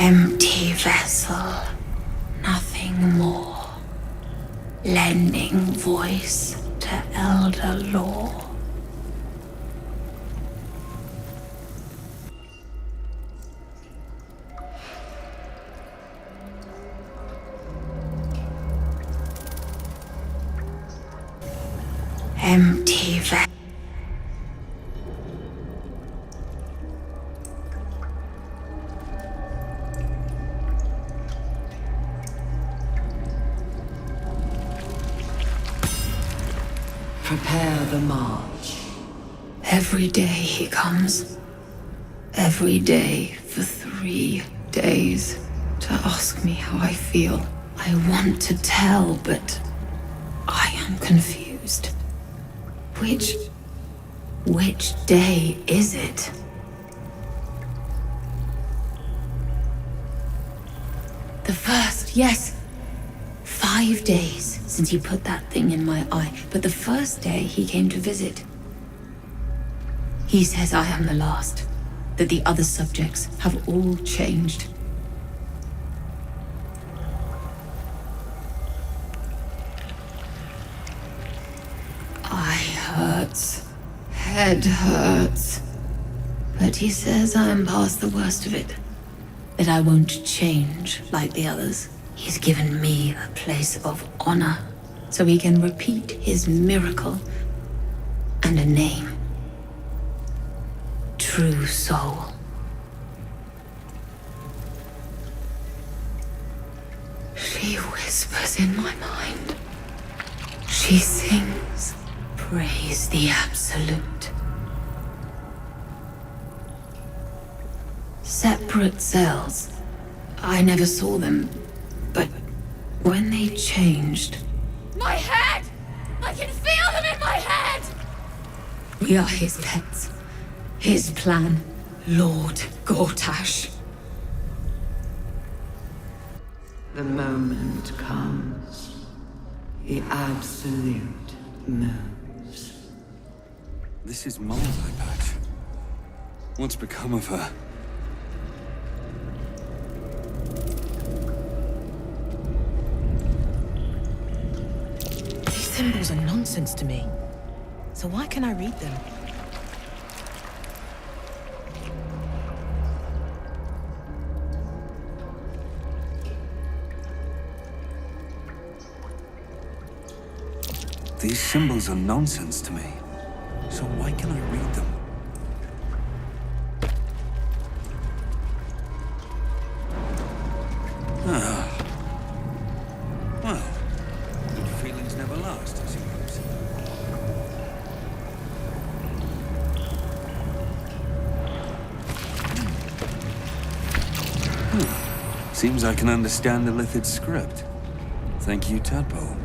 Empty vessel, nothing more. Lending voice to elder lore. Empty vessel. Prepare the march. Every day he comes. Every day for 3 days to ask me how I feel. I want to tell, but I am confused. Which day is it? The first, yes. 5 days since he put that thing in my eye, but the first day he came to visit. He says I am the last, that the other subjects have all changed. Eye hurts, head hurts, but he says I am past the worst of it, that I won't change like the others. He's given me a place of honor, so he can repeat his miracle and a name. True soul. She whispers in my mind. She sings, praise the Absolute. Separate cells. I never saw them. But when they changed... My head! I can feel them in my head! We are his pets. His plan. Lord Gortash. The moment comes. The Absolute moves. This is Mom's eye patch. What's become of her? Symbols are nonsense to me. So why can I read them? These symbols are nonsense to me. So why can I read them? Ah. Well, good feelings never last, I suppose. Seems I can understand the Lithid script. Thank you, Tadpole.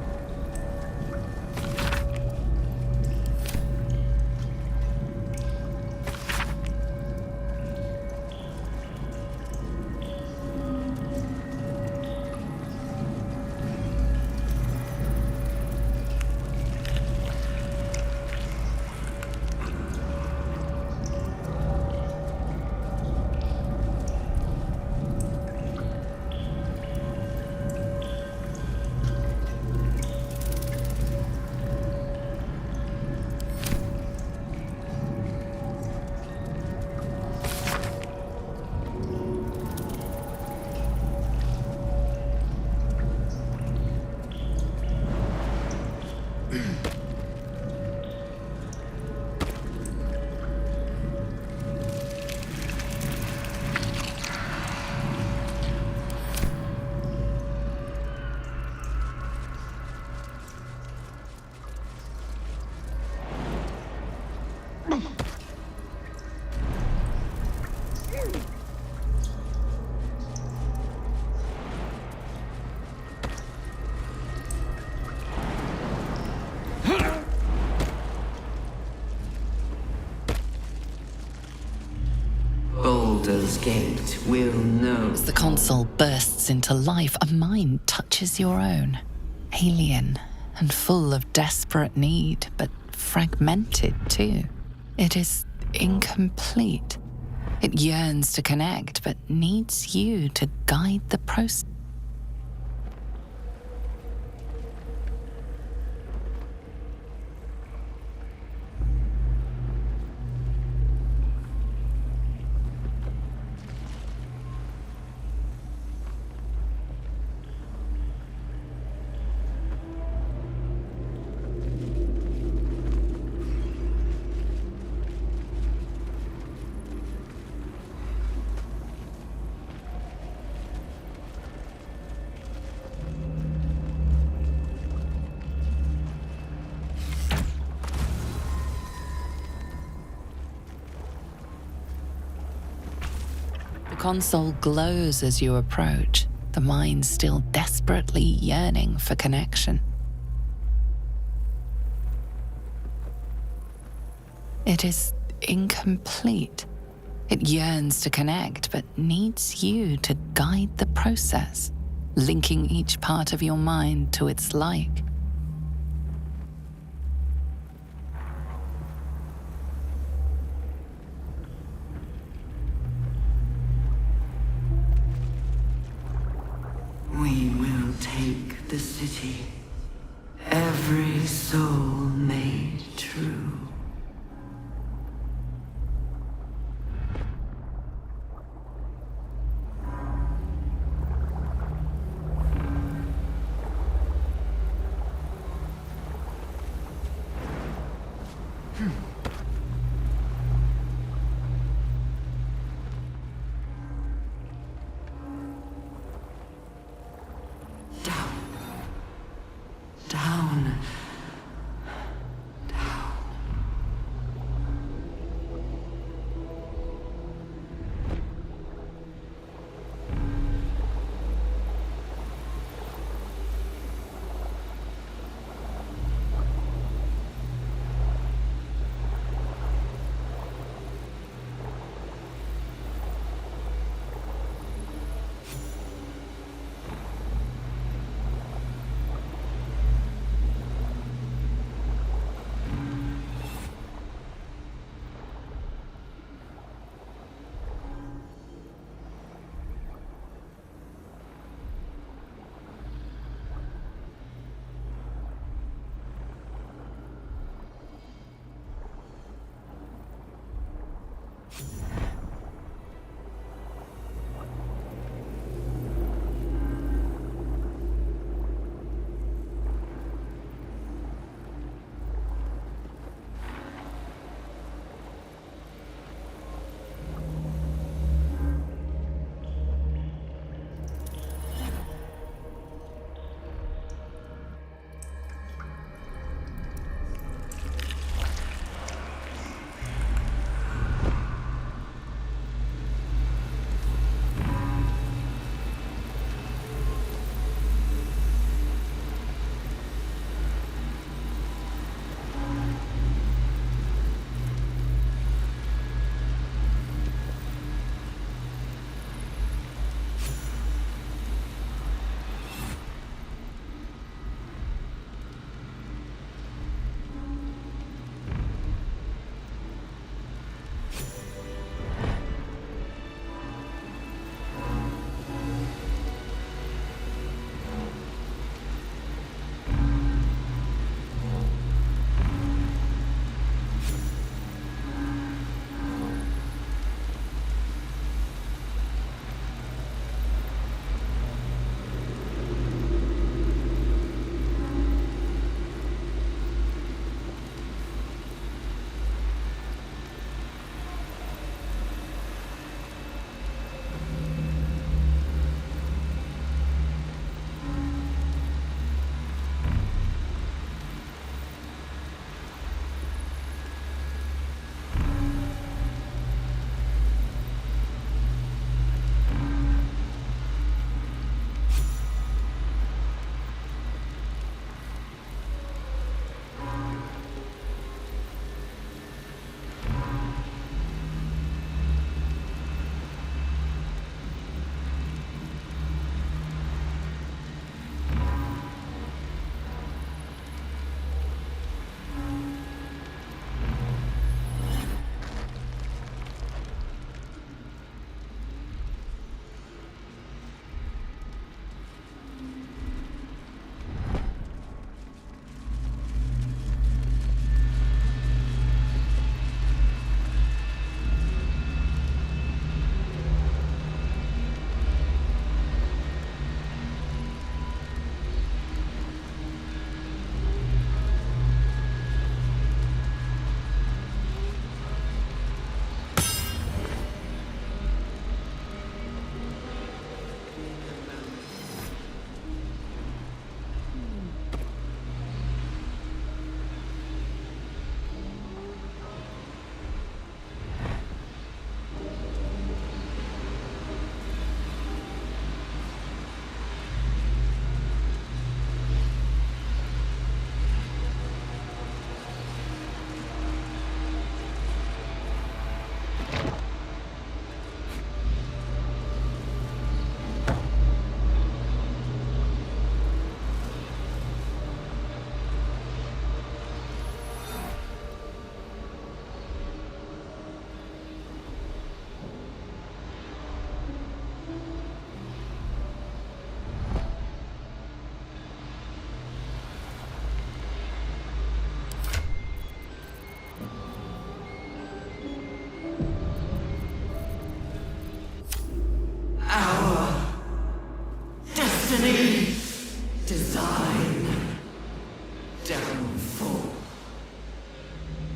Baldur's Gate will know. As the console bursts into life, a mind touches your own. Alien and full of desperate need, but fragmented too. It is incomplete. It yearns to connect, but needs you to guide the process. The console glows as you approach, the mind still desperately yearning for connection. It is incomplete. It yearns to connect, but needs you to guide the process, linking each part of your mind to its like. We will take the city. Every soul made true. Down.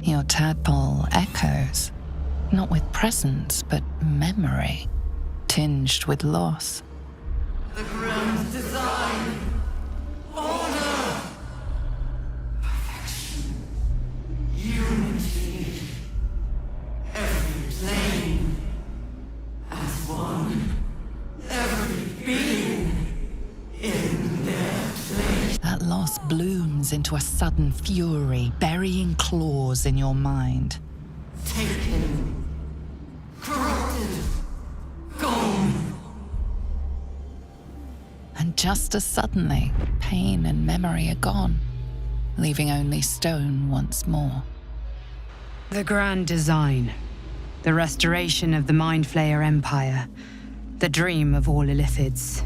Your tadpole echoes, not with presence, but memory, tinged with loss. The grand design. Order. Perfection. Unity. Every plane as one. Every being in their place. That loss blooms into a sudden fury, burying claws in your mind. Taken. Corrupted. Gone. And just as suddenly, pain and memory are gone, leaving only stone once more. The grand design. The restoration of the Mind Flayer Empire. The dream of all Illithids.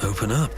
Open up.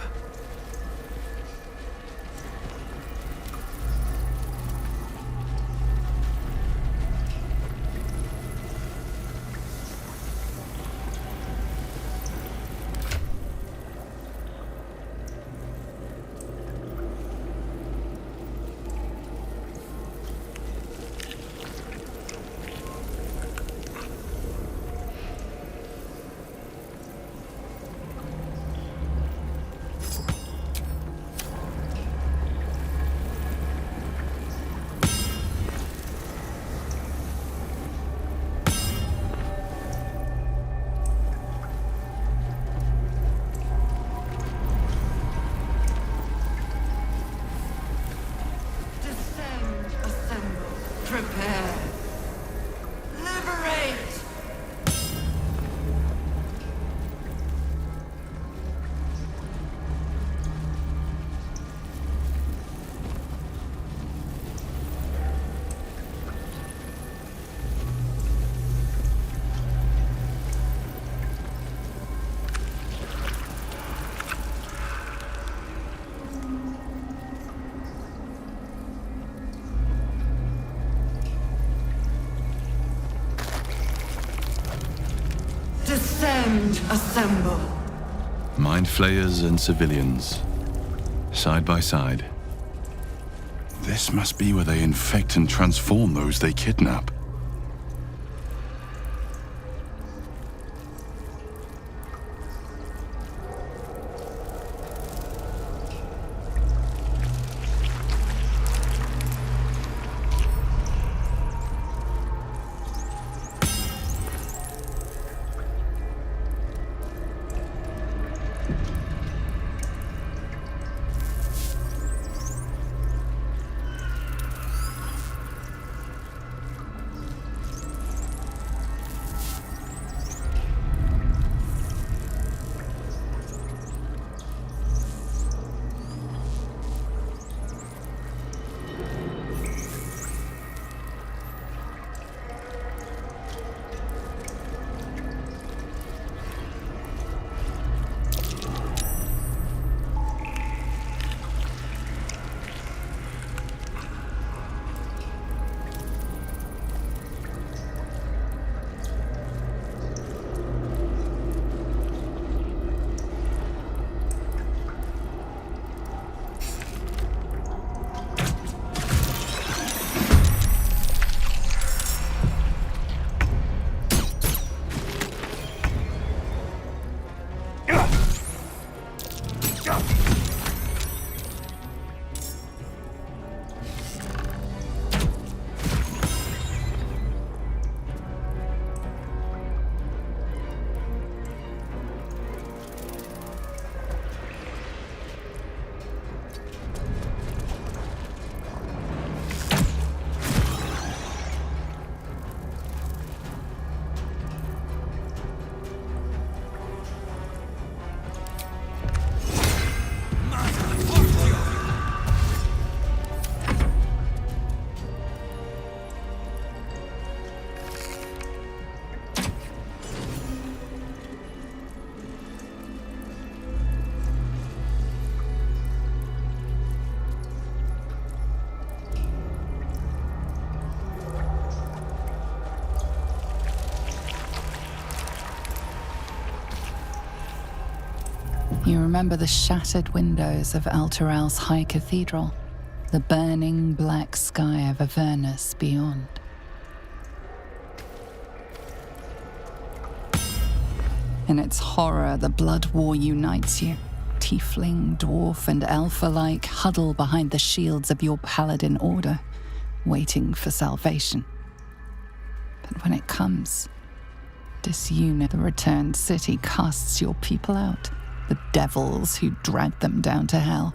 Prepare. Liberate! Descend, assemble. Mind flayers and civilians, side by side. This must be where they infect and transform those they kidnap. You remember the shattered windows of Elturel's high cathedral, the burning black sky of Avernus beyond. In its horror, the blood war unites you. Tiefling, dwarf, and elf alike huddle behind the shields of your paladin order, waiting for salvation. But when it comes, disunit, the returned city casts your people out, the devils who dragged them down to hell.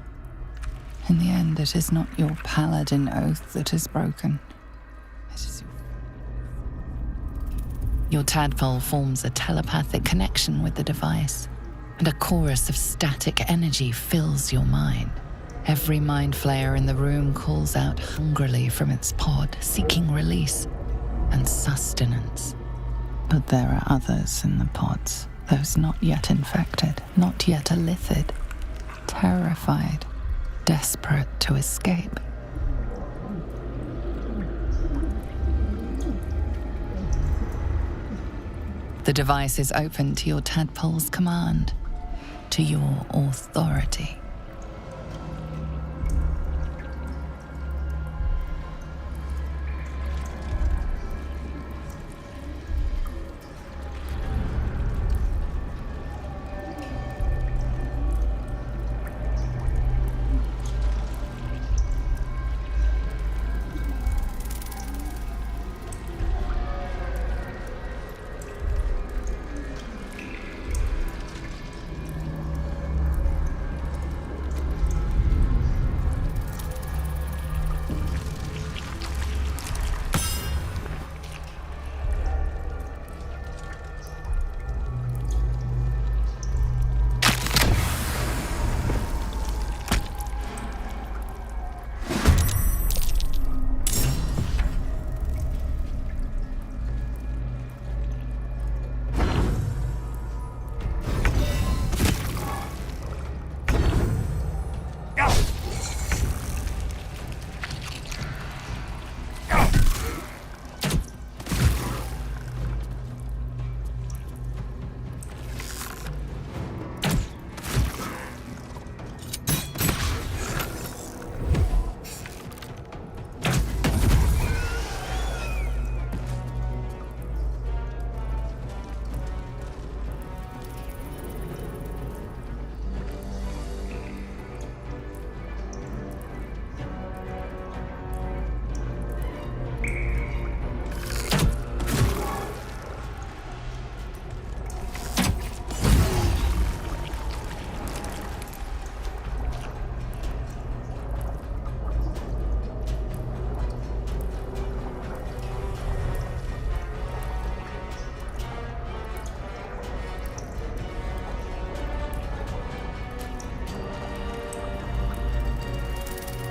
In the end, it is not your paladin oath that is broken. It is your tadpole forms a telepathic connection with the device, and a chorus of static energy fills your mind. Every mind flayer in the room calls out hungrily from its pod, seeking release and sustenance. But there are others in the pods, those not yet infected, not yet elithid, terrified, desperate to escape. The device is open to your tadpole's command, to your authority.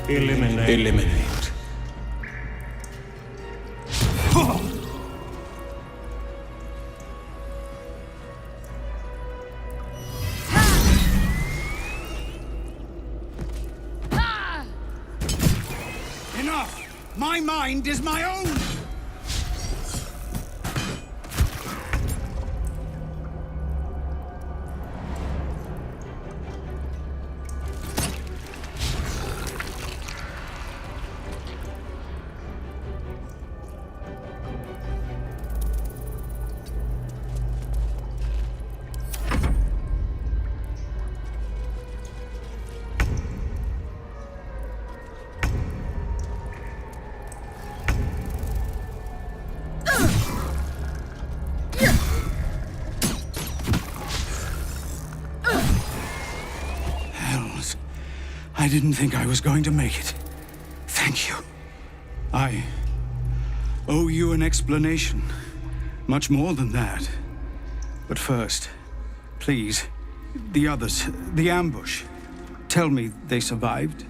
Eliminate. Enough! My mind is my own! I didn't think I was going to make it. Thank you. I owe you an explanation. Much more than that. But first, please, the others, the ambush. Tell me they survived?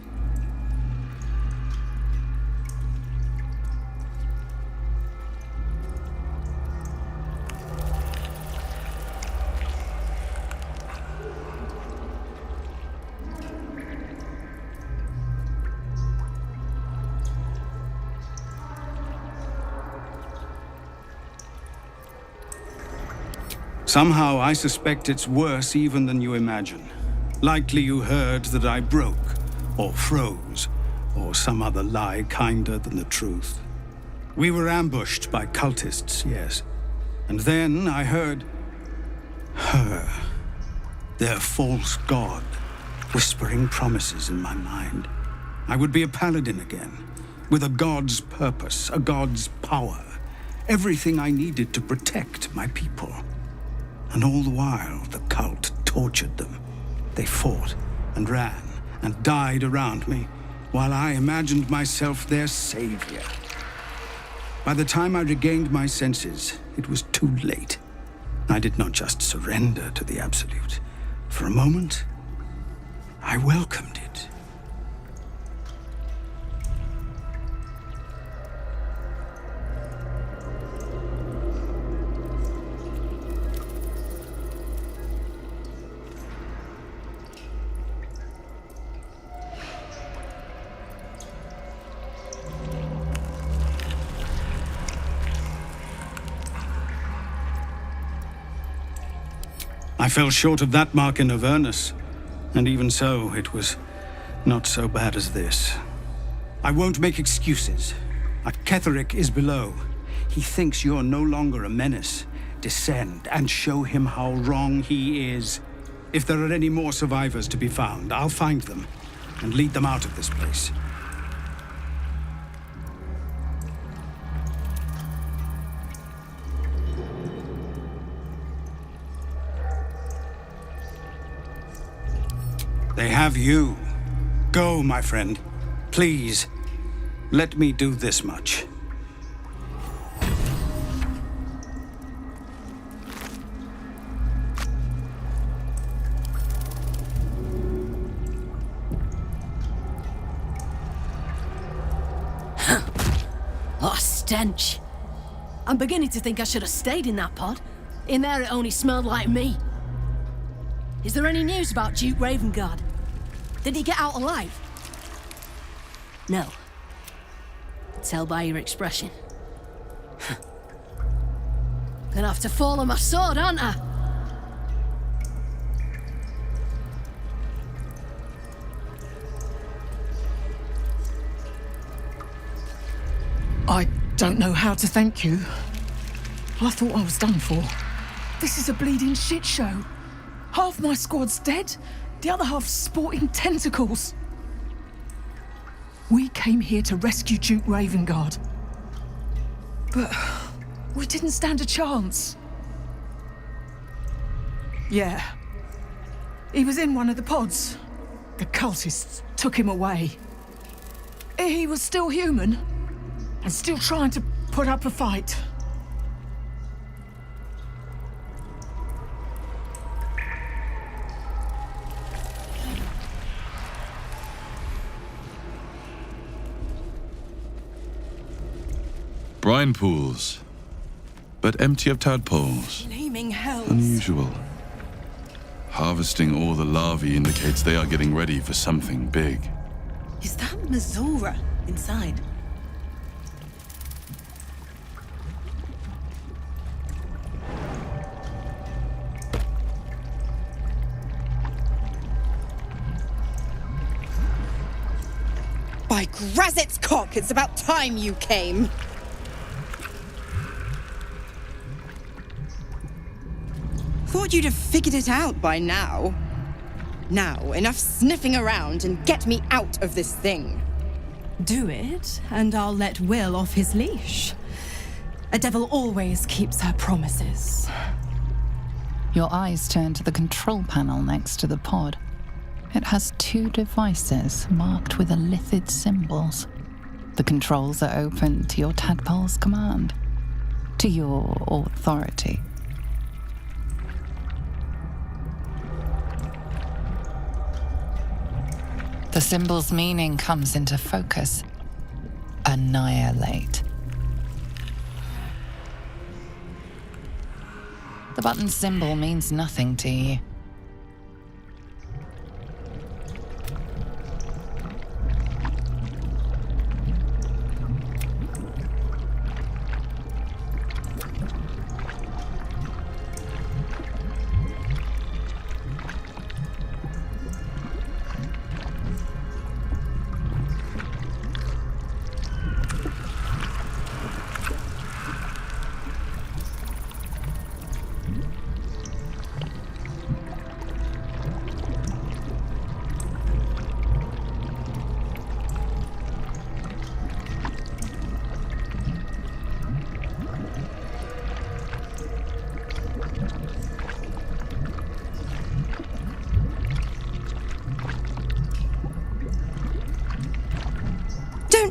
Somehow, I suspect it's worse even than you imagine. Likely you heard that I broke, or froze, or some other lie kinder than the truth. We were ambushed by cultists, yes. And then I heard her, their false god, whispering promises in my mind. I would be a paladin again, with a god's purpose, a god's power. Everything I needed to protect my people. And all the while, the cult tortured them. They fought and ran and died around me, while I imagined myself their savior. By the time I regained my senses, it was too late. I did not just surrender to the Absolute. For a moment, I welcomed it. I fell short of that mark in Avernus, and even so, it was not so bad as this. I won't make excuses. A Ketheric is below. He thinks you're no longer a menace. Descend and show him how wrong he is. If there are any more survivors to be found, I'll find them and lead them out of this place. They have you. Go, my friend. Please, let me do this much. What a stench. I'm beginning to think I should have stayed in that pod. In there it only smelled like me. Is there any news about Duke Ravengard? Did he get out alive? No. Tell by your expression. Gonna have to fall on my sword, aren't I? I don't know how to thank you. I thought I was done for. This is a bleeding shit show. Half my squad's dead, the other half sporting tentacles. We came here to rescue Duke Ravengard. But we didn't stand a chance. Yeah. He was in one of the pods. The cultists took him away. He was still human and still trying to put up a fight. Brine pools, but empty of tadpoles. Flaming hells. Unusual. Harvesting all the larvae indicates they are getting ready for something big. Is that Missoura inside? By Grazit's cock, it's about time you came. Thought you'd have figured it out by now. Now, enough sniffing around and get me out of this thing. Do it, and I'll let Will off his leash. A devil always keeps her promises. Your eyes turn to the control panel next to the pod. It has 2 devices marked with illithid symbols. The controls are open to your tadpole's command, to your authority. The symbol's meaning comes into focus. Annihilate. The button symbol means nothing to you.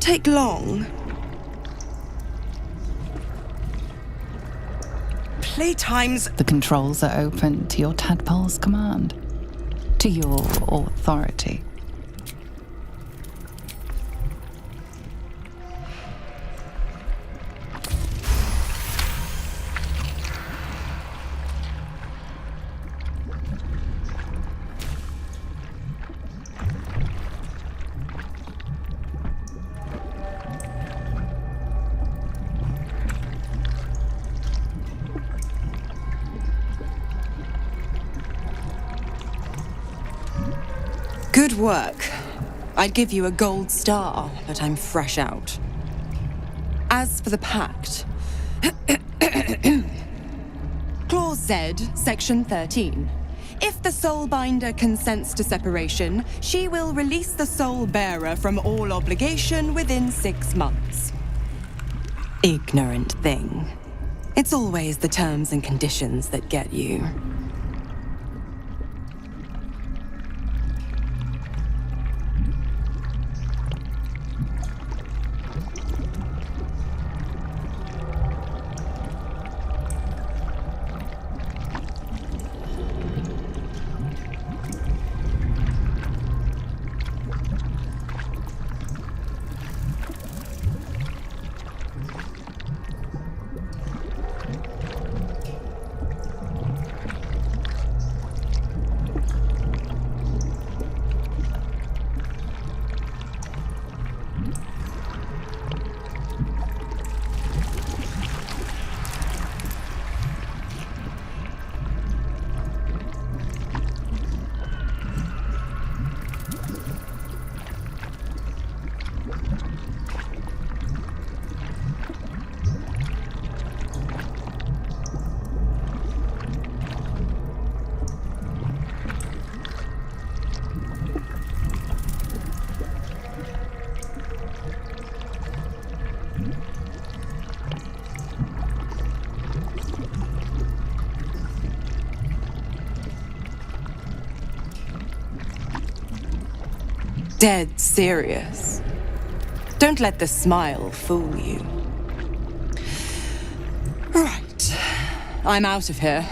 won't take long. Playtime's... The controls are open to your tadpole's command, to your authority. Good work. I'd give you a gold star, but I'm fresh out. As for the pact... Clause Z, Section 13. If the Soulbinder consents to separation, she will release the Soul Bearer from all obligation within 6 months. Ignorant thing. It's always the terms and conditions that get you. Dead serious. Don't let the smile fool you. Right. I'm out of here.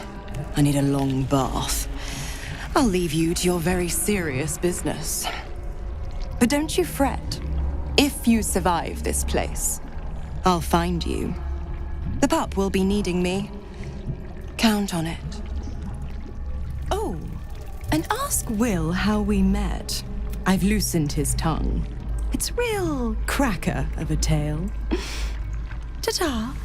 I need a long bath. I'll leave you to your very serious business. But don't you fret. If you survive this place, I'll find you. The pup will be needing me. Count on it. Oh, and ask Will how we met. I've loosened his tongue. It's real cracker of a tale. Ta-ta.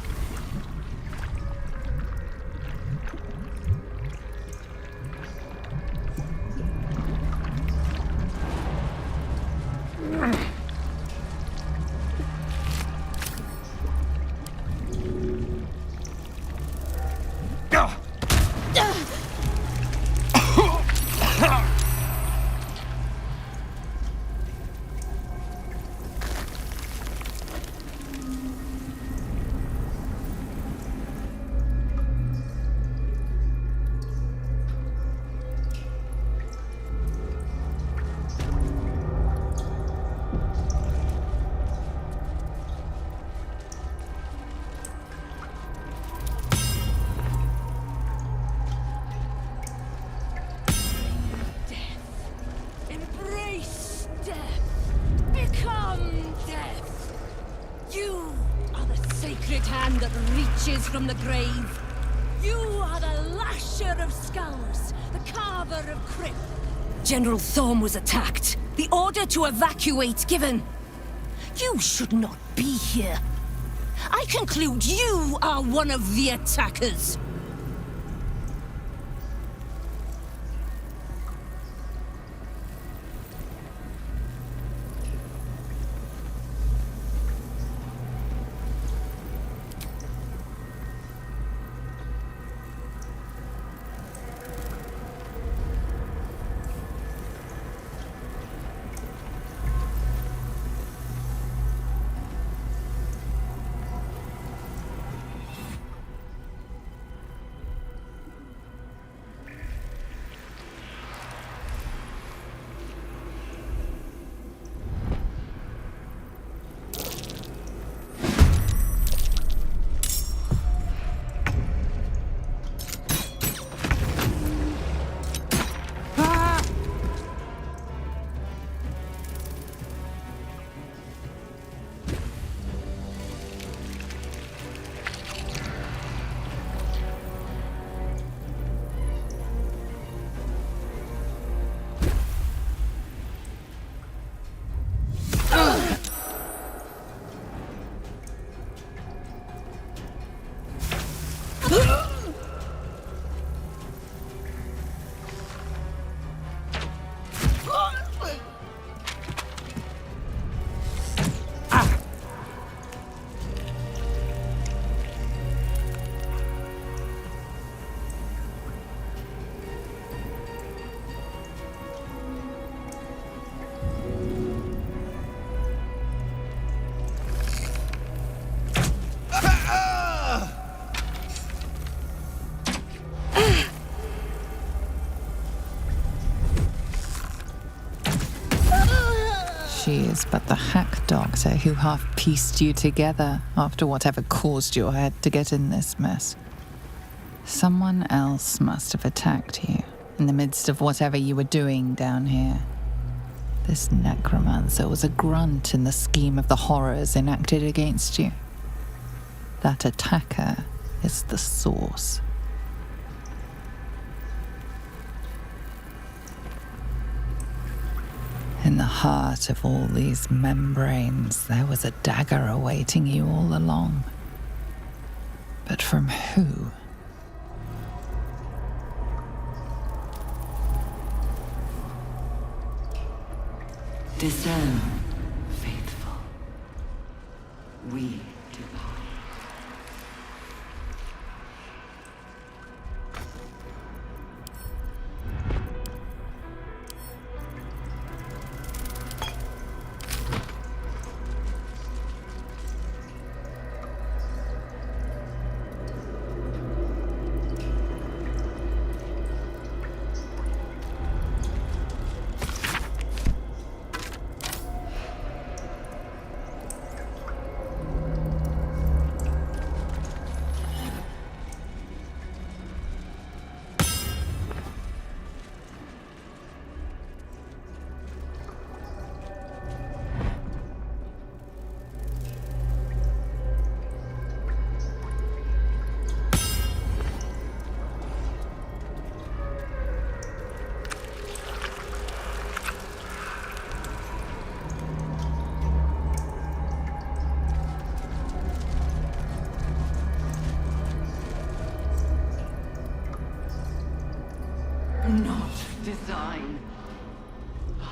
Hand that reaches from the grave. You are the lasher of skulls, the carver of crypt. General Thorm was attacked. The order to evacuate given. You should not be here. I conclude you are one of the attackers. is but the hack doctor who half pieced you together after whatever caused your head to get in this mess. Someone else must have attacked you in the midst of whatever you were doing down here. This necromancer was a grunt in the scheme of the horrors enacted against you. That attacker is the source. In the heart of all these membranes, there was a dagger awaiting you all along. But from who? Discern, faithful. We divine. Not design, but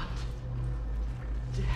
death.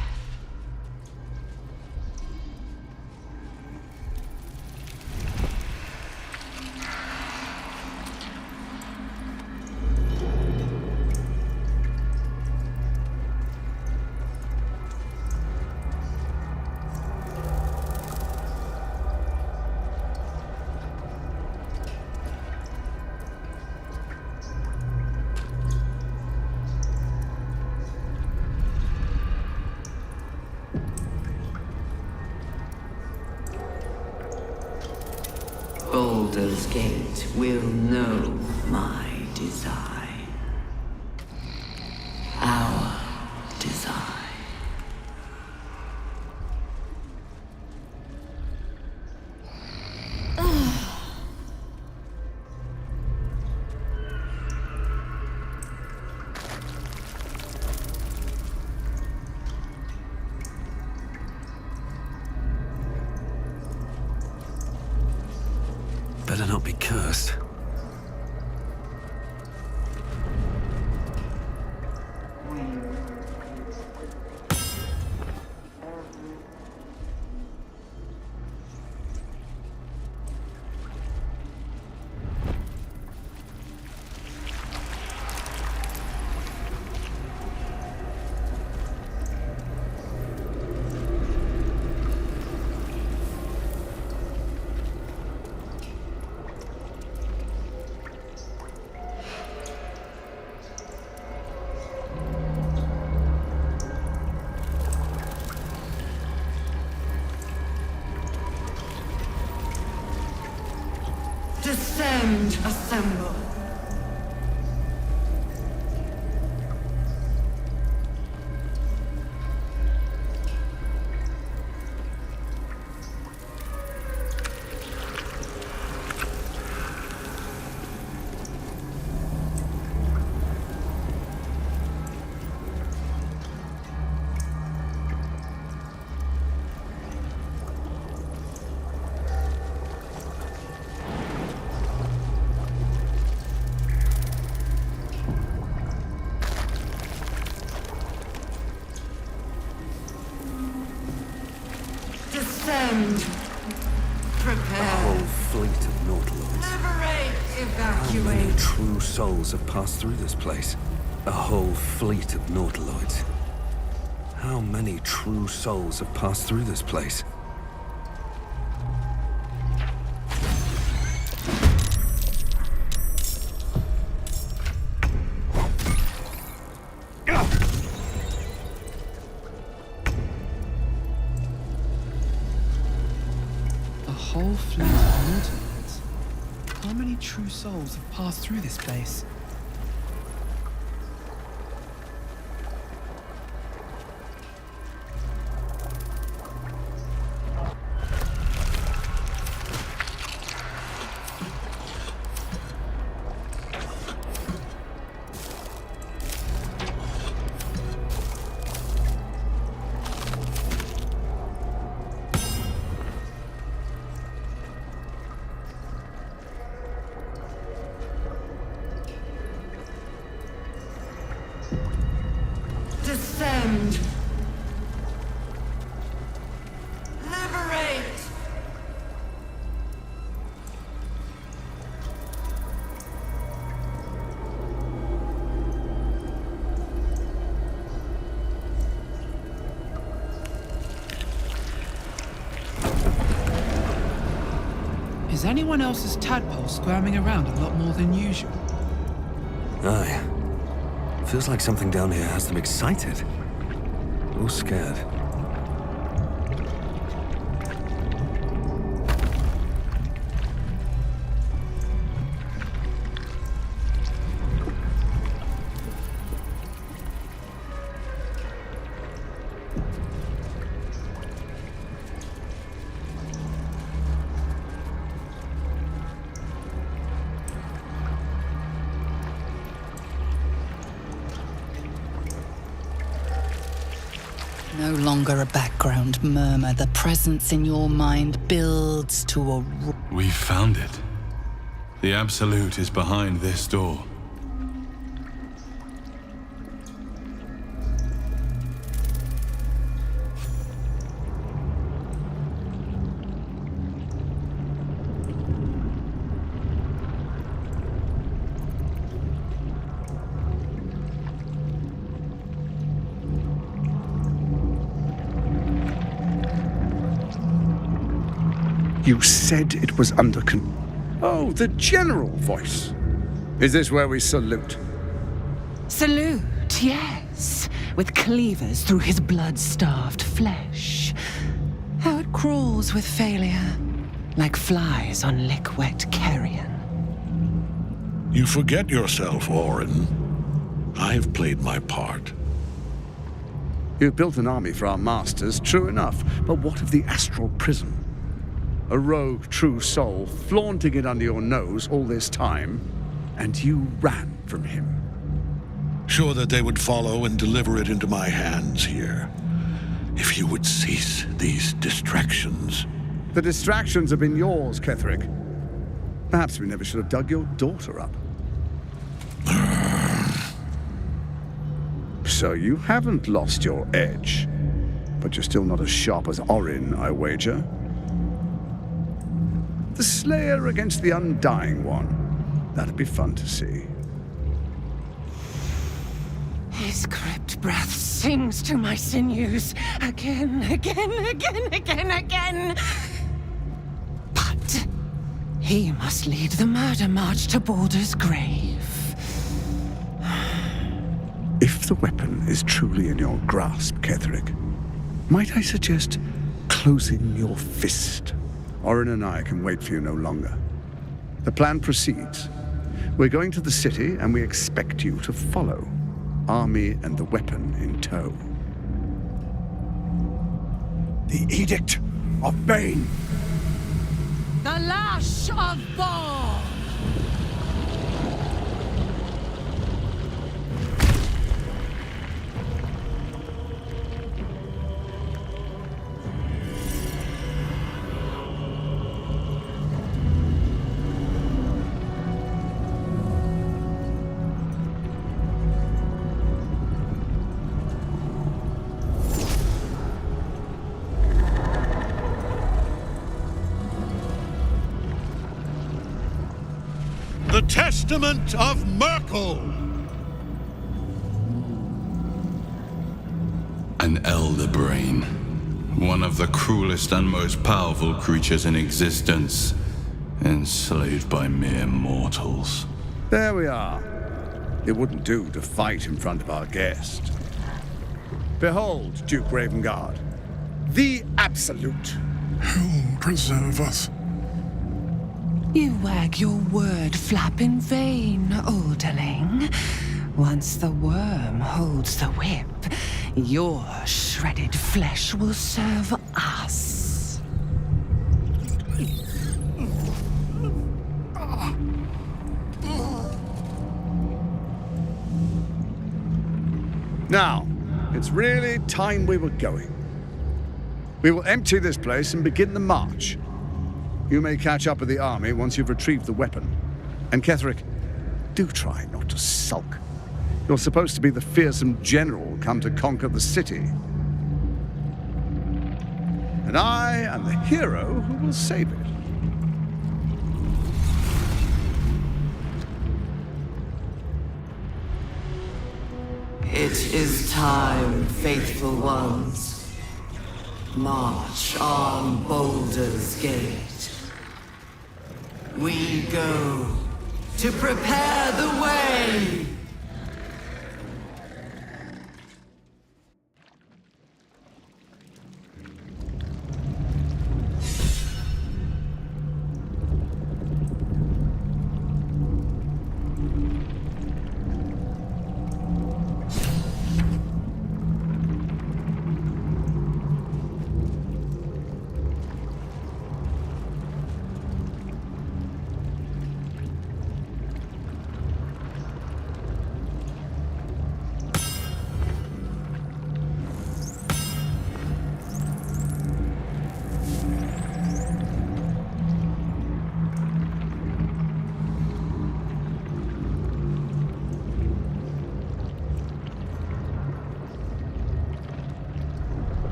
Baldur's Gate will know my design. Our design. Better not be cursed. Descend, assemble. Descend. Prepare. A whole fleet of Nautiloids. Liberate. How many Evacuate. true souls have passed through this place? A whole fleet of Nautiloids. How many true souls have passed through this place? whole fleet of mortals. How many true souls have passed through this place? Descend. Liberate. Is anyone else's tadpole squirming around a lot more than usual? Aye. Feels like something down here has them excited. Or scared. No longer a background murmur. The presence in your mind builds to a... We found it. The Absolute is behind this door. You said it was under Oh, the general voice. Is this where we salute? Salute, yes. With cleavers through his blood-starved flesh. How it crawls with failure, like flies on lick-wet carrion. You forget yourself, Orin. I've played my part. You've built an army for our masters, true enough. But what of the astral prism? A rogue true soul flaunting it under your nose all this time, and you ran from him. Sure that they would follow and deliver it into my hands here. If you would cease these distractions. The distractions have been yours, Ketherick. Perhaps we never should have dug your daughter up. So you haven't lost your edge, but you're still not as sharp as Orin, I wager. The Slayer against the Undying One. That'd be fun to see. His crypt breath sings to my sinews. Again, again. But he must lead the murder march to Baldur's grave. If the weapon is truly in your grasp, Ketherick, might I suggest closing your fist? Orin and I can wait for you no longer. The plan proceeds. We're going to the city, and we expect you to follow. Army and the weapon in tow. The Edict of Bane. The Lash of Ball. The Testament of Merkel! An elder brain. One of the cruelest and most powerful creatures in existence. Enslaved by mere mortals. There we are. It wouldn't do to fight in front of our guest. Behold, Duke Ravengard. The Absolute. Hold preserve us. You wag your word flap in vain, olderling. Once the worm holds the whip, your shredded flesh will serve us. Now, it's really time we were going. We will empty this place and begin the march. You may catch up with the army once you've retrieved the weapon. And Ketheric, do try not to sulk. You're supposed to be the fearsome general come to conquer the city. And I am the hero who will save it. It is time, faithful ones. March on Baldur's Gate. We go to prepare the way!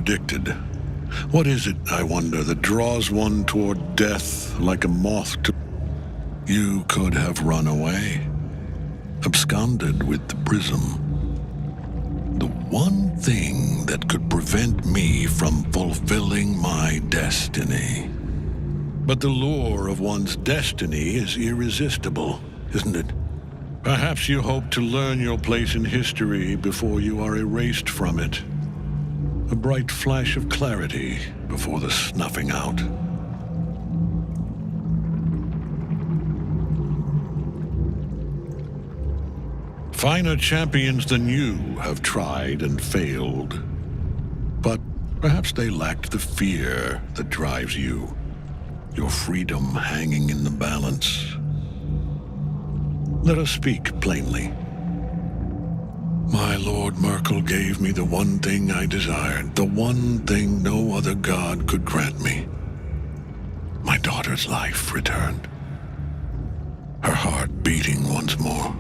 predicted. What is it, I wonder, that draws one toward death like a moth to... You could have run away, absconded with the prism. The one thing that could prevent me from fulfilling my destiny. But the lure of one's destiny is irresistible, isn't it? Perhaps you hope to learn your place in history before you are erased from it. A bright flash of clarity before the snuffing out. Finer champions than you have tried and failed. But perhaps they lacked the fear that drives you. Your freedom hanging in the balance. Let us speak plainly. My Lord Merkel gave me the one thing I desired, the one thing no other god could grant me. My daughter's life returned. Her heart beating once more.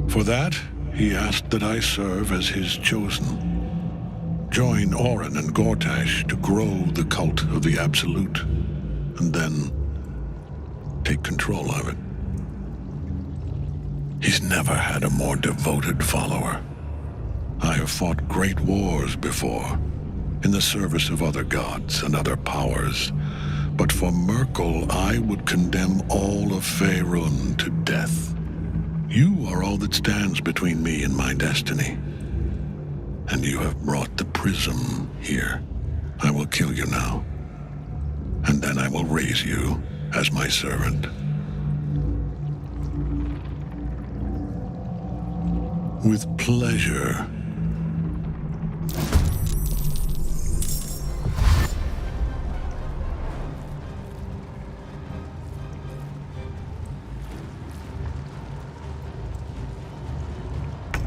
For that, he asked that I serve as his chosen. Join Orin and Gortash to grow the cult of the Absolute, and then take control of it. He's never had a more devoted follower. I have fought great wars before, in the service of other gods and other powers, but for Merkel I would condemn all of Faerun to death. You are all that stands between me and my destiny. And you have brought the prism here. I will kill you now. And then I will raise you as my servant. With pleasure.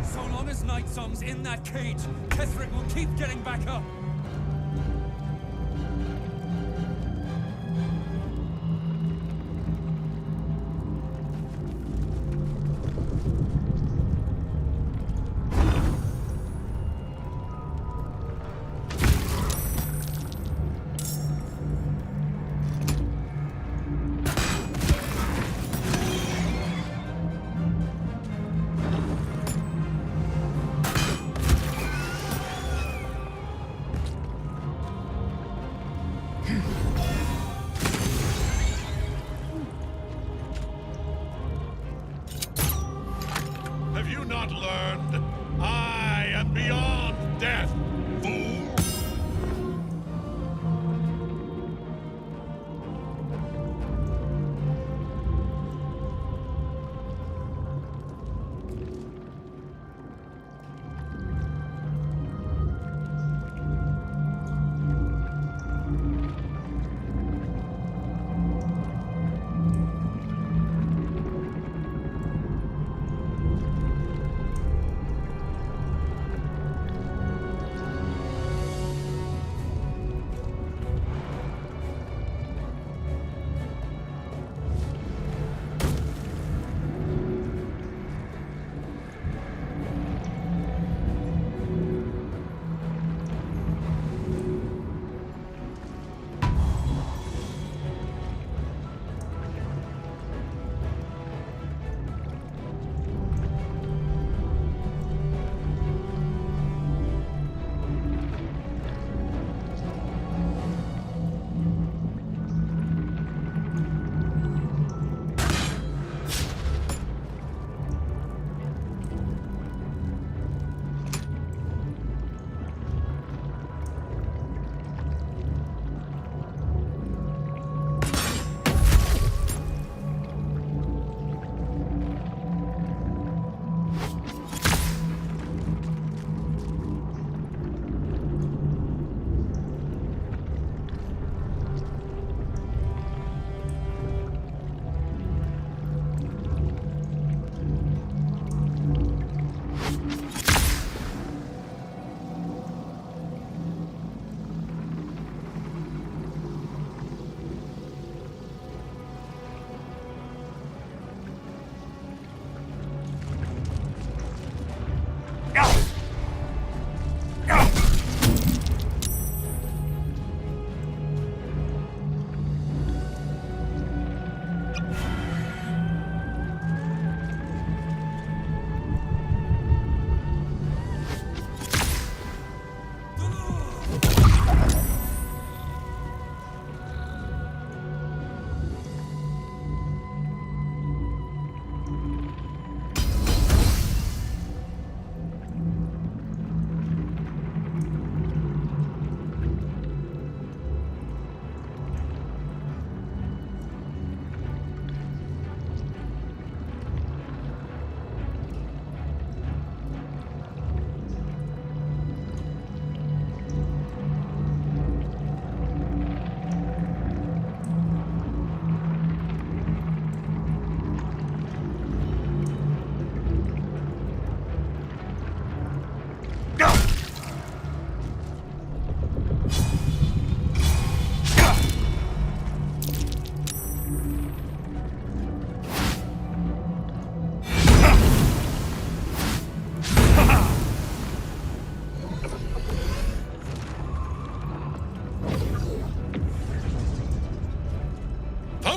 So long as Night Song's in that cage, Ketheric will keep getting back up.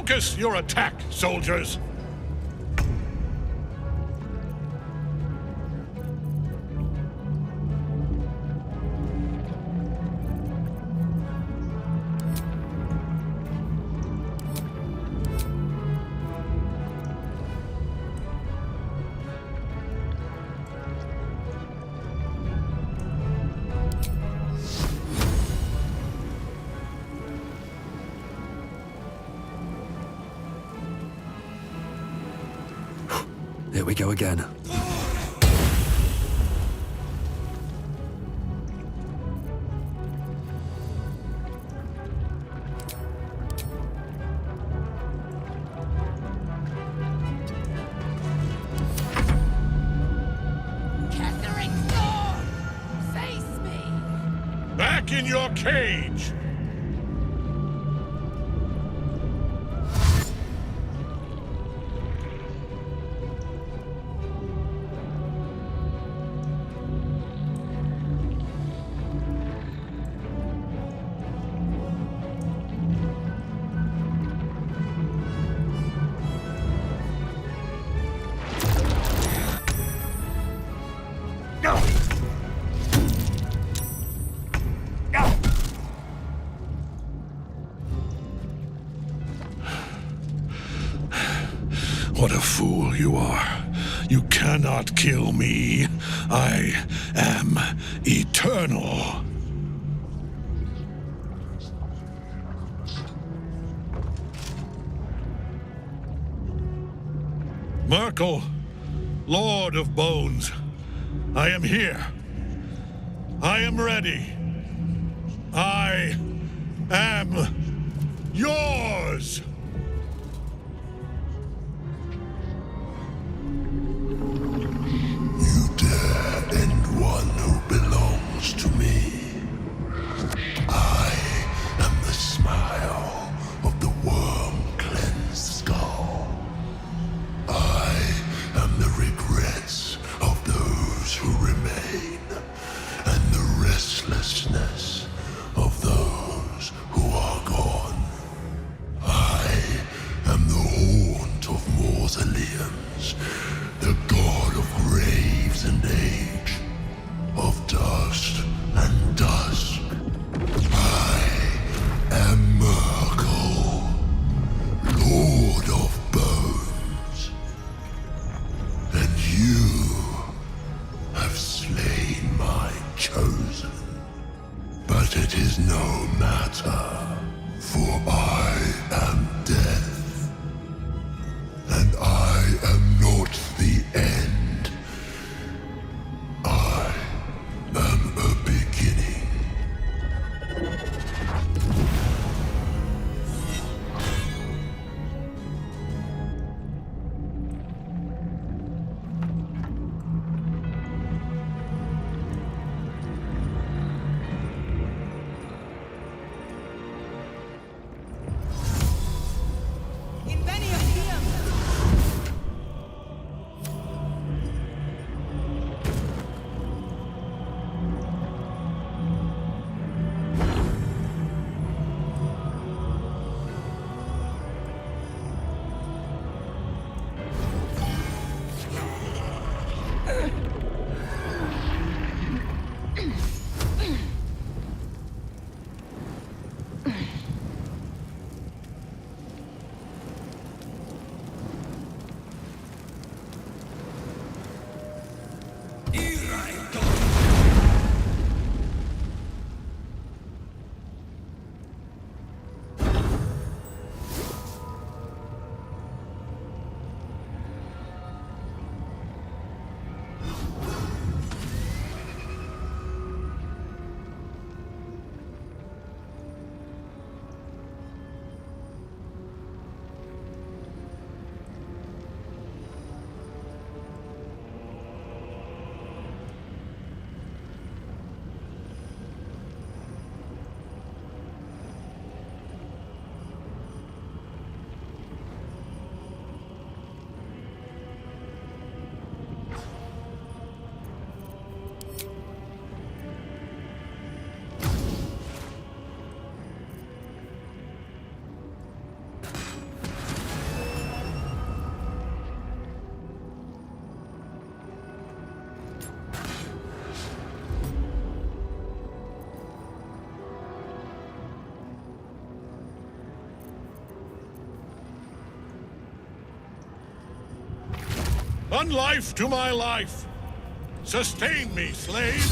Focus your attack, soldiers! Here we go again. Back in your cage! What a fool you are. You cannot kill me. I am eternal. Merkel, Lord of Bones, I am here. I am ready. I am yours. One who belongs to me. I am the smile of the worm-cleansed skull. I am the regrets of those who remain, and the restlessness of those who are gone. I am the haunt of mausoleums, the god of graves and age, of dust and dusk. I am Merkel, Lord of Bones. And you have slain my chosen. But it is no matter, for I am death. And I am not the end. I am a beginning. On life to my life. Sustain me, slave.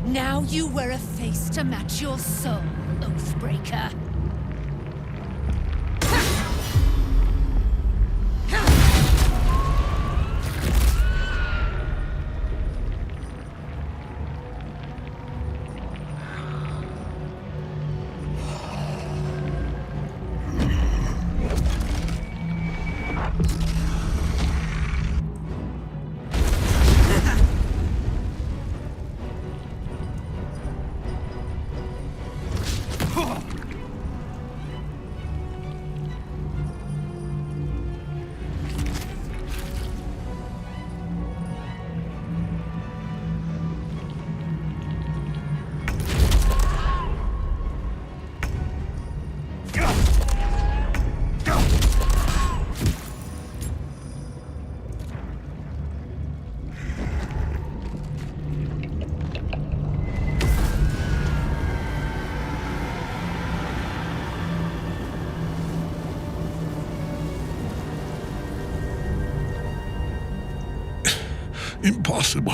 Now you wear a face to match your soul, Oathbreaker. Impossible.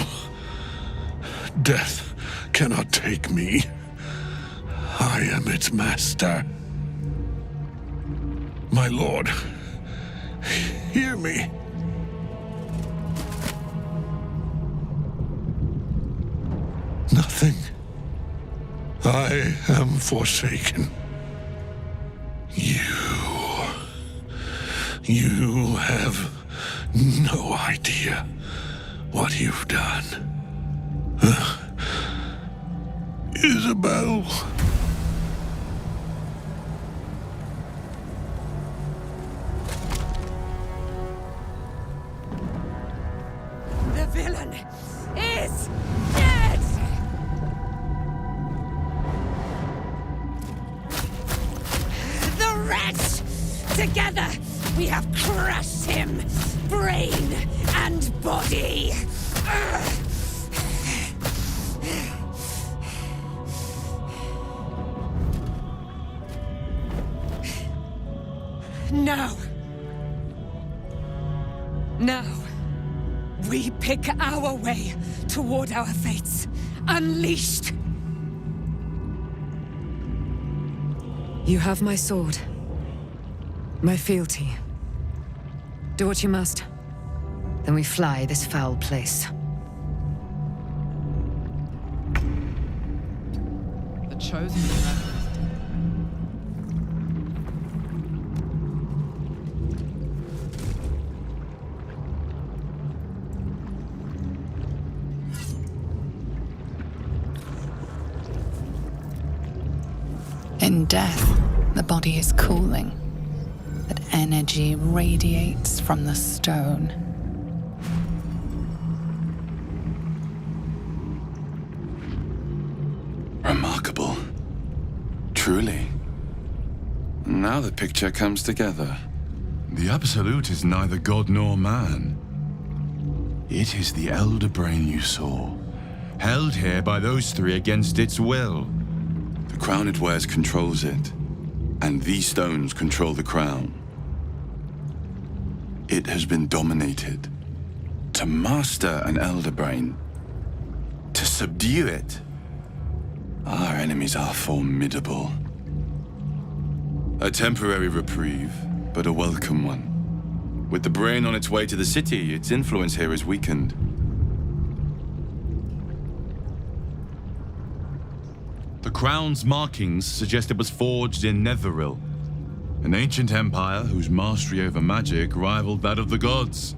Death cannot take me. I am its master. My lord, hear me. Nothing. I am forsaken. You have no idea what you've done. Isabel. The villain is dead! The wretch! Together, we have crushed him, brain and body! Now. Now. We pick our way toward our fates. Unleashed! You have my sword. My fealty. Do what you must. Then we fly this foul place. The chosen one. In death, the body is cooling, but energy radiates from the stone. Remarkable. Truly. Now the picture comes together. The Absolute is neither god nor man. It is the Elder Brain you saw, held here by those three against its will. The crown it wears controls it, and these stones control the crown. It has been dominated. To master an Elder Brain, to subdue it, our enemies are formidable. A temporary reprieve, but a welcome one. With the brain on its way to the city, its influence here is weakened. The crown's markings suggest it was forged in Netheril, an ancient empire whose mastery over magic rivaled that of the gods.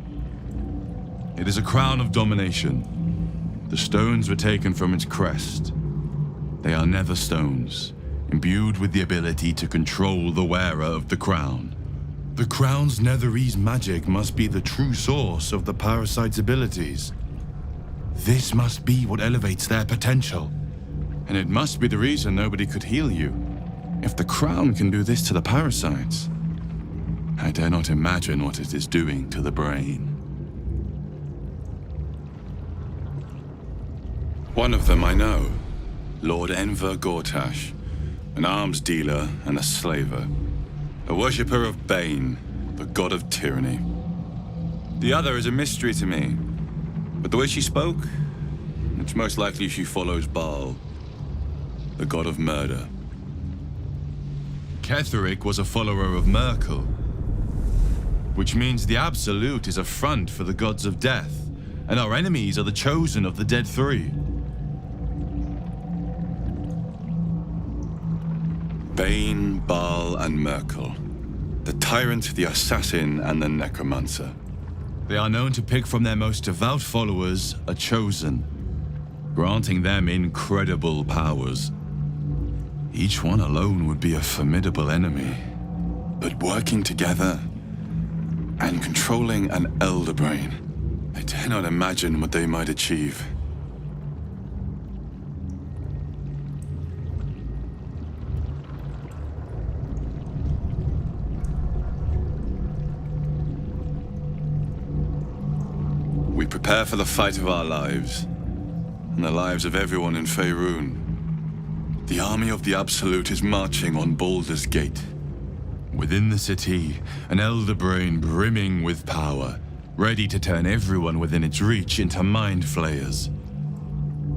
It is a crown of domination. The stones were taken from its crest. They are nether stones, imbued with the ability to control the wearer of the crown. The crown's netherese magic must be the true source of the parasite's abilities. This must be what elevates their potential. And it must be the reason nobody could heal you. If the crown can do this to the parasites, I dare not imagine what it is doing to the brain. One of them I know, Lord Enver Gortash, an arms dealer and a slaver, a worshipper of Bane, the god of tyranny. The other is a mystery to me, but the way she spoke, it's most likely she follows Baal, the god of murder. Ketheric was a follower of Merkel, which means the Absolute is a front for the gods of death, and our enemies are the chosen of the Dead Three. Bane, Baal, and Merkel. The tyrant, the assassin, and the necromancer. They are known to pick from their most devout followers a chosen, granting them incredible powers. Each one alone would be a formidable enemy, but working together and controlling an elder brain, I dare not imagine what they might achieve. We prepare for the fight of our lives, and the lives of everyone in Faerun. The army of the Absolute is marching on Baldur's Gate. Within the city, an elder brain brimming with power, ready to turn everyone within its reach into mind flayers.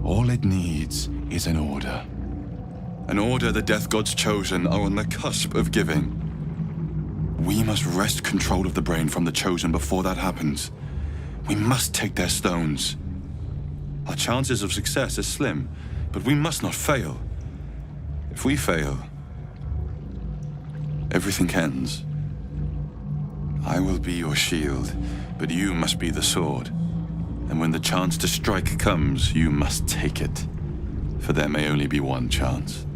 All it needs is an order. An order the Death Gods chosen are on the cusp of giving. We must wrest control of the brain from the chosen before that happens. We must take their stones. Our chances of success are slim, but we must not fail. If we fail, everything ends. I will be your shield, but you must be the sword. And when the chance to strike comes, you must take it. For there may only be one chance.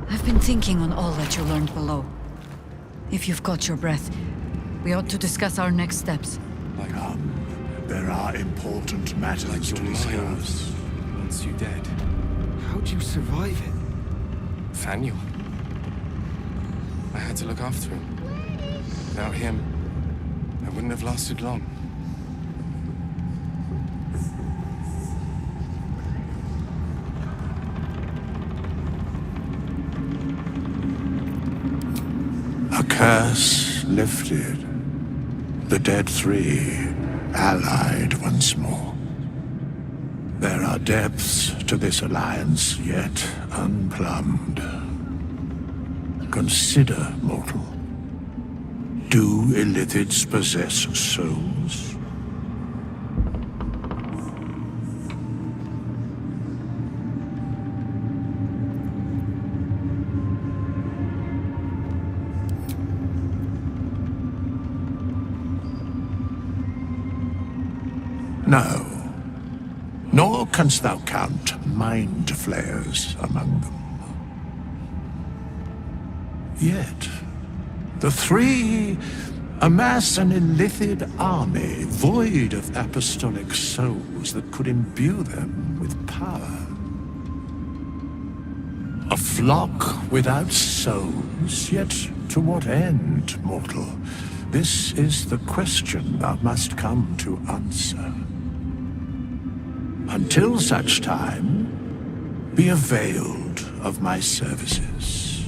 I've been thinking on all that you learned below. If you've got your breath, we ought to discuss our next steps. There are important matters to discuss. Once you're dead. How'd you survive it? Nathaniel. I had to look after him. Without him, I wouldn't have lasted long. A curse lifted. The dead three allied once more. There are depths to this alliance yet unplumbed. Consider, mortal. Do illithids possess souls? No. Nor canst thou count mind flayers among them. Yet, the three amass an illithid army void of apostolic souls that could imbue them with power. A flock without souls, yet to what end, mortal? This is the question thou must come to answer. Until such time, be availed of my services.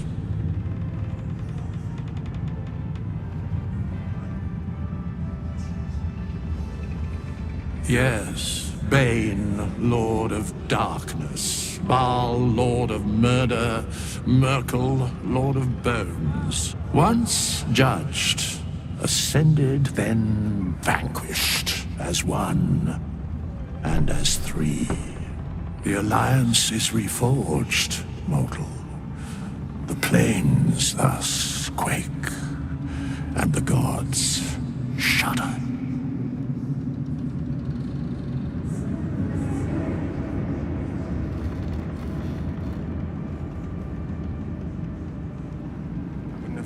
Yes, Bane, Lord of Darkness, Baal, Lord of Murder, Merkel, Lord of Bones. Once judged, ascended, then vanquished as one and as three. The alliance is reforged, mortal. The plains thus quake, and the gods shudder.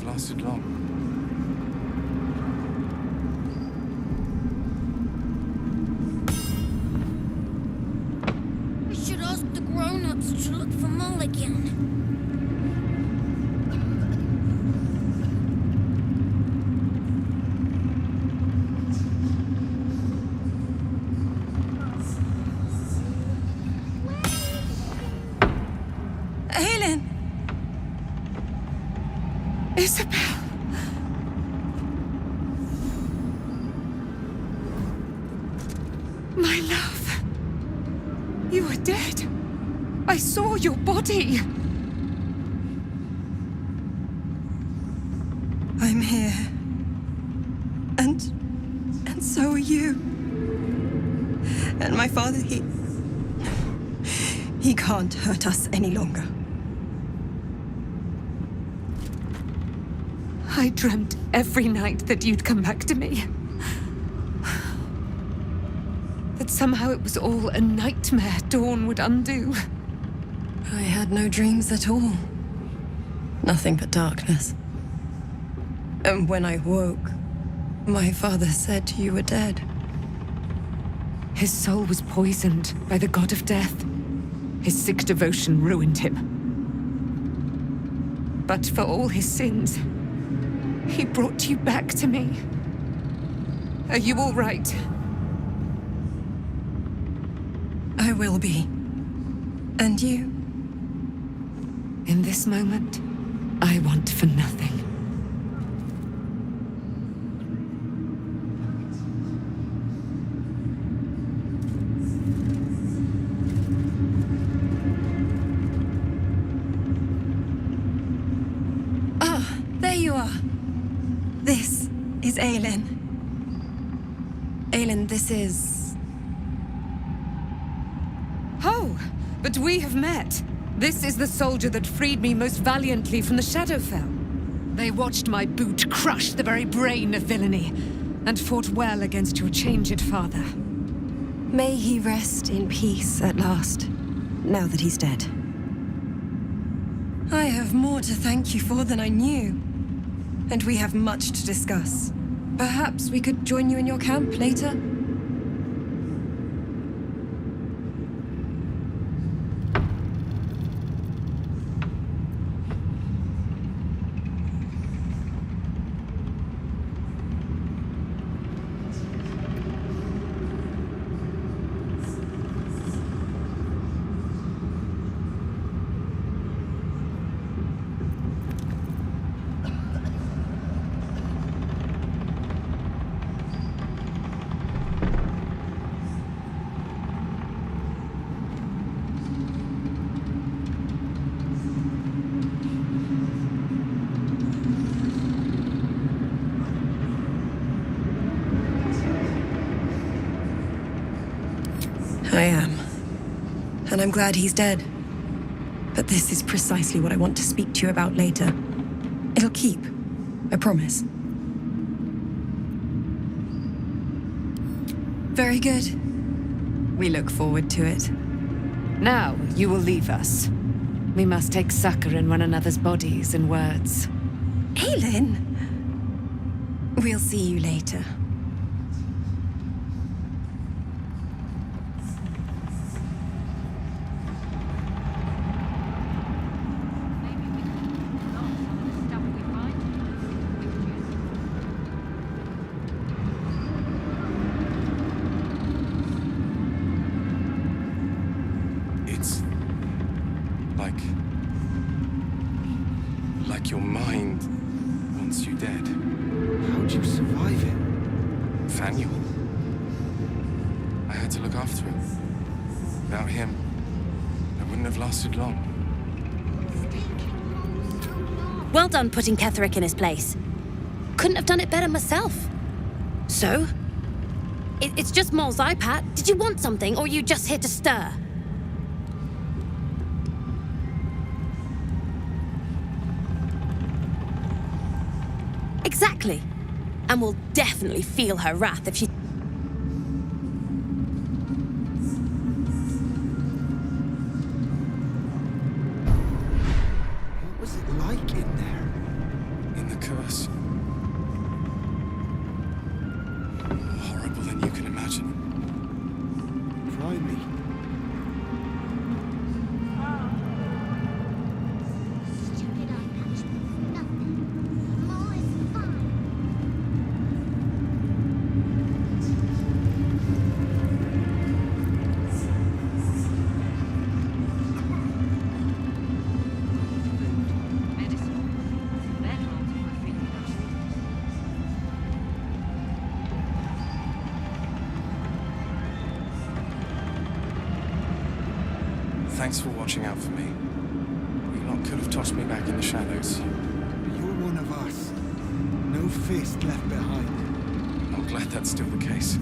Lasted long. We should ask the grown-ups to look for Mulligan. Helen! Isabel! My love! You were dead. I saw your body. I'm here. And so are you. And my father, he can't hurt us any longer. I dreamt every night that you'd come back to me. That somehow it was all a nightmare Dawn would undo. I had no dreams at all. Nothing but darkness. And when I woke, my father said you were dead. His soul was poisoned by the god of death. His sick devotion ruined him. But for all his sins, he brought you back to me. Are you all right? I will be. And you? In this moment, I want for nothing. Ah, there you are. This is Aelin. Aelin, this is... Oh, but we have met. This is the soldier that freed me most valiantly from the Shadowfell. They watched my boot crush the very brain of villainy, and fought well against your changed father. May he rest in peace at last, now that he's dead. I have more to thank you for than I knew. And we have much to discuss. Perhaps we could join you in your camp later? I am. And I'm glad he's dead. But this is precisely what I want to speak to you about later. It'll keep. I promise. Very good. We look forward to it. Now, you will leave us. We must take succor in one another's bodies and words. Aelin! We'll see you later. Like your mind wants you dead. How'd you survive it? Faniel. I had to look after him. Without him, I wouldn't have lasted long. Well done putting Ketherick in his place. Couldn't have done it better myself. So? It's just Mol's iPad. Did you want something, or are you just here to stir? Exactly. And we'll definitely feel her wrath if she... What was it like in there? In the curse. More horrible than you can imagine. Try me. Thanks for watching out for me. You lot could have tossed me back in the shadows. You're one of us. No fist left behind. I'm glad that's still the case.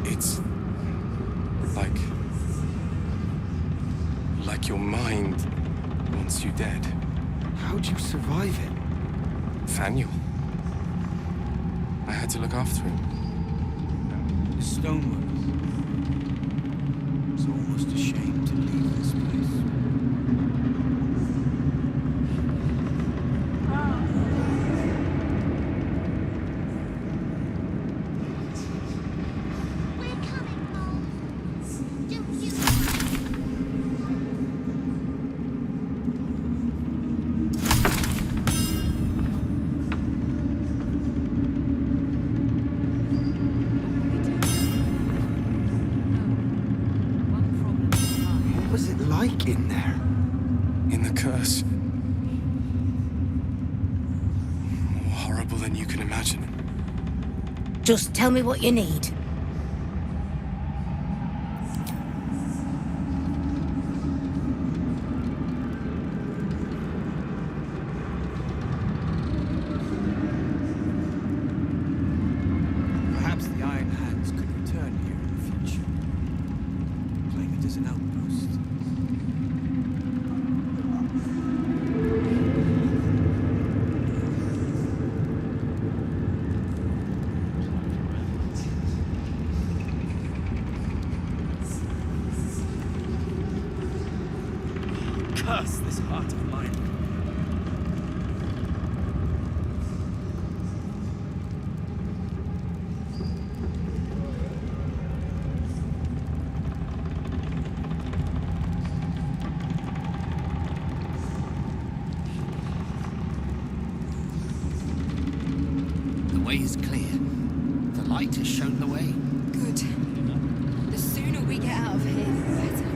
It's like your mind wants you dead. How'd you survive it? Faniel. I had to look after him. The stonework. It's almost a shame to leave this place. What was it like in there? In the curse. More horrible than you can imagine. Just tell me what you need. Curse this heart of mine. The way is clear. The light has shown the way. Good. The sooner we get out of here, the better.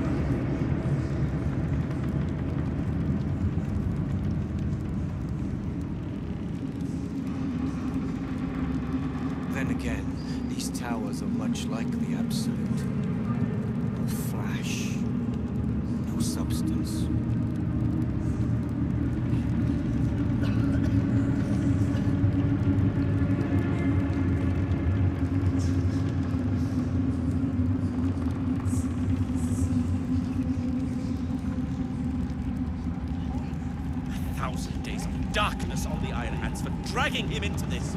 Then again, these towers are much like the Absolute. No flash, no substance. A thousand days of darkness on the Iron Hands for dragging him into this.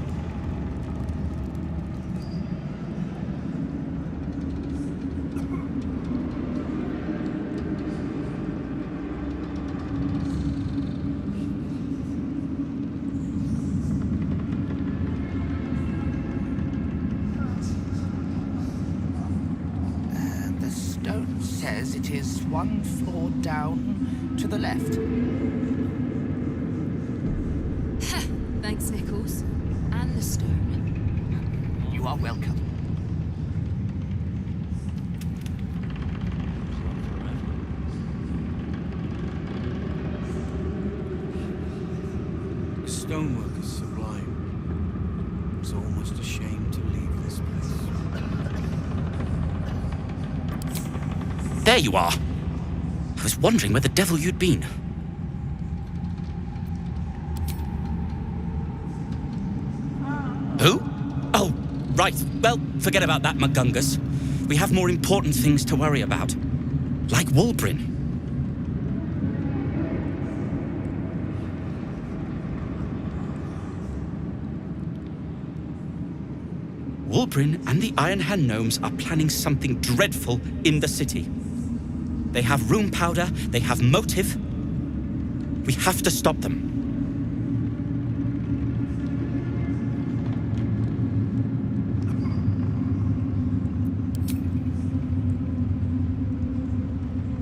The stone says it is one floor down to the left. Thanks, Nichols. And the stone. You are welcome. The stonework is sublime. It's almost a shame to leave this place. There you are. I was wondering where the devil you'd been. Who? Oh, right. Well, forget about that, McGungus. We have more important things to worry about. Like Wulbrin. Wulbrin and the Iron Hand gnomes are planning something dreadful in the city. They have room powder, they have motive. We have to stop them.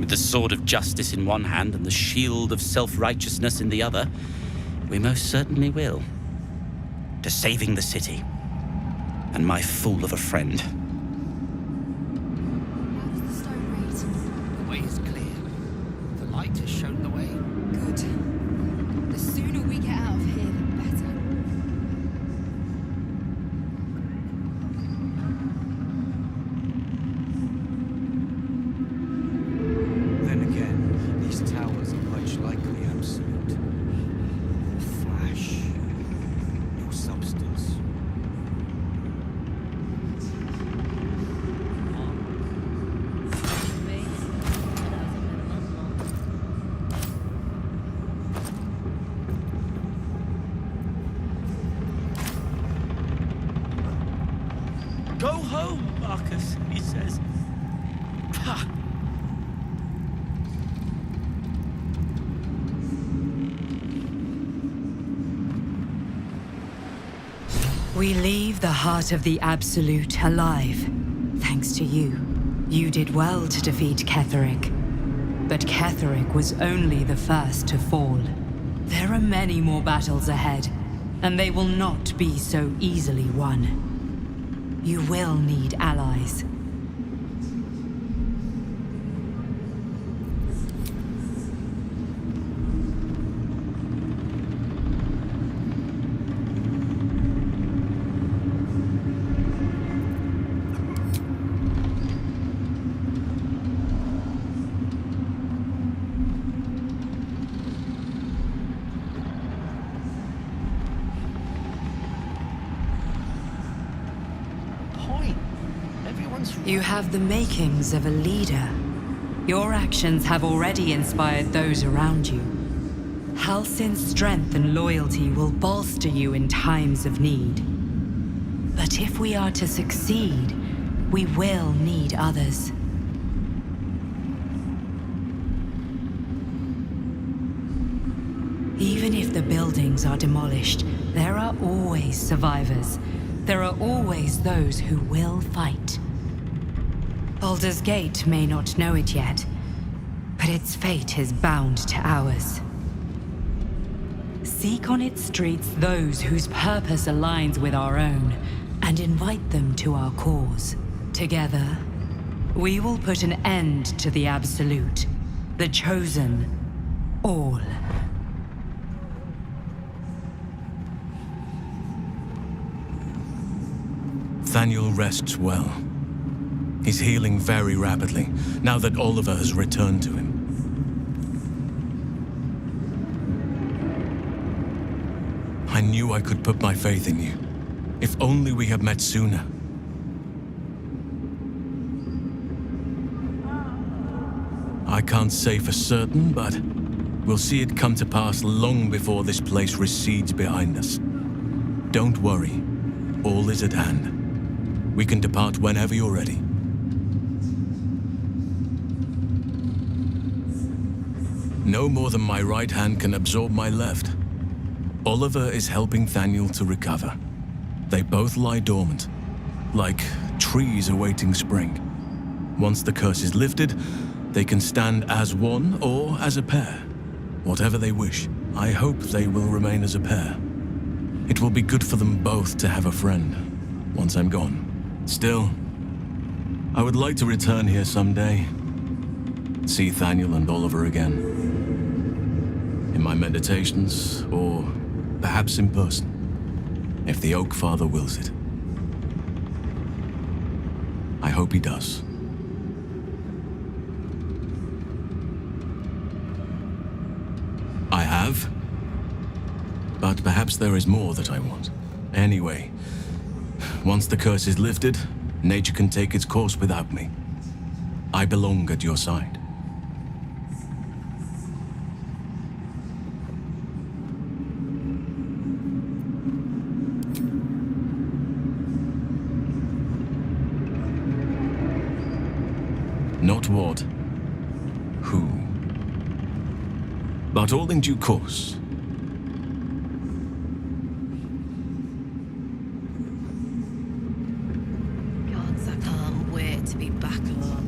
With the sword of justice in one hand and the shield of self-righteousness in the other, we most certainly will. To saving the city. And my fool of a friend. The way is clear. The light has shown the way. Good. The sooner we get out of here, the better. Then again, these towers are much like the Absolute. No flash, no substance. Go home, Marcus, he says. Pah. We leave the heart of the Absolute alive. Thanks to you. You did well to defeat Ketheric. But Ketheric was only the first to fall. There are many more battles ahead, and they will not be so easily won. You will need allies. You have the makings of a leader. Your actions have already inspired those around you. Halsin's strength and loyalty will bolster you in times of need. But if we are to succeed, we will need others. Even if the buildings are demolished, there are always survivors. There are always those who will fight. Baldur's Gate may not know it yet, but its fate is bound to ours. Seek on its streets those whose purpose aligns with our own, and invite them to our cause. Together, we will put an end to the Absolute, the Chosen, all. Thaniel rests well. He's healing very rapidly, now that Oliver has returned to him. I knew I could put my faith in you. If only we had met sooner. I can't say for certain, but we'll see it come to pass long before this place recedes behind us. Don't worry. All is at hand. We can depart whenever you're ready. No more than my right hand can absorb my left. Oliver is helping Thaniel to recover. They both lie dormant, like trees awaiting spring. Once the curse is lifted, they can stand as one or as a pair. Whatever they wish, I hope they will remain as a pair. It will be good for them both to have a friend, once I'm gone. Still, I would like to return here someday. See Thaniel and Oliver again. In my meditations, or perhaps in person, if the Oak Father wills it. I hope he does. I have, but perhaps there is more that I want. Anyway, once the curse is lifted, nature can take its course without me. I belong at your side. Not what, who, but all in due course. Gods, I can't wait to be back home.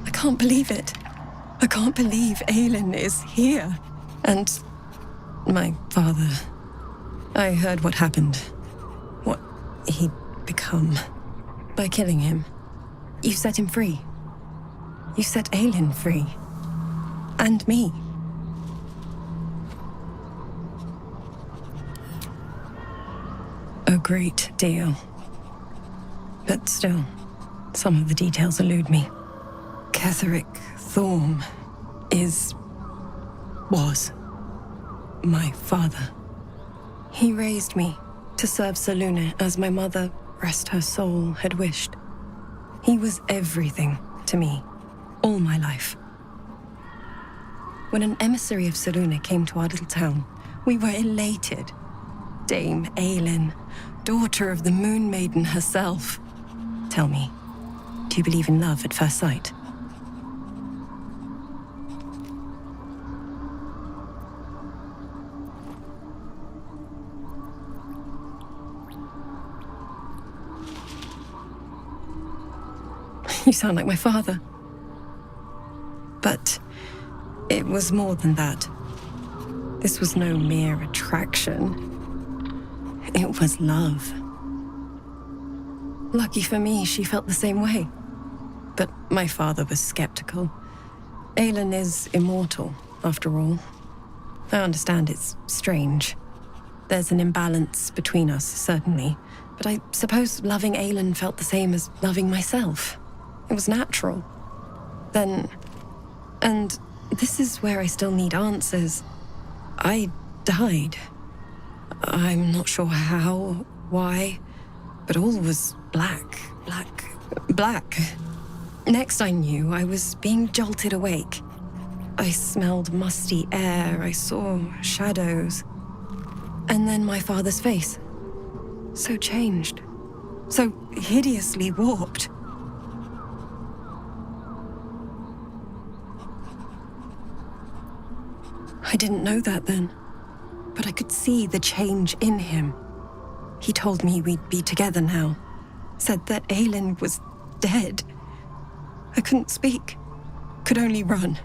I can't believe it. I can't believe Aelin is here. And my father. I heard what happened. What he'd become. By killing him. You set him free. You set Aelin free. And me. A great deal. But still, some of the details elude me. Ketheric Thorm was my father. He raised me to serve Selûne as my mother, rest her soul, had wished. He was everything to me, all my life. When an emissary of Selûne came to our little town, we were elated. Dame Aelin, daughter of the Moon Maiden herself. Tell me, do you believe in love at first sight? You sound like my father. But it was more than that. This was no mere attraction. It was love. Lucky for me, she felt the same way. But my father was skeptical. Aelin is immortal, after all. I understand it's strange. There's an imbalance between us, certainly. But I suppose loving Aelin felt the same as loving myself. It was natural. Then... And this is where I still need answers. I died. I'm not sure how, why, but all was black. Next I knew, I was being jolted awake. I smelled musty air, I saw shadows. And then my father's face. So changed. So hideously warped. I didn't know that then, but I could see the change in him. He told me we'd be together now, said that Aelin was dead. I couldn't speak, could only run.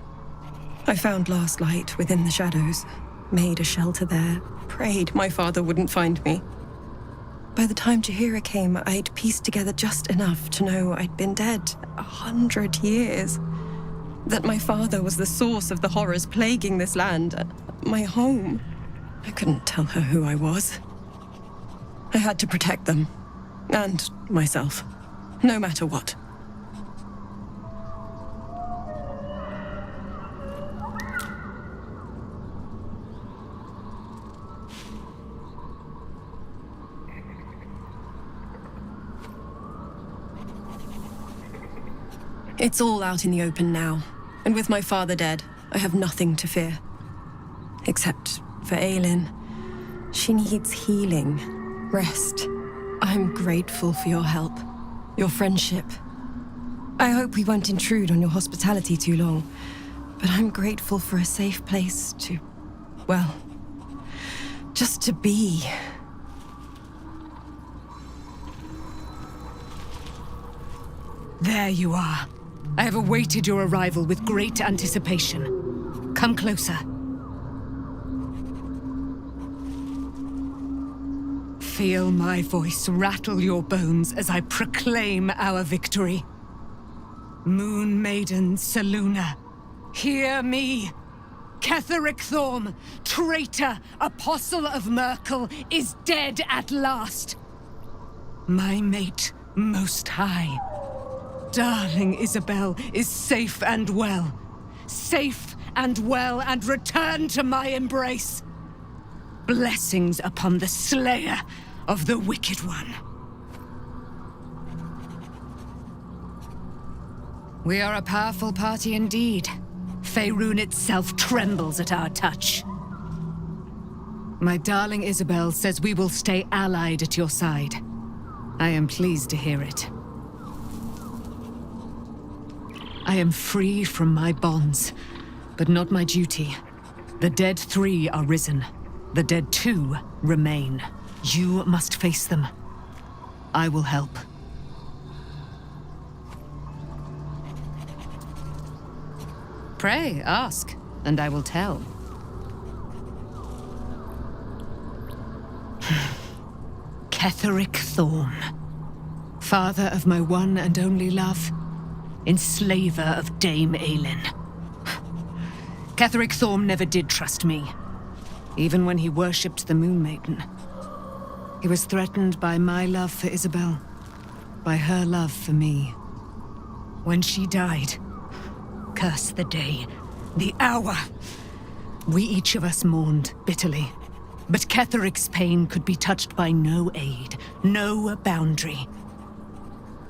I found last light within the shadows, made a shelter there, prayed my father wouldn't find me. By the time Jaheira came, I'd pieced together just enough to know I'd been dead 100 years. That my father was the source of the horrors plaguing this land, my home. I couldn't tell her who I was. I had to protect them, and myself, no matter what. It's all out in the open now, and with my father dead, I have nothing to fear. Except for Aelin. She needs healing, rest. I'm grateful for your help, your friendship. I hope we won't intrude on your hospitality too long, but I'm grateful for a safe place to, well, just to be. There you are. I have awaited your arrival with great anticipation. Come closer. Feel my voice rattle your bones as I proclaim our victory. Moon Maiden Selûne, hear me. Ketheric Thorm, traitor, apostle of Myrkul, is dead at last. My mate, Most High. Darling Isabel is safe and well. Safe and well, and returned to my embrace. Blessings upon the slayer of the Wicked One. We are a powerful party indeed. Faerun itself trembles at our touch. My darling Isabel says we will stay allied at your side. I am pleased to hear it. I am free from my bonds, but not my duty. The dead 3 are risen. The dead 2 remain. You must face them. I will help. Pray, ask, and I will tell. Ketheric Thorm. Father of my one and only love. Enslaver of Dame Aelin. Ketheric Thorm never did trust me. Even when he worshipped the Moon Maiden. He was threatened by my love for Isabel. By her love for me. When she died, curse the day, the hour. We each of us mourned bitterly. But Ketheric's pain could be touched by no aid, no boundary.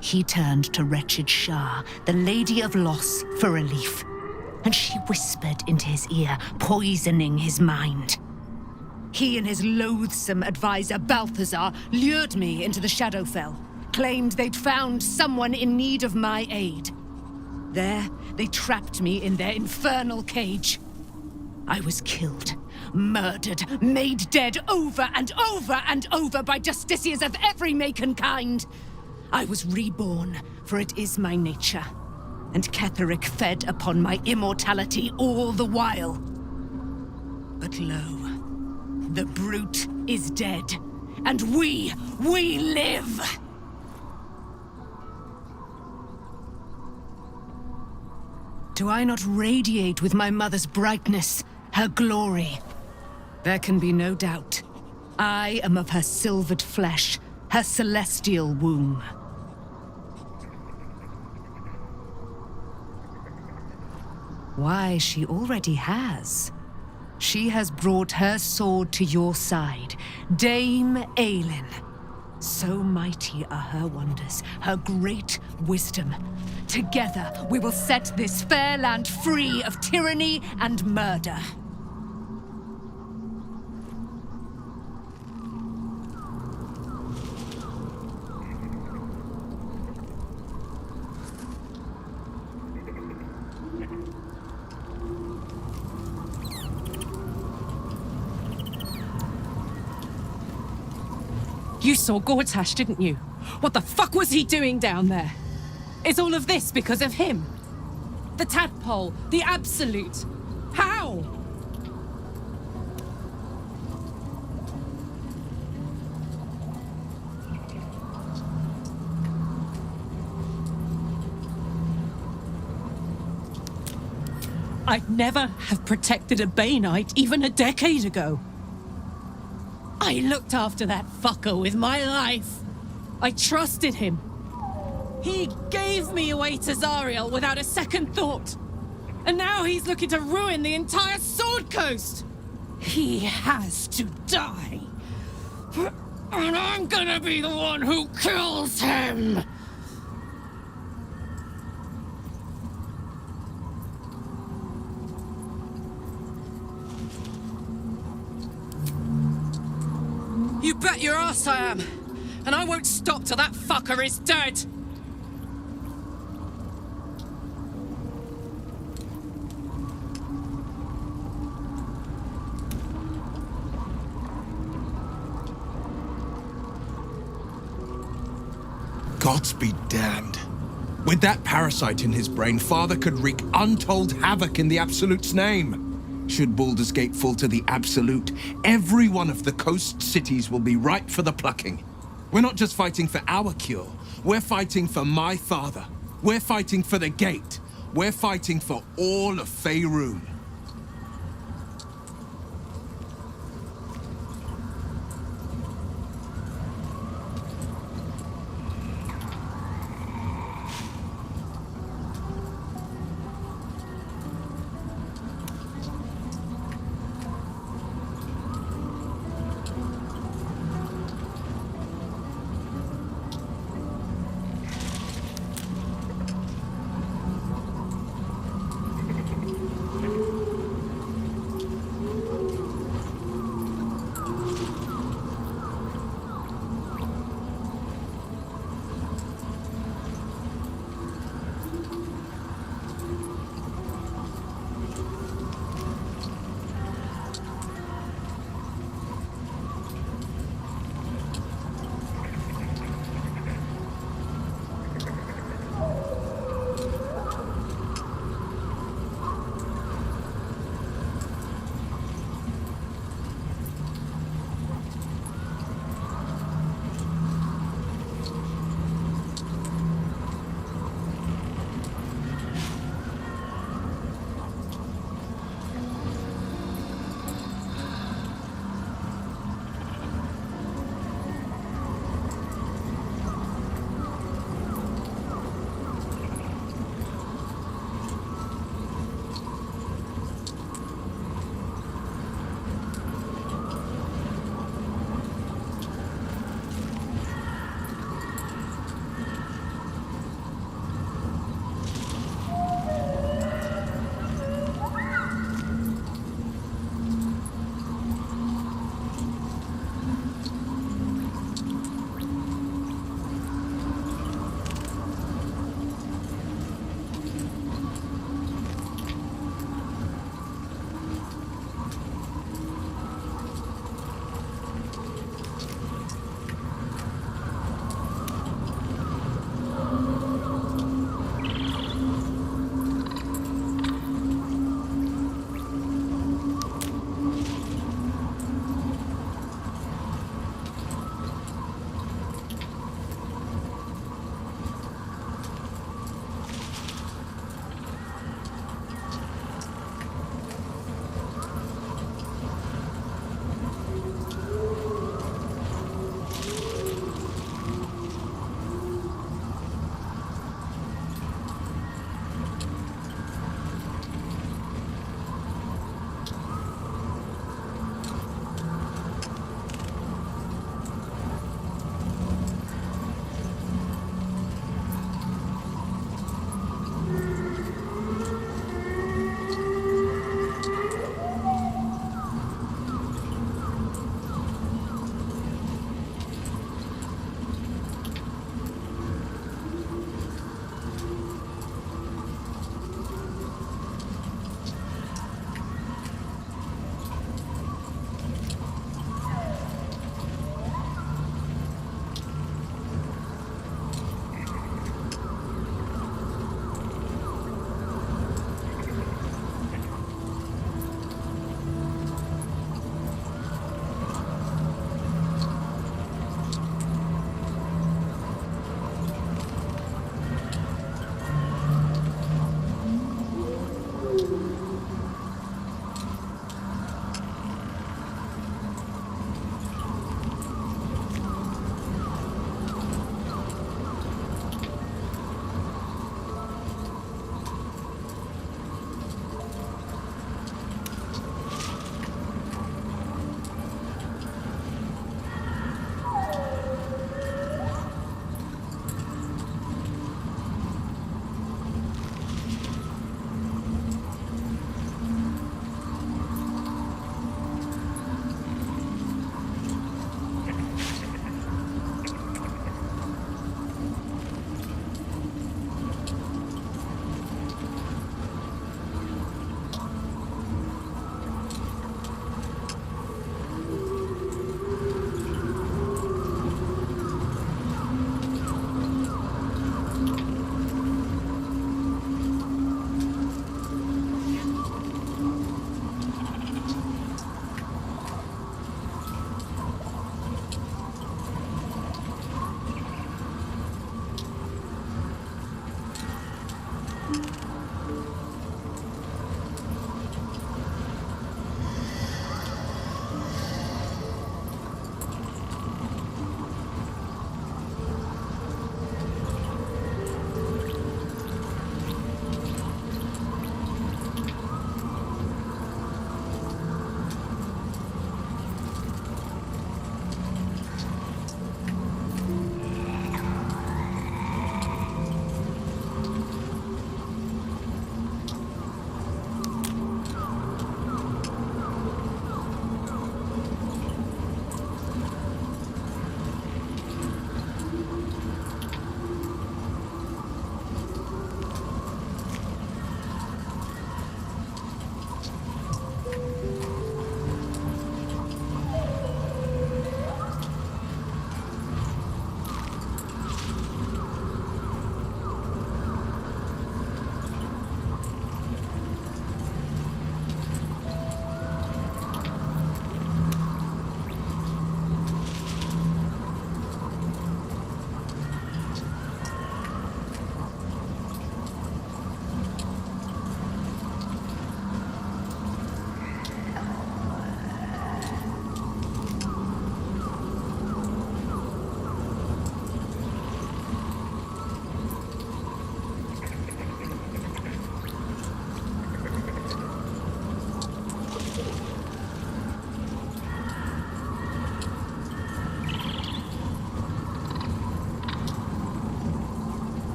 He turned to wretched Shah, the Lady of Loss, for relief. And she whispered into his ear, poisoning his mind. He and his loathsome advisor, Balthazar, lured me into the Shadowfell. Claimed they'd found someone in need of my aid. There, they trapped me in their infernal cage. I was killed, murdered, made dead over and over and over by justiciars of every make and kind. I was reborn, for it is my nature. And Ketheric fed upon my immortality all the while. But lo, the brute is dead, and we live! Do I not radiate with my mother's brightness, her glory? There can be no doubt. I am of her silvered flesh, her celestial womb. Why, she already has. She has brought her sword to your side, Dame Aelin. So mighty are her wonders, her great wisdom. Together, we will set this fair land free of tyranny and murder. You saw Gortash, didn't you? What the fuck was he doing down there? Is all of this because of him? The tadpole, the absolute. How? I'd never have protected a Bay Knight even a decade ago. I looked after that fucker with my life. I trusted him. He gave me away to Zariel without a second thought. And now he's looking to ruin the entire Sword Coast. He has to die. And I'm gonna be the one who kills him. You bet your ass I am. And I won't stop till that fucker is dead. Gods be damned. With that parasite in his brain, Father could wreak untold havoc in the Absolute's name. Should Baldur's Gate fall to the Absolute, every one of the coast cities will be ripe for the plucking. We're not just fighting for our cure. We're fighting for my father. We're fighting for the Gate. We're fighting for all of Faerun.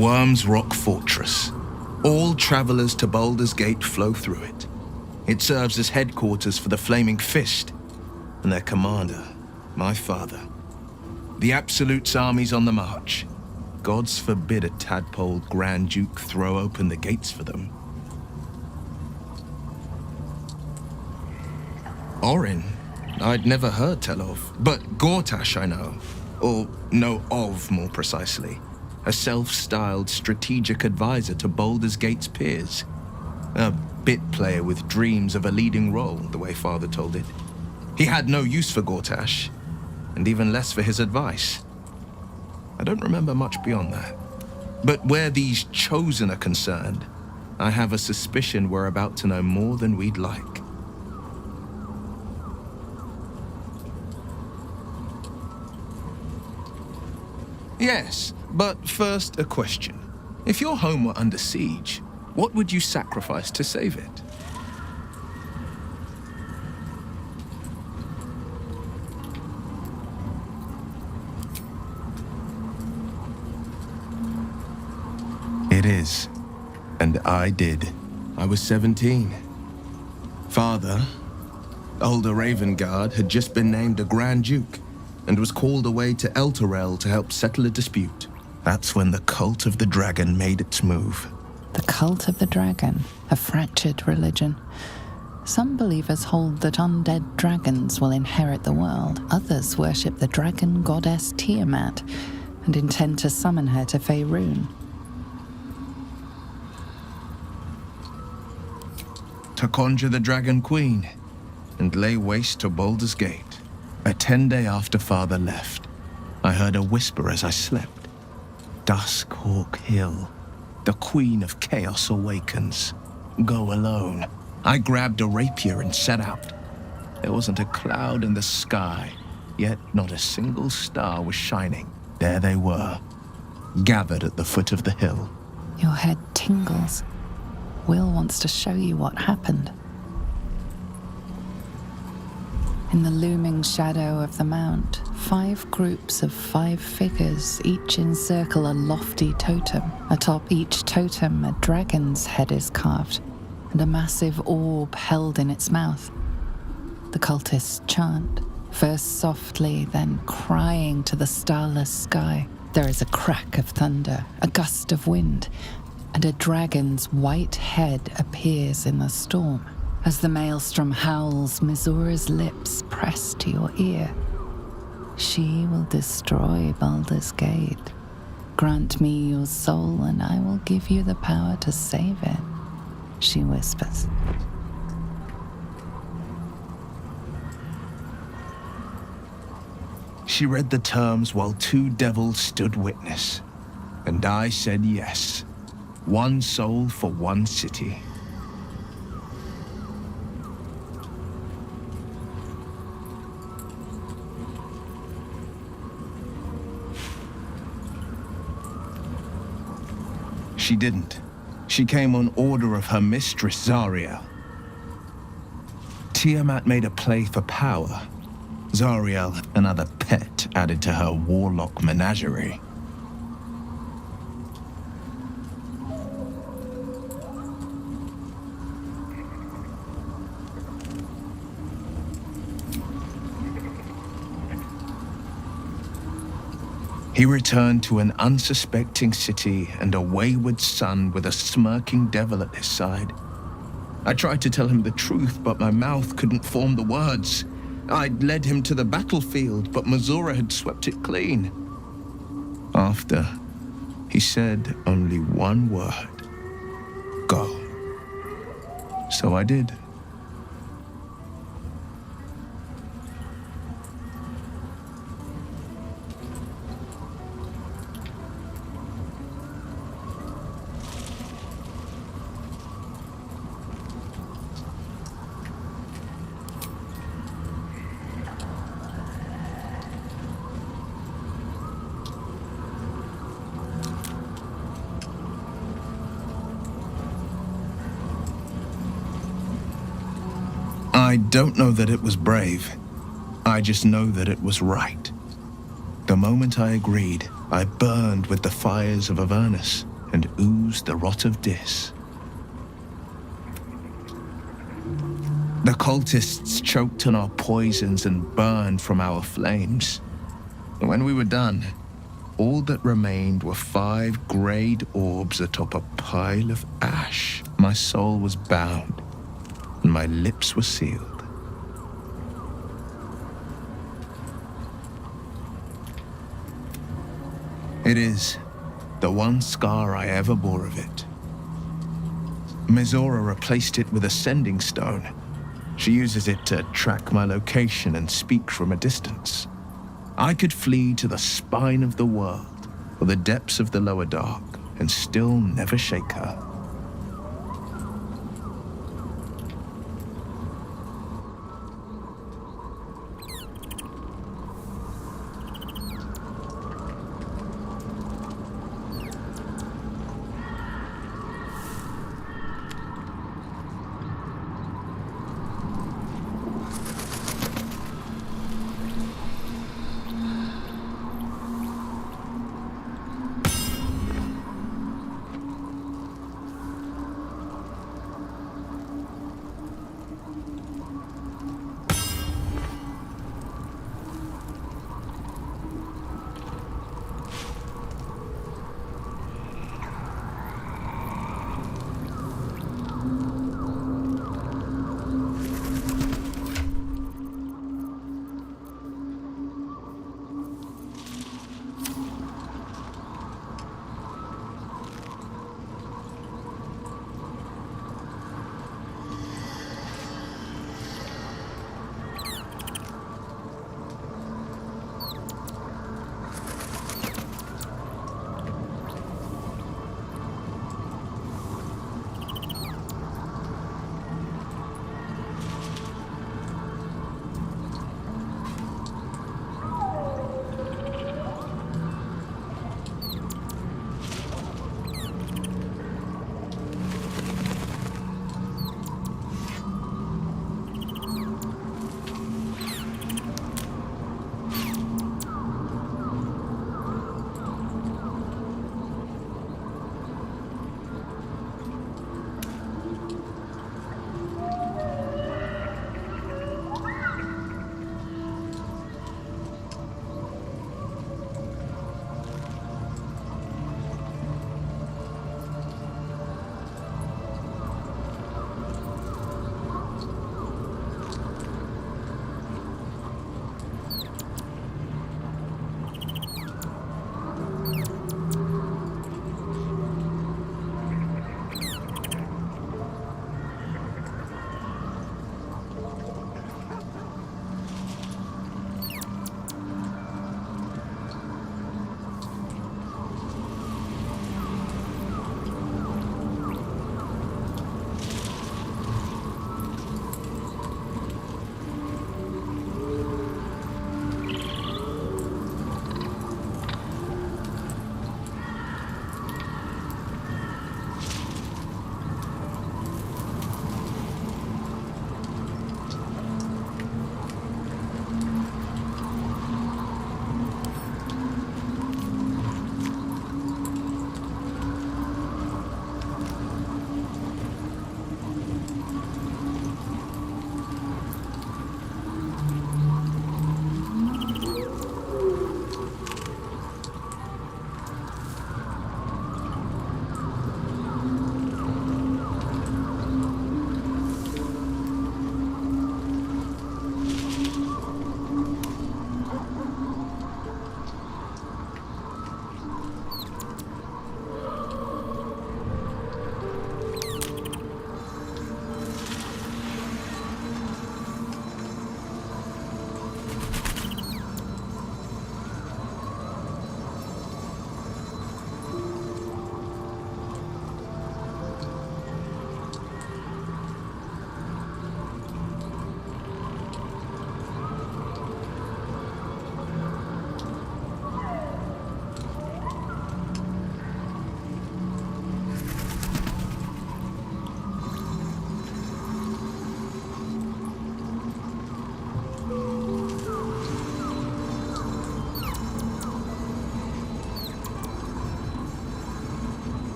Worm's Rock Fortress. All travelers to Baldur's Gate flow through it. It serves as headquarters for the Flaming Fist and their commander, my father. The Absolute's army's on the march. Gods forbid a tadpole Grand Duke throw open the gates for them. Orin, I'd never heard tell of, but Gortash I know, or know of more precisely. A self-styled strategic advisor to Baldur's Gate's peers. A bit player with dreams of a leading role, the way Father told it. He had no use for Gortash, and even less for his advice. I don't remember much beyond that. But where these Chosen are concerned, I have a suspicion we're about to know more than we'd like. Yes, but first a question. If your home were under siege, what would you sacrifice to save it? It is. And I did. I was 17. Father, older Ravengard, had just been named a Grand Duke and was called away to Elturel to help settle a dispute. That's when the Cult of the Dragon made its move. The Cult of the Dragon, a fractured religion. Some believers hold that undead dragons will inherit the world. Others worship the dragon goddess Tiamat and intend to summon her to Faerun. To conjure the Dragon Queen and lay waste to Baldur's Gate. A 10-day after Father left, I heard a whisper as I slept. Duskhawk Hill, the Queen of Chaos awakens. Go alone. I grabbed a rapier and set out. There wasn't a cloud in the sky, yet not a single star was shining. There they were, gathered at the foot of the hill. Your head tingles. Will wants to show you what happened. In the looming shadow of the mount, 5 groups of 5 figures each encircle a lofty totem. Atop each totem, a dragon's head is carved, and a massive orb held in its mouth. The cultists chant, first softly, then crying to the starless sky. There is a crack of thunder, a gust of wind, and a dragon's white head appears in the storm. As the maelstrom howls, Mizura's lips press to your ear. She will destroy Baldur's Gate. Grant me your soul, and I will give you the power to save it, she whispers. She read the terms while 2 devils stood witness, and I said yes. 1 soul for 1 city. She didn't. She came on order of her mistress, Zariel. Tiamat made a play for power. Zariel, another pet added to her warlock menagerie. He returned to an unsuspecting city and a wayward son with a smirking devil at his side. I tried to tell him the truth, but my mouth couldn't form the words. I'd led him to the battlefield, but Mizura had swept it clean. After, he said only 1 word. Go. So I did. I don't know that it was brave. I just know that it was right. The moment I agreed, I burned with the fires of Avernus. and oozed the rot of Dis. The cultists choked on our poisons and burned from our flames. When we were done, all that remained were 5 greyed orbs atop a pile of ash. My soul was bound, and my lips were sealed. It is the one scar I ever bore of it. Mizora replaced it with a sending stone. She uses it to track my location and speak from a distance. I could flee to the spine of the world or the depths of the lower dark and still never shake her.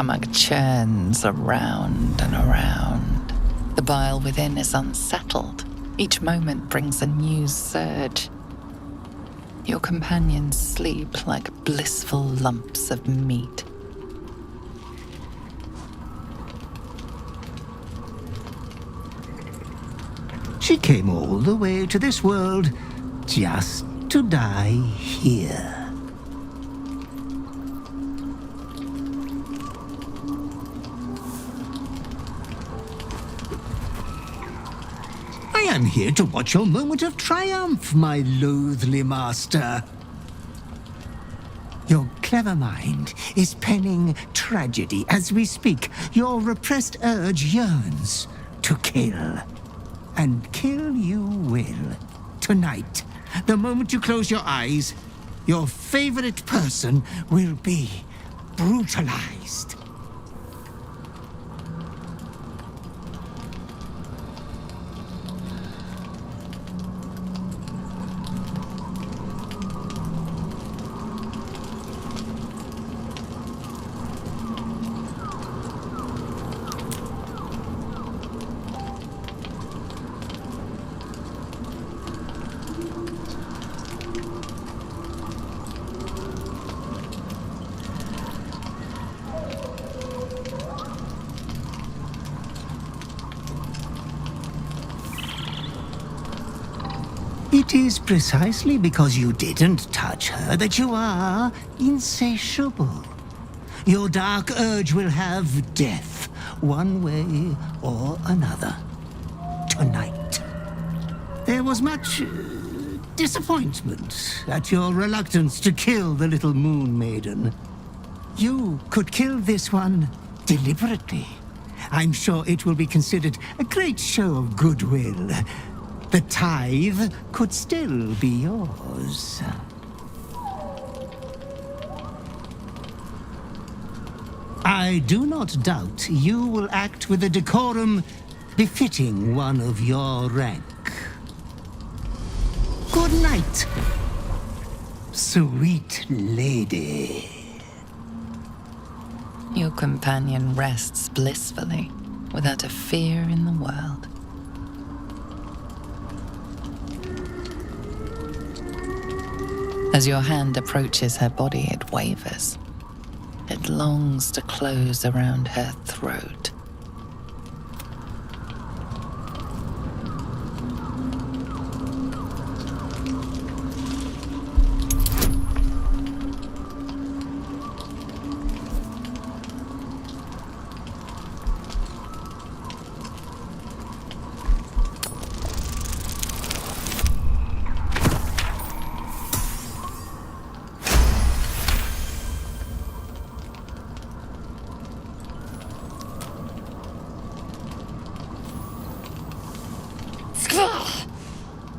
stomach churns around and around. The bile within is unsettled. Each moment brings a new surge. Your companions sleep like blissful lumps of meat. She came all the way to this world just to die here. I am here to watch your moment of triumph, my loathly master. Your clever mind is penning tragedy as we speak. Your repressed urge yearns to kill. And kill you will. Tonight, the moment you close your eyes, your favorite person will be brutalized. It is precisely because you didn't touch her that you are insatiable. Your dark urge will have death, one way or another. Tonight. There was much disappointment at your reluctance to kill the little moon maiden. You could kill this one deliberately. I'm sure it will be considered a great show of goodwill. The tithe could still be yours. I do not doubt you will act with a decorum befitting one of your rank. Good night, sweet lady. Your companion rests blissfully, without a fear in the world. As your hand approaches her body, it wavers. It longs to close around her throat.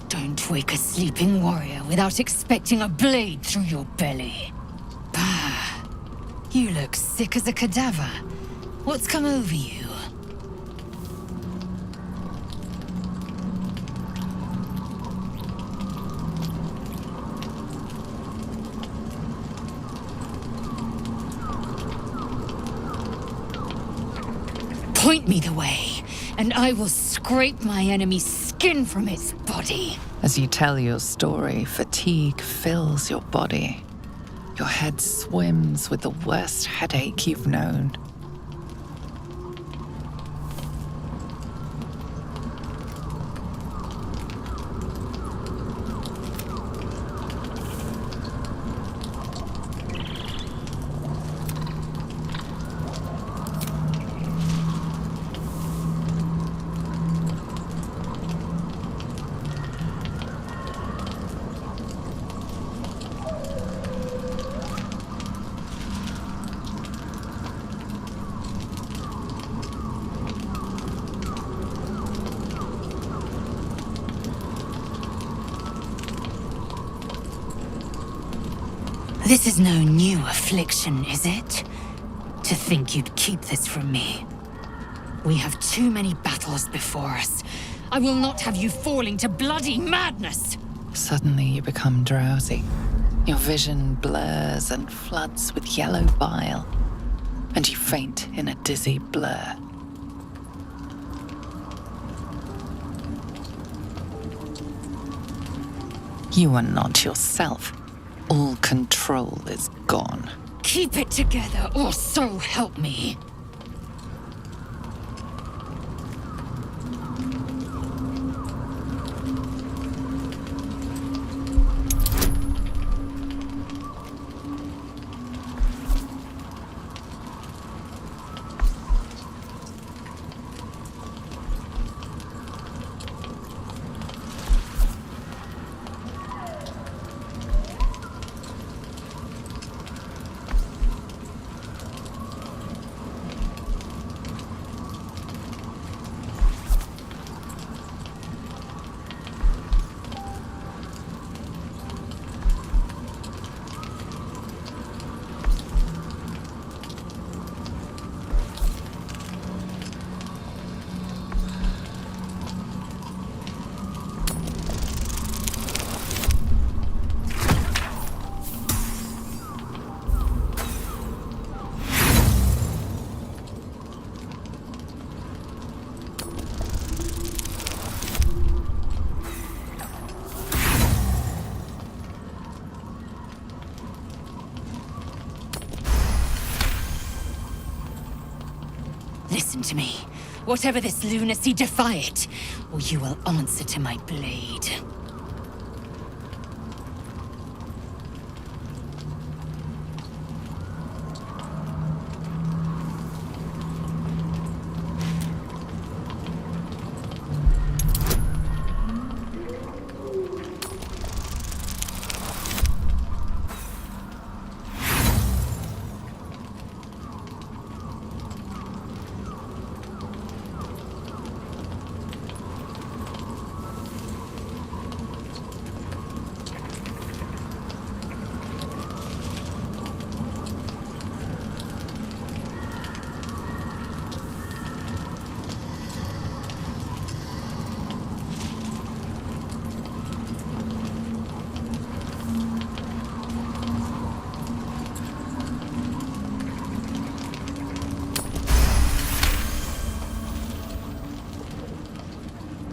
Don't wake a sleeping warrior without expecting a blade through your belly. Bah! You look sick as a cadaver. What's come over you? Point me the way, and I will scrape my enemy's skin from its body. As you tell your story, fatigue fills your body. Your head swims with the worst headache you've known. This is no new affliction, is it? To think you'd keep this from me. We have too many battles before us. I will not have you falling to bloody madness! Suddenly you become drowsy. Your vision blurs and floods with yellow bile. and you faint in a dizzy blur. You are not yourself. All control is gone. Keep it together, or so help me. Listen to me. Whatever this lunacy, defy it, or you will answer to my blade.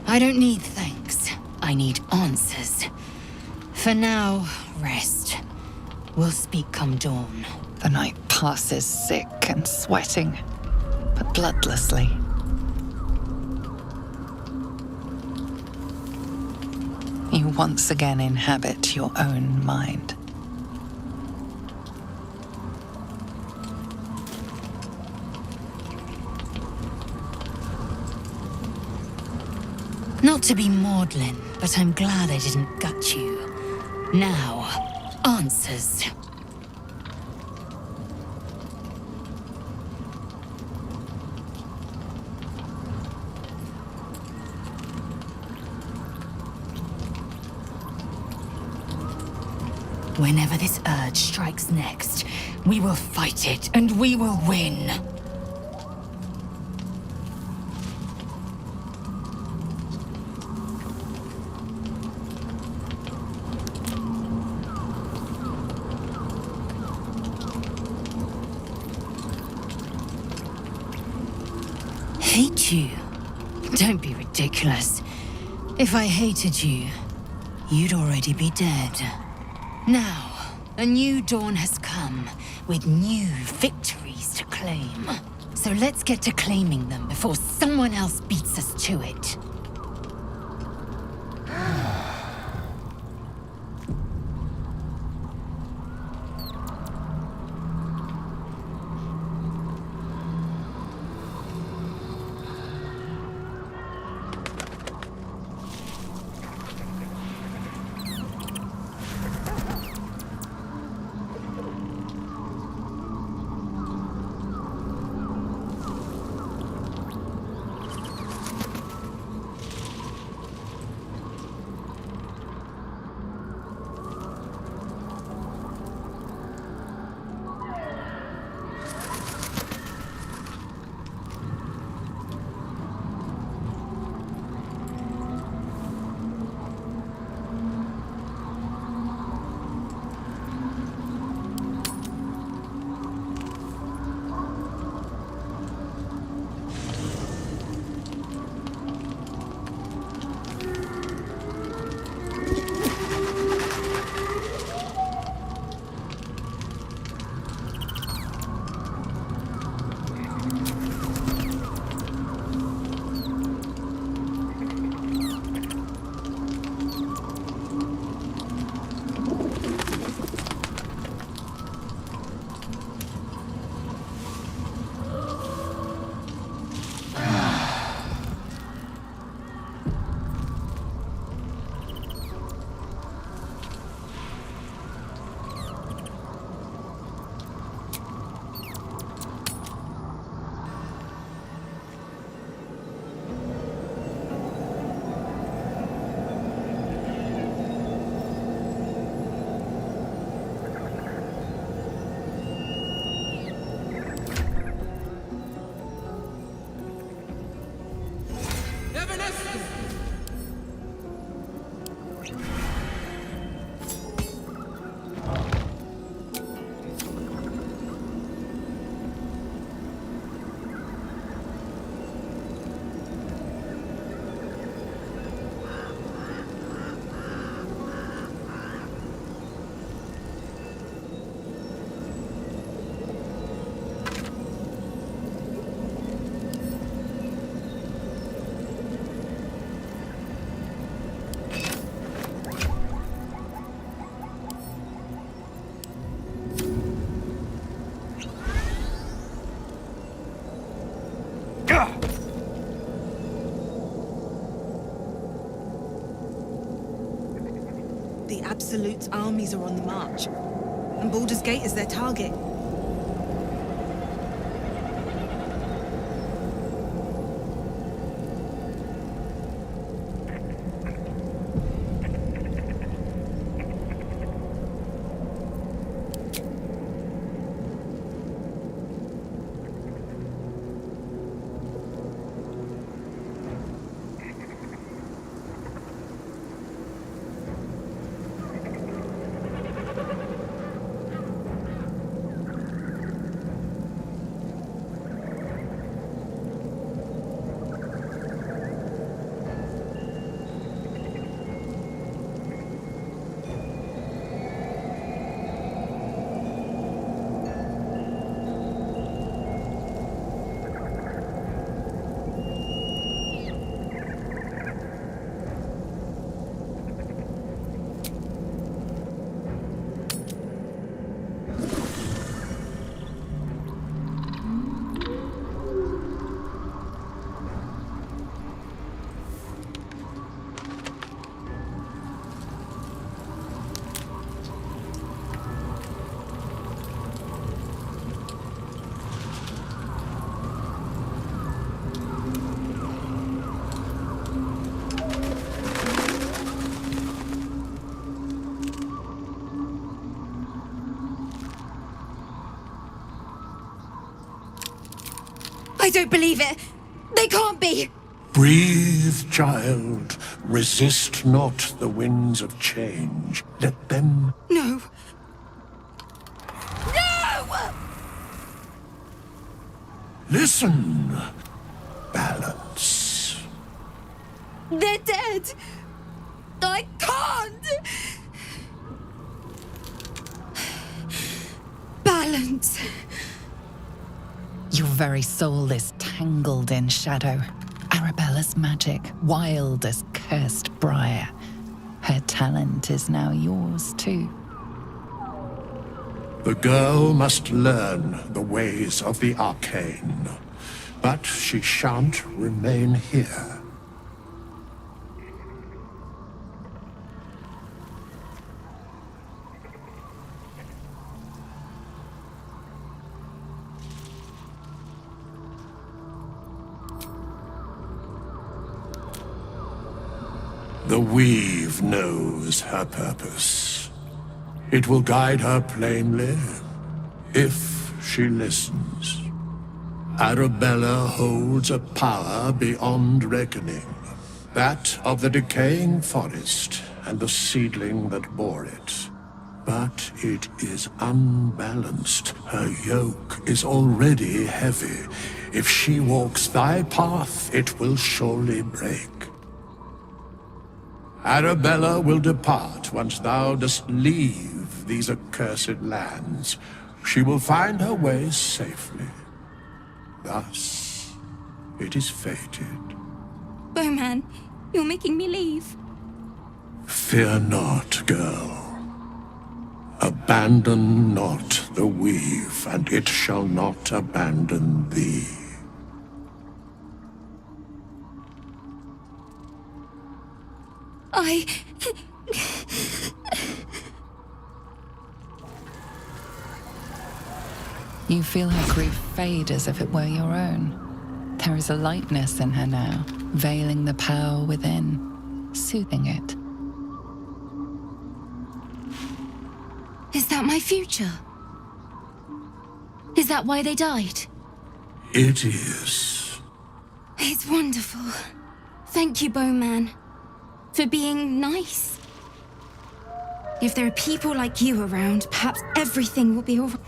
I don't need thanks. I need answers. For now, rest. We'll speak come dawn. The night passes sick and sweating, but bloodlessly. You once again inhabit your own mind. Not to be maudlin, but I'm glad I didn't gut you. Now, answers. Whenever this urge strikes next, we will fight it, and we will win. Hate you? Don't be ridiculous. If I hated you, you'd already be dead. Now, a new dawn has come, with new victories to claim. So let's get to claiming them before someone else beats us to it. The Absolute's armies are on the march, and Baldur's Gate is their target. I don't believe it. They can't be. Breathe, child. Resist not the winds of change. Let them... No. No! Listen. Balance. They're dead. I can't. Balance. Your very soul is tangled in shadow. Arabella's magic, wild as cursed briar. Her talent is now yours too. The girl must learn the ways of the arcane, but she shan't remain here. The weave knows her purpose. It will guide her plainly, if she listens. Arabella holds a power beyond reckoning, that of the decaying forest and the seedling that bore it. But it is unbalanced. Her yoke is already heavy. If she walks thy path, it will surely break. Arabella will depart once thou dost leave these accursed lands. She will find her way safely. Thus, it is fated. Bowman, you're making me leave. Fear not, girl. Abandon not the weave, and it shall not abandon thee. You feel her grief fade as if it were your own. There is a lightness in her now, veiling the power within, soothing it. Is that my future? Is that why they died? It is. It's wonderful. Thank you, Bowman, for being nice. If there are people like you around, perhaps everything will be all right.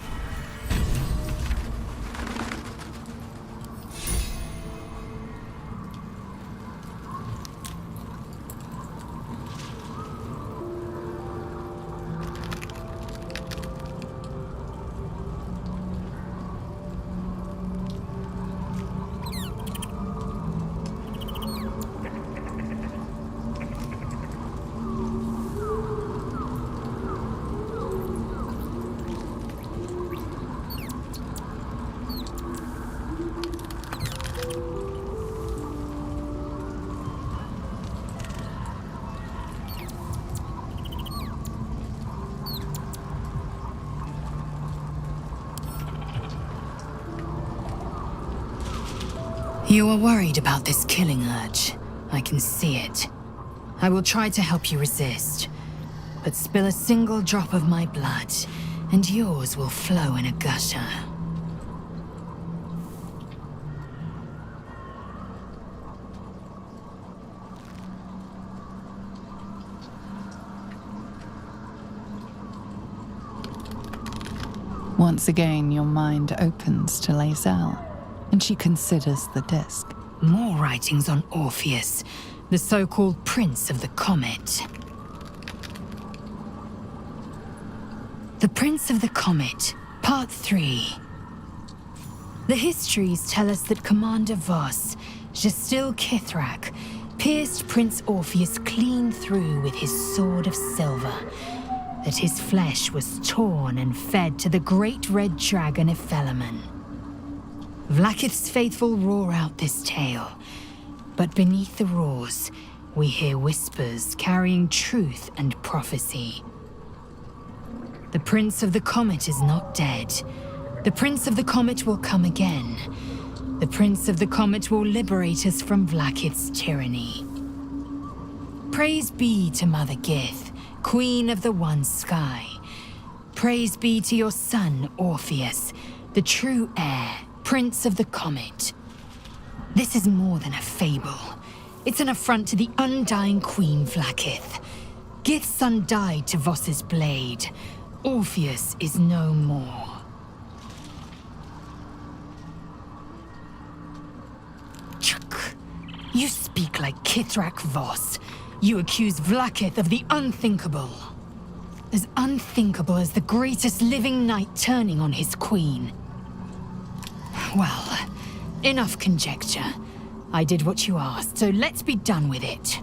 You are worried about this killing urge. I can see it. I will try to help you resist. But spill a single drop of my blood, and yours will flow in a gusher. Once again, your mind opens to Lae'zel, and she considers the disc. More writings on Orpheus, the so-called Prince of the Comet. The Prince of the Comet, Part 3. The histories tell us that Commander Voss, Gestil Kithrak, pierced Prince Orpheus clean through with his sword of silver, that his flesh was torn and fed to the great red dragon Ephelaman. Vlaakith's faithful roar out this tale, but beneath the roars, we hear whispers carrying truth and prophecy. The Prince of the Comet is not dead. The Prince of the Comet will come again. The Prince of the Comet will liberate us from Vlaakith's tyranny. Praise be to Mother Gith, Queen of the One Sky. Praise be to your son, Orpheus, the true heir, Prince of the Comet. This is more than a fable. It's an affront to the undying Queen Vlaakith. Gith's son died to Voss's blade. Orpheus is no more. Chuk. You speak like Kithrak Voss. You accuse Vlaakith of the unthinkable. As unthinkable as the greatest living knight turning on his queen. Well, enough conjecture. I did what you asked, so let's be done with it.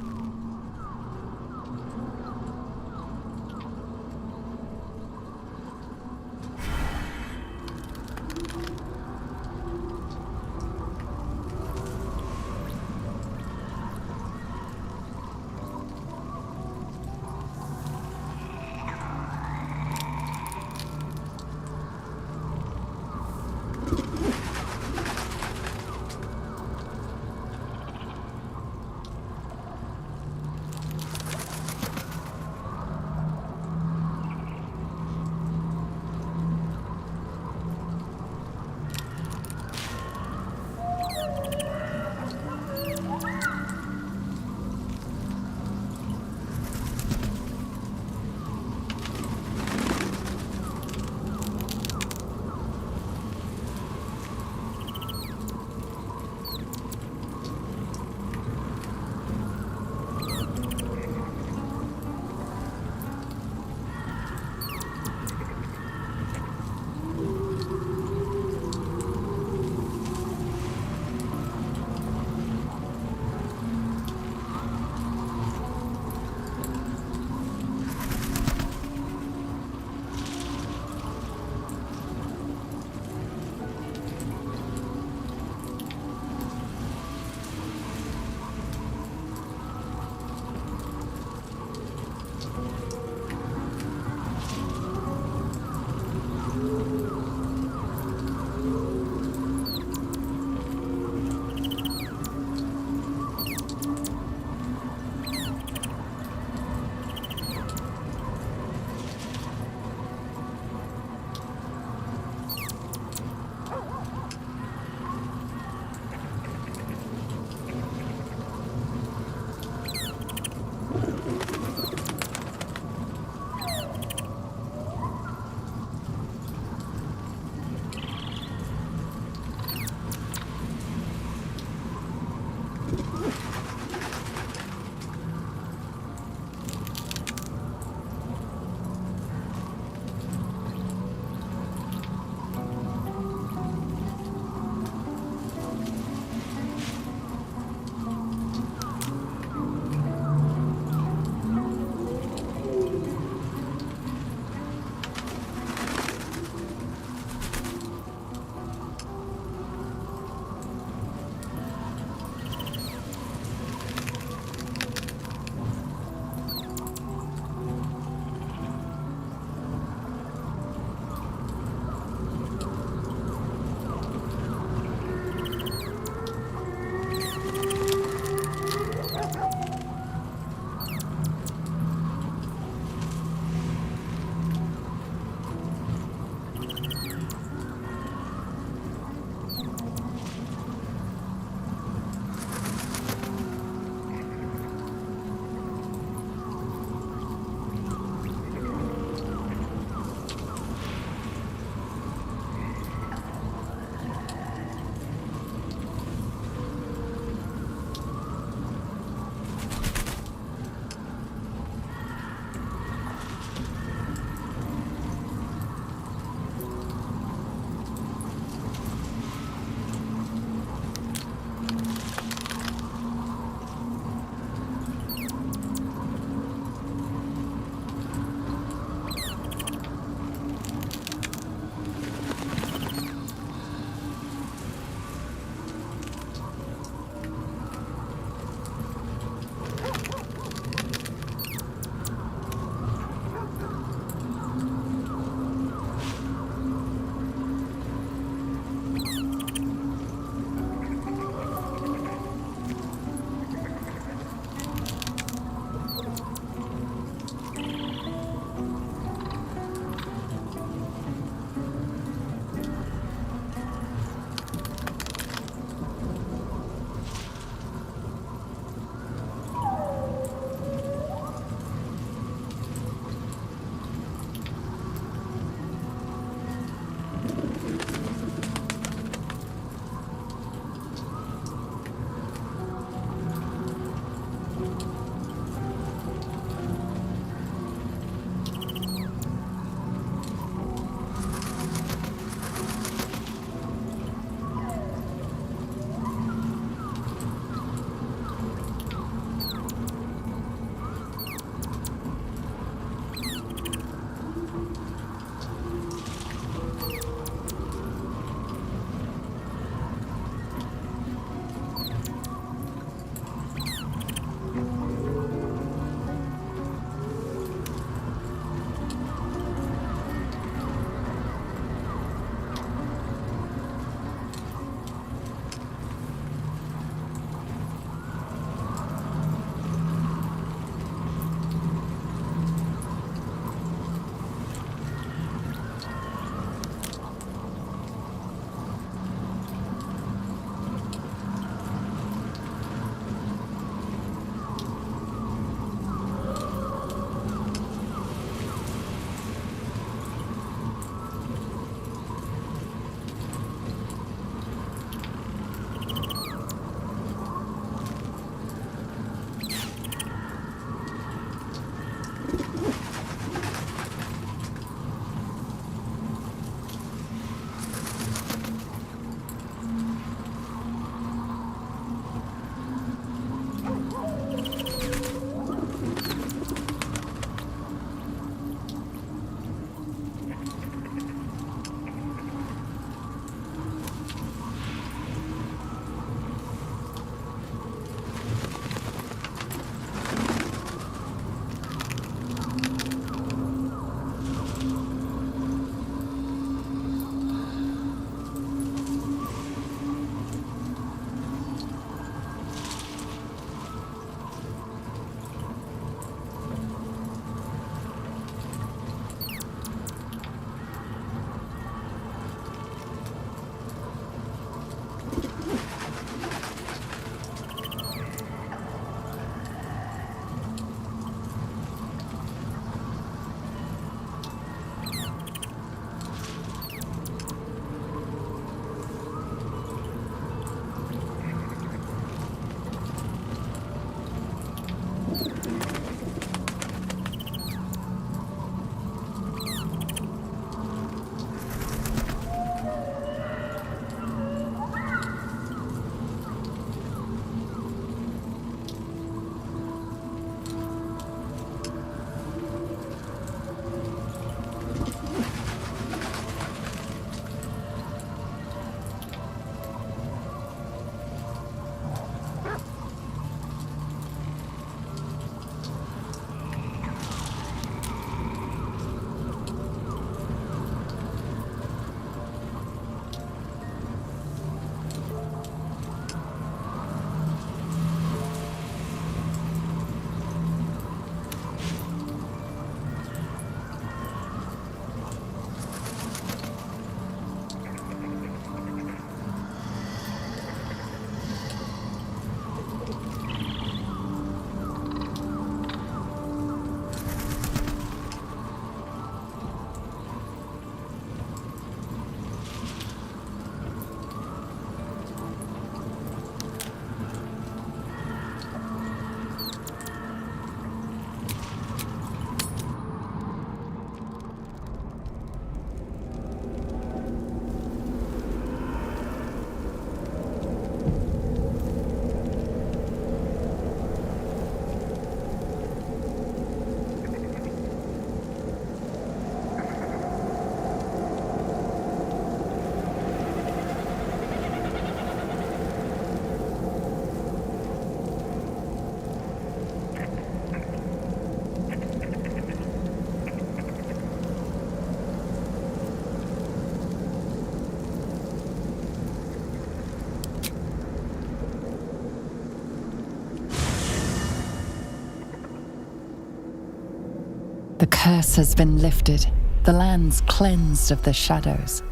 The curse has been lifted, the lands cleansed of the shadows.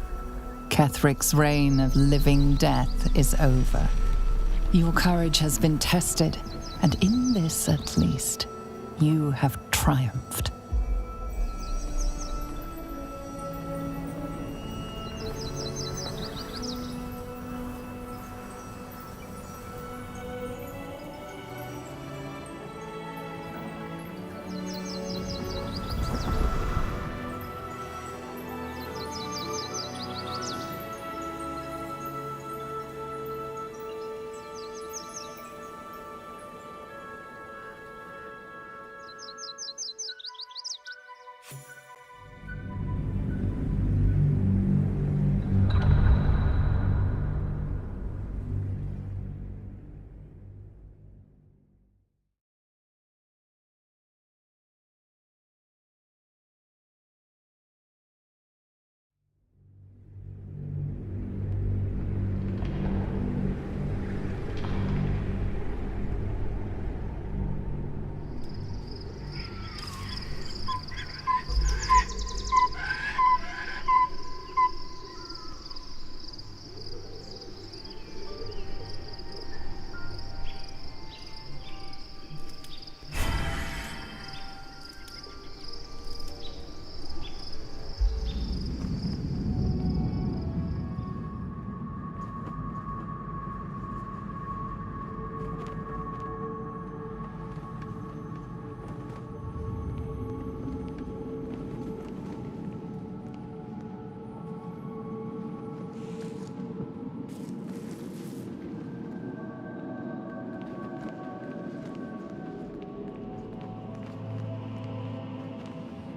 Kethric's reign of living death is over. Your courage has been tested, and in this at least, you have triumphed.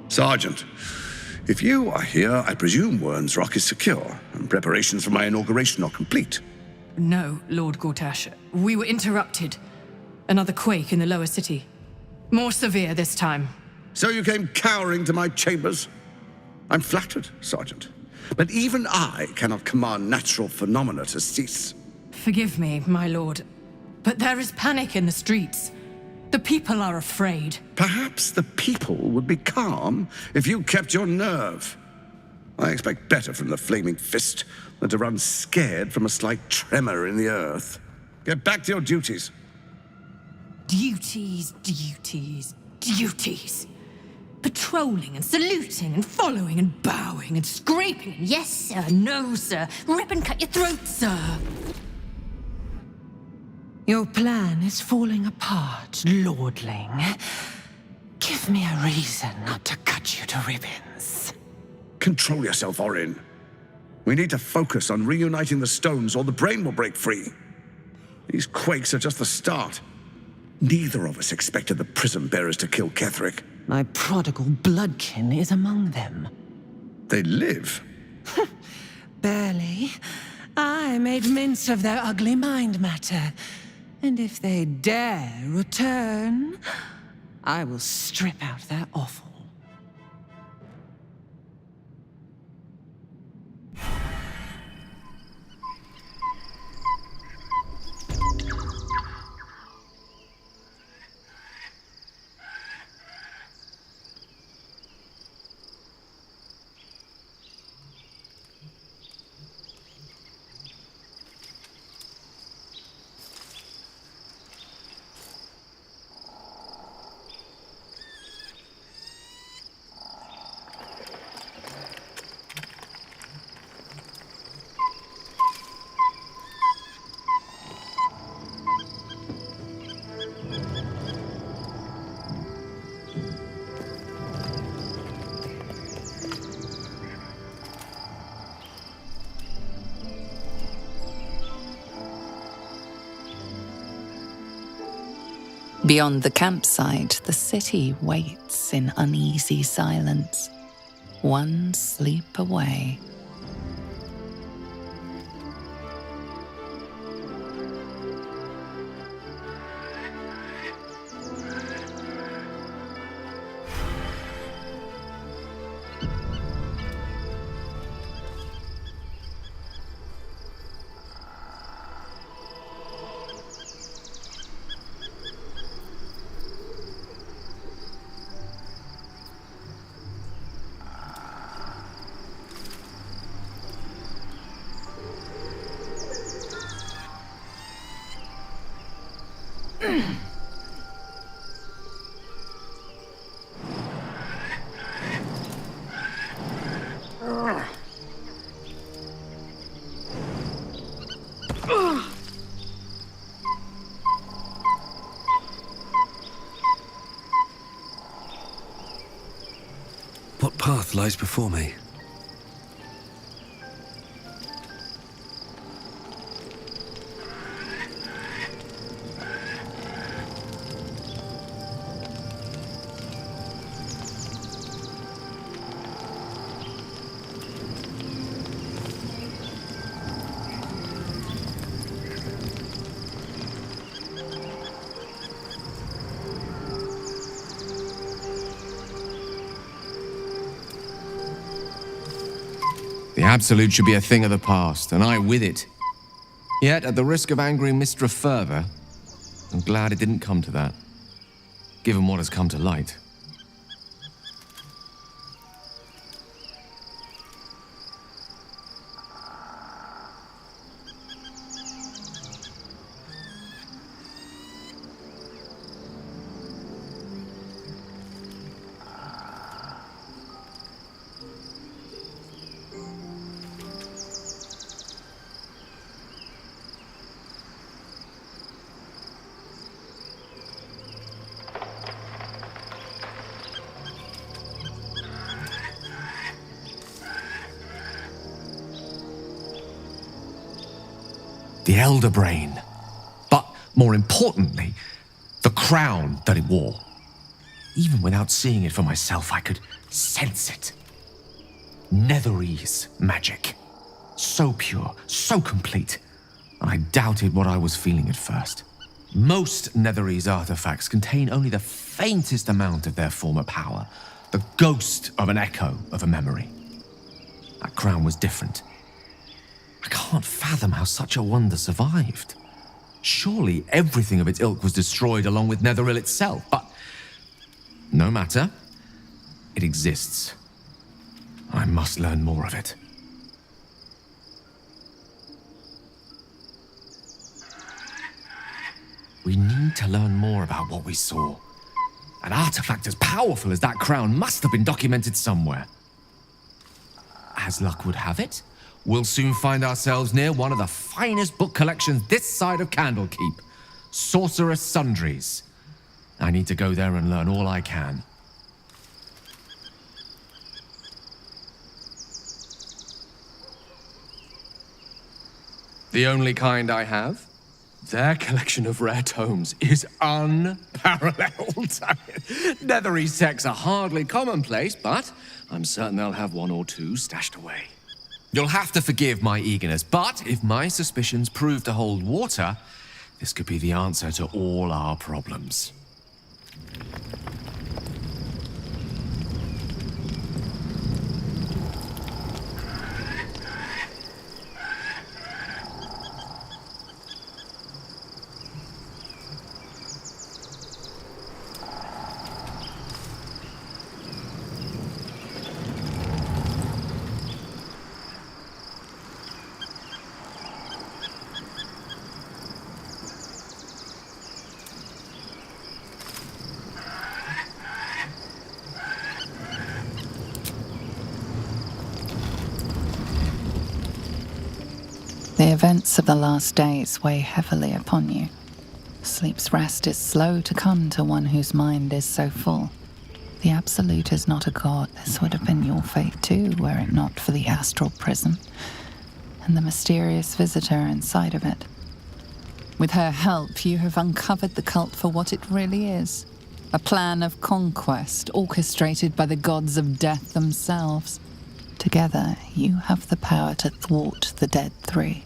Sergeant, if you are here, I presume Wern's Rock is secure, and preparations for my inauguration are complete. No, Lord Gortash. We were interrupted. Another quake in the lower city. More severe this time. So you came cowering to my chambers? I'm flattered, Sergeant. But even I cannot command natural phenomena to cease. Forgive me, my lord, but there is panic in the streets. The people are afraid. Perhaps the people would be calm if you kept your nerve. I expect better from the flaming fist than to run scared from a slight tremor in the earth. Get back to your duties. Duties, duties, duties. Patrolling and saluting and following and bowing and scraping. Yes, sir. No, sir. Rip and cut your throat, sir. Your plan is falling apart, lordling. Give me a reason not to cut you to ribbons. Control yourself, Orin. We need to focus on reuniting the stones or the brain will break free. These quakes are just the start. Neither of us expected the Prism Bearers to kill Ketheric. My prodigal bloodkin is among them. They live. Barely. I made mince of their ugly mind matter. And if they dare return, I will strip out their offal. Beyond the campsite, the city waits in uneasy silence, one sleep away. What path lies before me? The Absolute should be a thing of the past, and I with it. Yet, at the risk of angering Mystra further, I'm glad it didn't come to that, given what has come to light. The Elder Brain. But more importantly, the crown that it wore. Even without seeing it for myself, I could sense it. Netherese magic. So pure, so complete. I doubted what I was feeling at first. Most Netherese artifacts contain only the faintest amount of their former power, the ghost of an echo of a memory. That crown was different. I can't fathom how such a wonder survived. Surely everything of its ilk was destroyed along with Netheril itself, but no matter. It exists. I must learn more of it. We need to learn more about what we saw. An artifact as powerful as that crown must have been documented somewhere. As luck would have it, we'll soon find ourselves near one of the finest book collections this side of Candlekeep, Sorceress Sundries. I need to go there and learn all I can. The only kind I have? Their collection of rare tomes is unparalleled. Netherese texts are hardly commonplace, but I'm certain they'll have one or two stashed away. You'll have to forgive my eagerness, but if my suspicions prove to hold water, this could be the answer to all our problems. The events of the last days weigh heavily upon you. Sleep's rest is slow to come to one whose mind is so full. The Absolute is not a god. This would have been your fate too, were it not for the astral prism and the mysterious visitor inside of it. With her help, you have uncovered the cult for what it really is. A plan of conquest orchestrated by the gods of death themselves. Together, you have the power to thwart the Dead Three.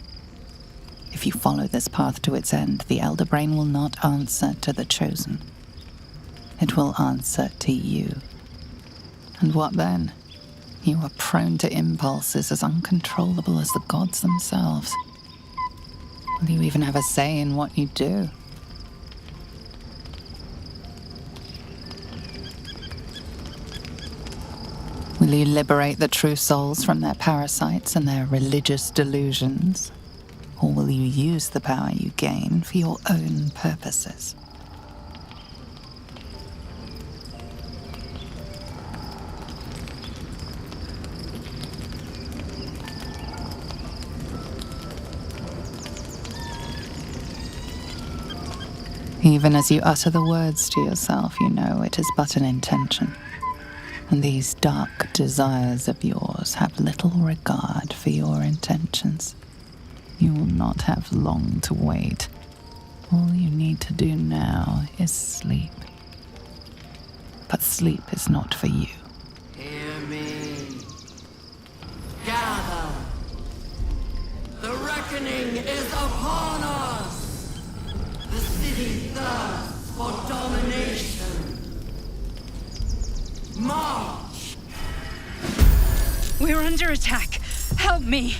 If you follow this path to its end, the Elder Brain will not answer to the Chosen. It will answer to you. And what then? You are prone to impulses as uncontrollable as the gods themselves. Will you even have a say in what you do? Will you liberate the true souls from their parasites and their religious delusions? Or will you use the power you gain for your own purposes? Even as you utter the words to yourself, you know it is but an intention. And these dark desires of yours have little regard for your intentions. You will not have long to wait. All you need to do now is sleep. But sleep is not for you. Hear me. Gather. The reckoning is upon us. The city thirsts for domination. March! We're under attack. Help me.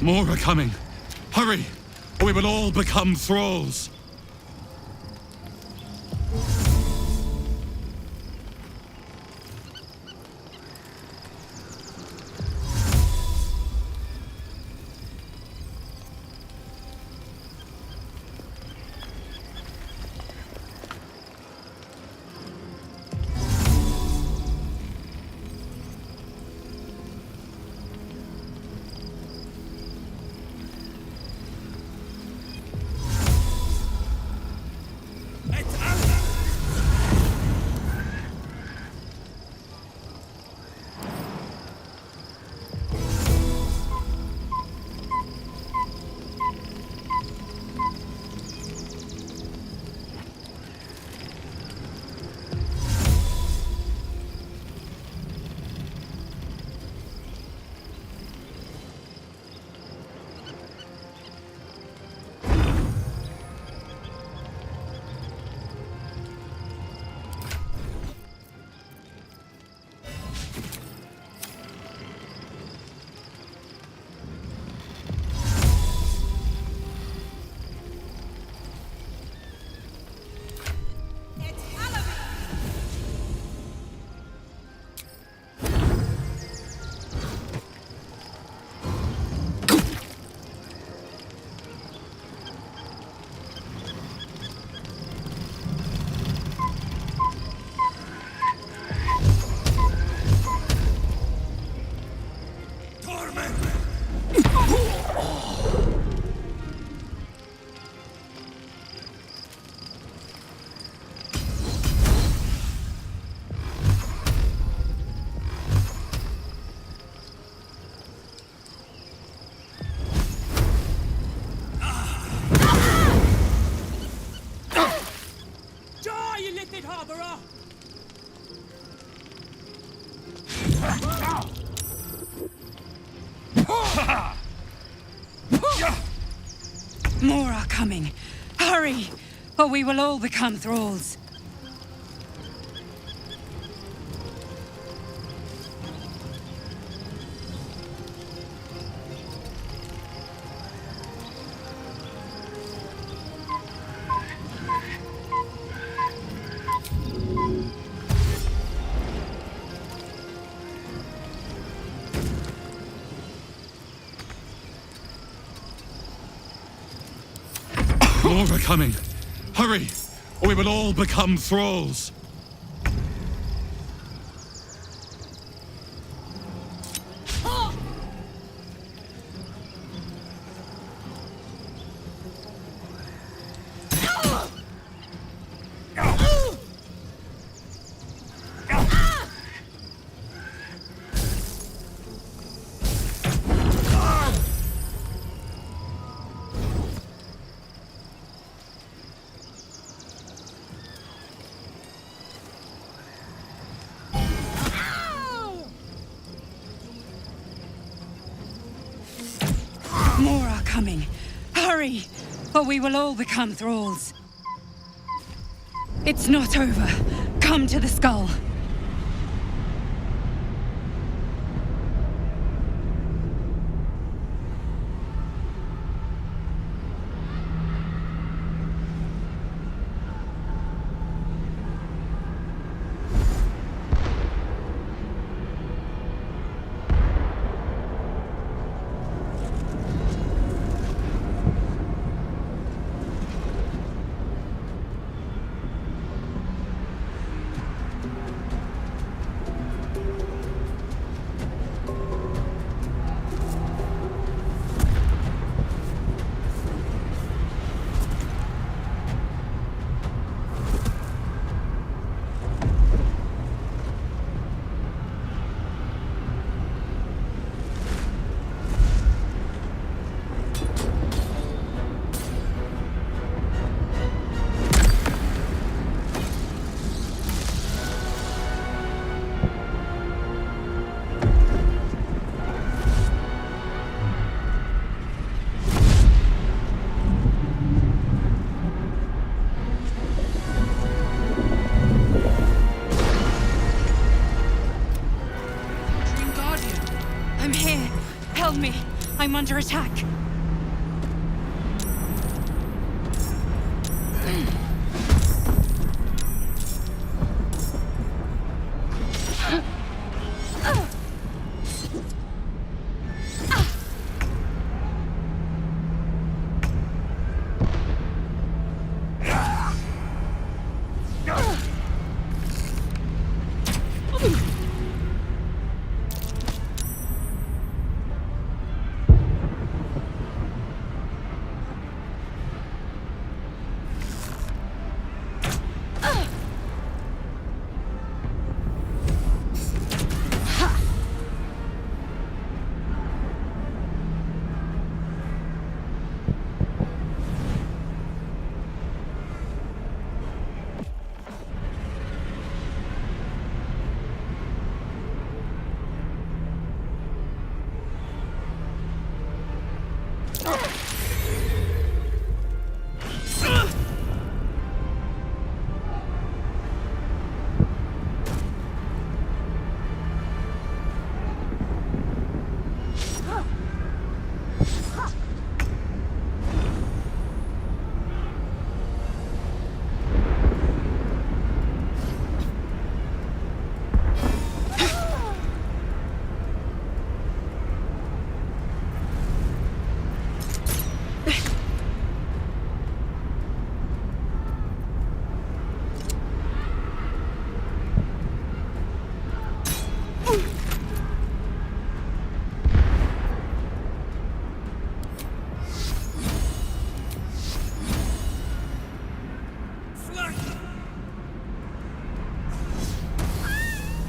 More are coming. Hurry, or we will all become thralls. More are coming. Hurry, or we will all become thralls. More are coming. Hurry, or we will all become thralls. More are coming. Hurry, or we will all become thralls. It's not over. Come to the skull. I'm here. Help me. I'm under attack.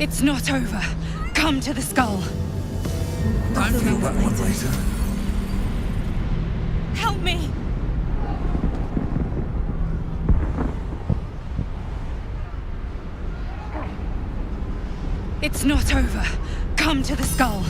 It's not over. Come to the skull. I feel that one later. Help me! It's not over. Come to the skull.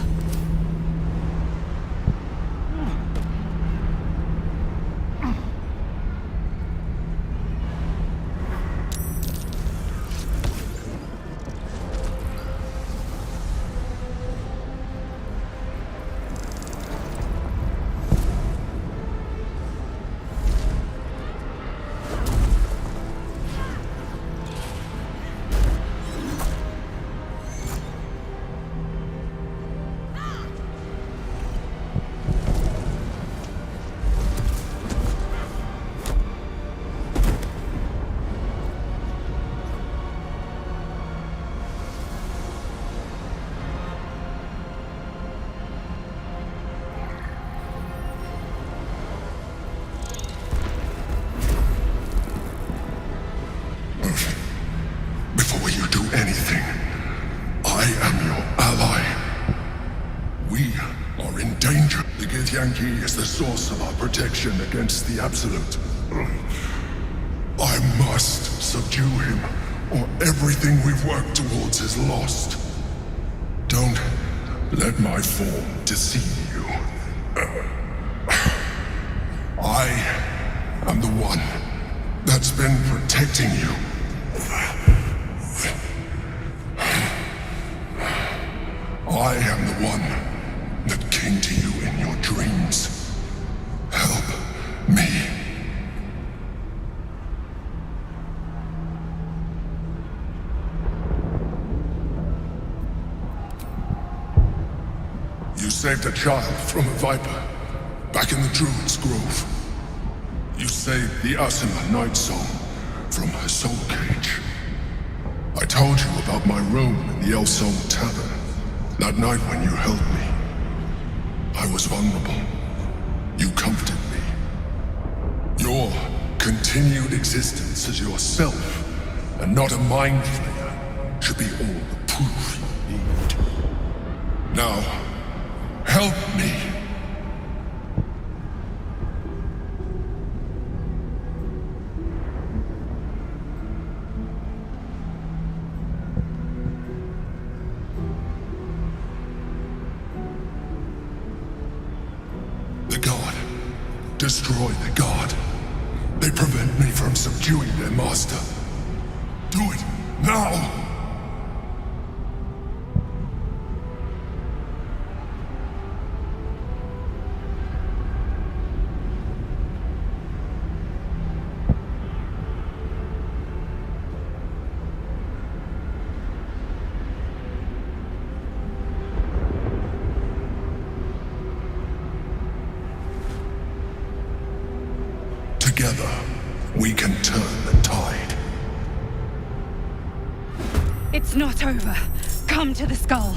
he is the source of our protection against the Absolute. I must subdue him, or everything we've worked towards is lost. Don't let my form deceive you. I am the one that's been protecting you. I am the one that came to you in your dreams. Help me. You saved a child from a viper back in the Druid's Grove. You saved the Asima Night Song from her soul cage. I told you about my room in the El Sol Tavern that night when you held me. I was vulnerable. You comforted me. Your continued existence as yourself and not a mind flayer should be all the proof you need. Now, help me. Destroy the god. They prevent me from subduing their master. Do it now! Together, we can turn the tide. It's not over. Come to the skull.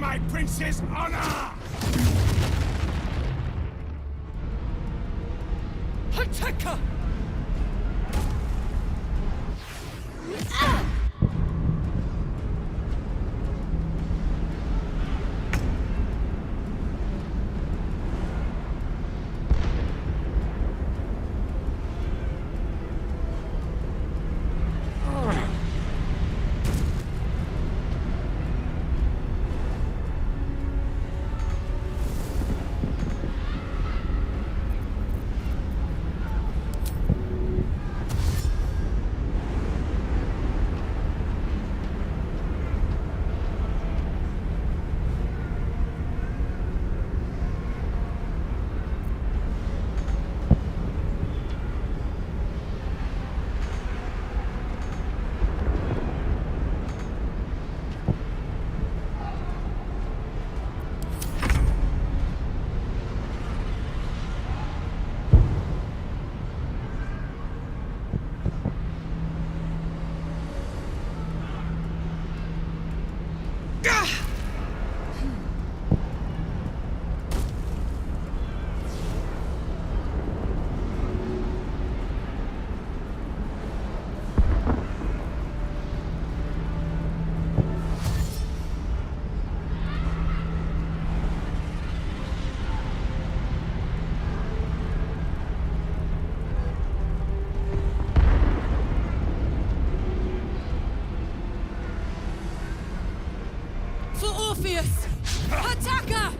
my prince's honor! Hateka! For Orpheus! Attacker!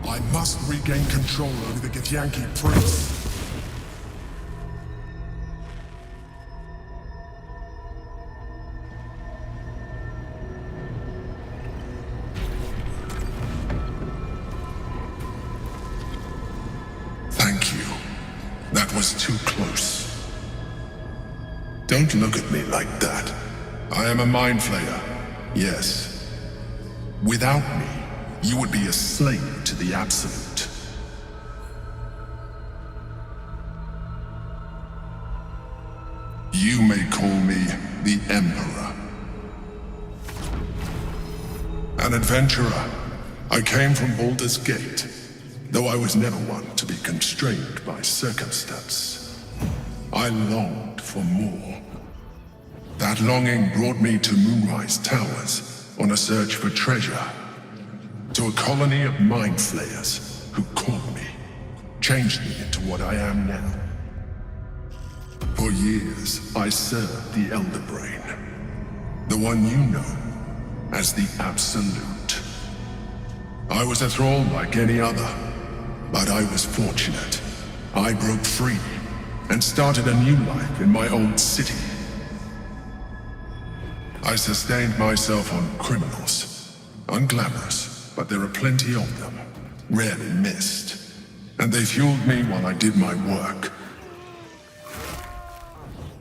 I must regain control over the Githyanki prince. Thank you. That was too close. Don't look at me like that. I am a mind flayer, yes. Without me, you would be a slave to the Absolute. You may call me the Emperor. An adventurer. I came from Baldur's Gate, though I was never one to be constrained by circumstance. I longed for more. That longing brought me to Moonrise Towers on a search for treasure. To a colony of mind flayers who caught me, changed me into what I am now. For years, I served the Elder Brain, the one you know as the Absolute. I was a thrall like any other, but I was fortunate. I broke free and started a new life in my old city. I sustained myself on criminals, unglamorous, but there are plenty of them, rarely missed. And they fueled me while I did my work.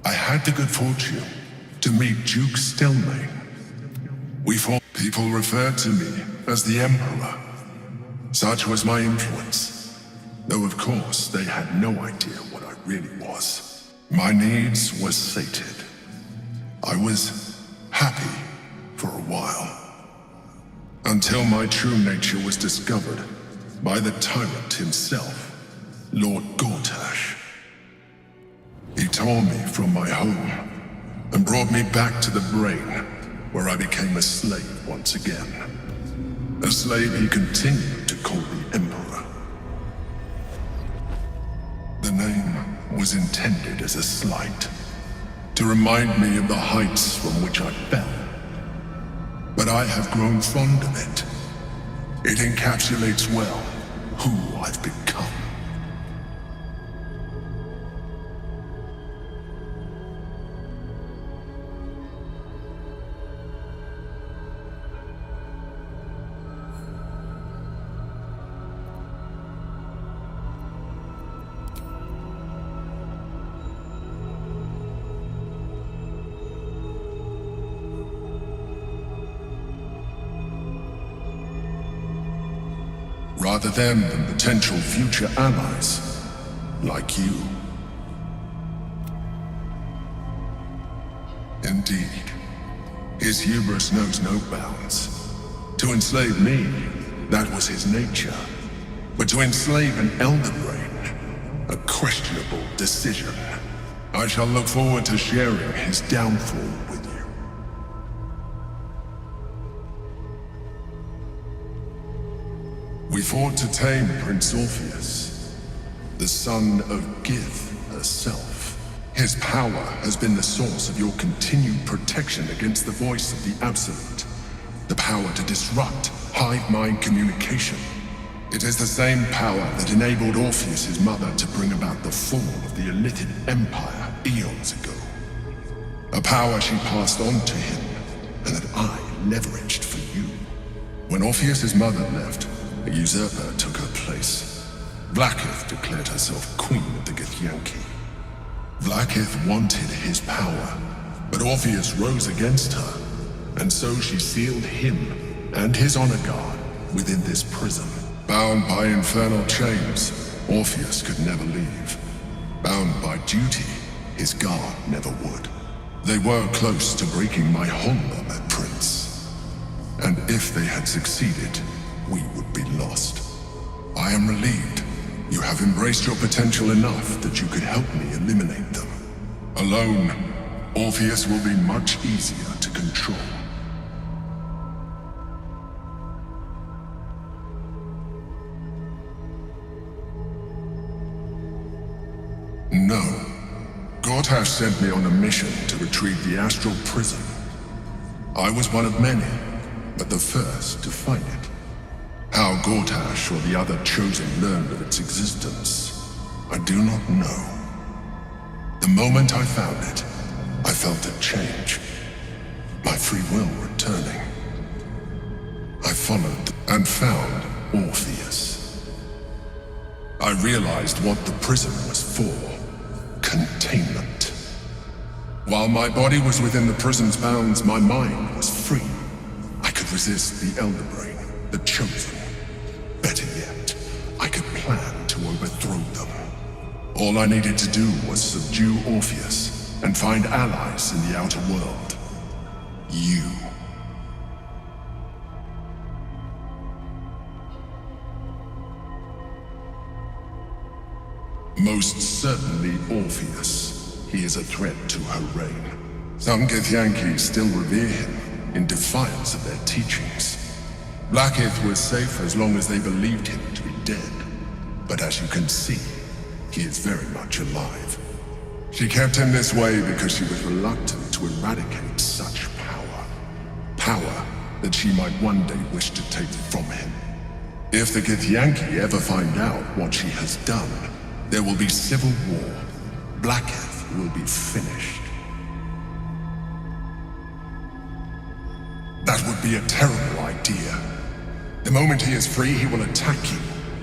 I had the good fortune to meet Duke Stelmane. People referred to me as the Emperor. Such was my influence. Though of course they had no idea what I really was. My needs were sated. I was happy for a while. Until my true nature was discovered by the tyrant himself, Lord Gortash. He tore me from my home and brought me back to the Brain, where I became a slave once again. A slave he continued to call the Emperor. The name was intended as a slight, to remind me of the heights from which I fell. But I have grown fond of it. It encapsulates well who I've become. Rather them than potential future allies, like you. Indeed, his hubris knows no bounds. To enslave me, that was his nature. But to enslave an Elder Brain, a questionable decision. I shall look forward to sharing his downfall with you. We fought to tame Prince Orpheus, the son of Gith herself. His power has been the source of your continued protection against the voice of the Absolute. The power to disrupt hive mind communication. It is the same power that enabled Orpheus's mother to bring about the fall of the Illithid Empire eons ago. A power she passed on to him, and that I leveraged for you. When Orpheus's mother left, a usurper took her place. Vlaakith declared herself queen of the Githyanki. Vlaakith wanted his power, but Orpheus rose against her, and so she sealed him and his honor guard within this prison. Bound by infernal chains, Orpheus could never leave. Bound by duty, his guard never would. They were close to breaking my hold on that prince. And if they had succeeded, we would be lost. I am relieved You have embraced your potential enough that you could help me eliminate them. Alone, Orpheus will be much easier to control. No. Gortash sent me on a mission to retrieve the astral prism. I was one of many, but the first to find it. How Gortash or the other chosen learned of its existence, I do not know. The moment I found it, I felt a change. My free will returning. I followed and found Orpheus. I realized what the prism was for. Containment. While my body was within the prison's bounds, my mind was free. I could resist the Elder Brain, the Chosen. Better yet, I could plan to overthrow them. All I needed to do was subdue Orpheus and find allies in the outer world. You. Most certainly Orpheus. He is a threat to her reign. Some Githyanki still revere him, in defiance of their teachings. Blackith was safe as long as they believed him to be dead. But as you can see, he is very much alive. She kept him this way because she was reluctant to eradicate such power. Power that she might one day wish to take from him. If the Githyanki ever find out what she has done, there will be civil war. Blackith will be finished. That would be a terrible idea. The moment he is free, he will attack you.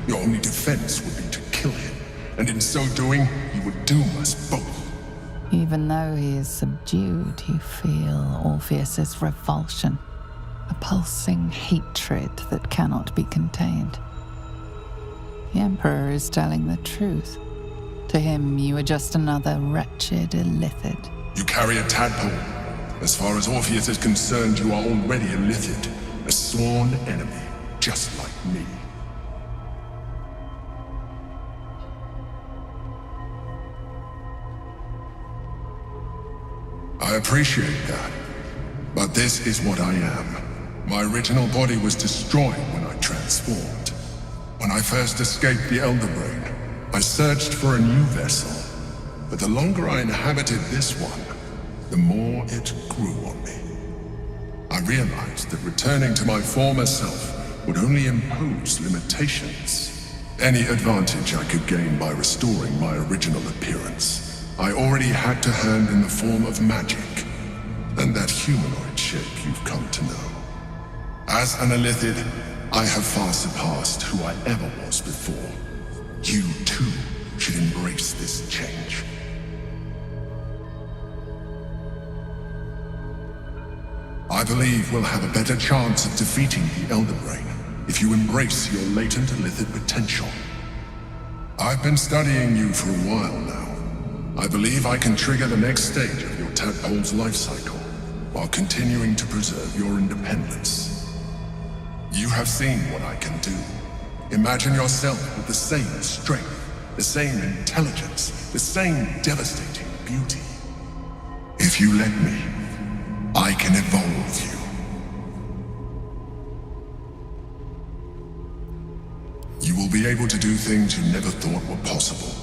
Your only defense would be to kill him, and in so doing, he would doom us both. Even though he is subdued, you feel Orpheus's revulsion, a pulsing hatred that cannot be contained. The Emperor is telling the truth. To him, you are just another wretched illithid. You carry a tadpole. As far as Orpheus is concerned, you are already a illithid, a sworn enemy, just like me. I appreciate that, but this is what I am. My original body was destroyed when I transformed. When I first escaped the Elder Brain, I searched for a new vessel, but the longer I inhabited this one, the more it grew on me. I realized that returning to my former self would only impose limitations. Any advantage I could gain by restoring my original appearance, I already had to hand in the form of magic, and that humanoid shape you've come to know. As an illithid, I have far surpassed who I ever was before. You, too, should embrace this change. I believe we'll have a better chance of defeating the Elder Brain if you embrace your latent illithid potential. I've been studying you for a while now. I believe I can trigger the next stage of your tadpole's life cycle, while continuing to preserve your independence. You have seen what I can do. Imagine yourself with the same strength, the same intelligence, the same devastating beauty. If you let me, I can evolve you. You will be able to do things you never thought were possible.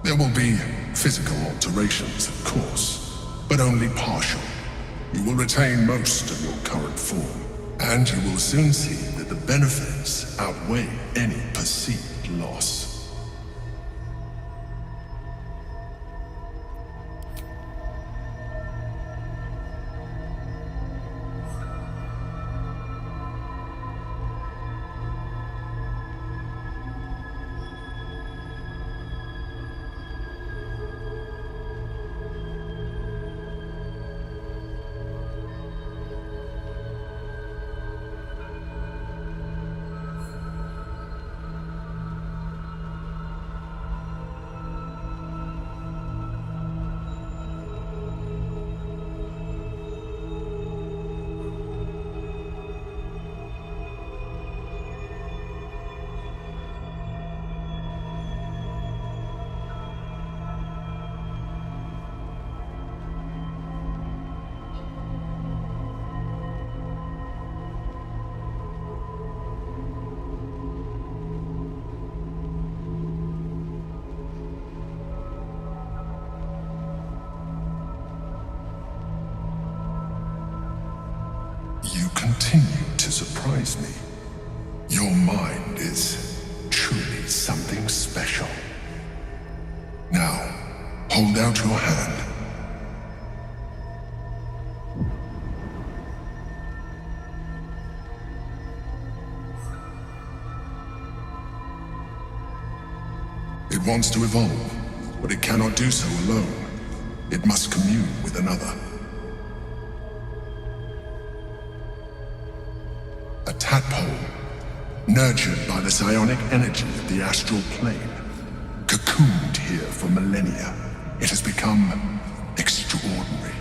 There will be physical alterations, of course, but only partial. You will retain most of your current form, and you will soon see that the benefits outweigh any perceived loss. continue to surprise me. Your mind is truly something special. Now, hold out your hand. It wants to evolve, but it cannot do so alone. It must commune with another. A tadpole, nurtured by the psionic energy of the astral plane, cocooned here for millennia. It has become extraordinary.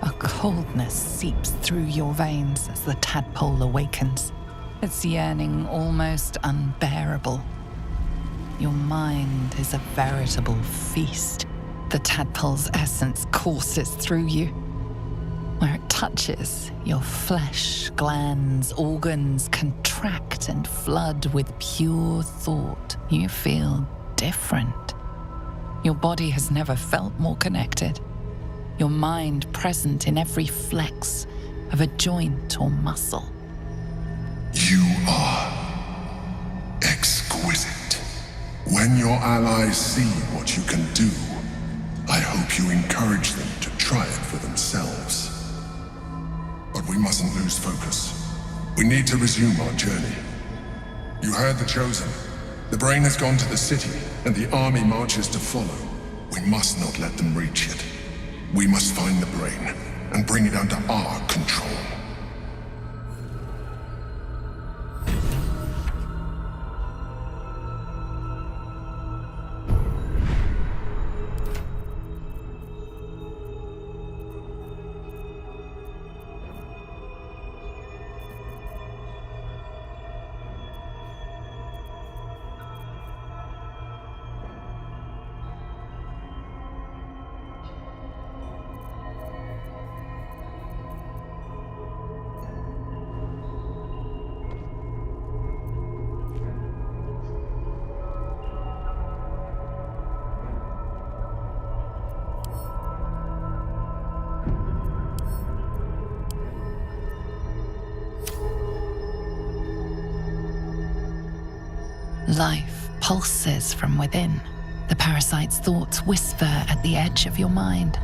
A coldness seeps through your veins as the tadpole awakens, its yearning almost unbearable. Your mind is a veritable feast. The tadpole's essence courses through you. Where it touches, your flesh, glands, organs contract and flood with pure thought. You feel different. Your body has never felt more connected. Your mind present in every flex of a joint or muscle. You are exquisite. When your allies see what you can do, I hope you encourage them to try it for themselves. But we mustn't lose focus. We need to resume our journey. You heard the Chosen. The brain has gone to the city, and the army marches to follow. We must not let them reach it. We must find the brain and bring it under our control. Life pulses from within. The parasite's thoughts whisper at the edge of your mind.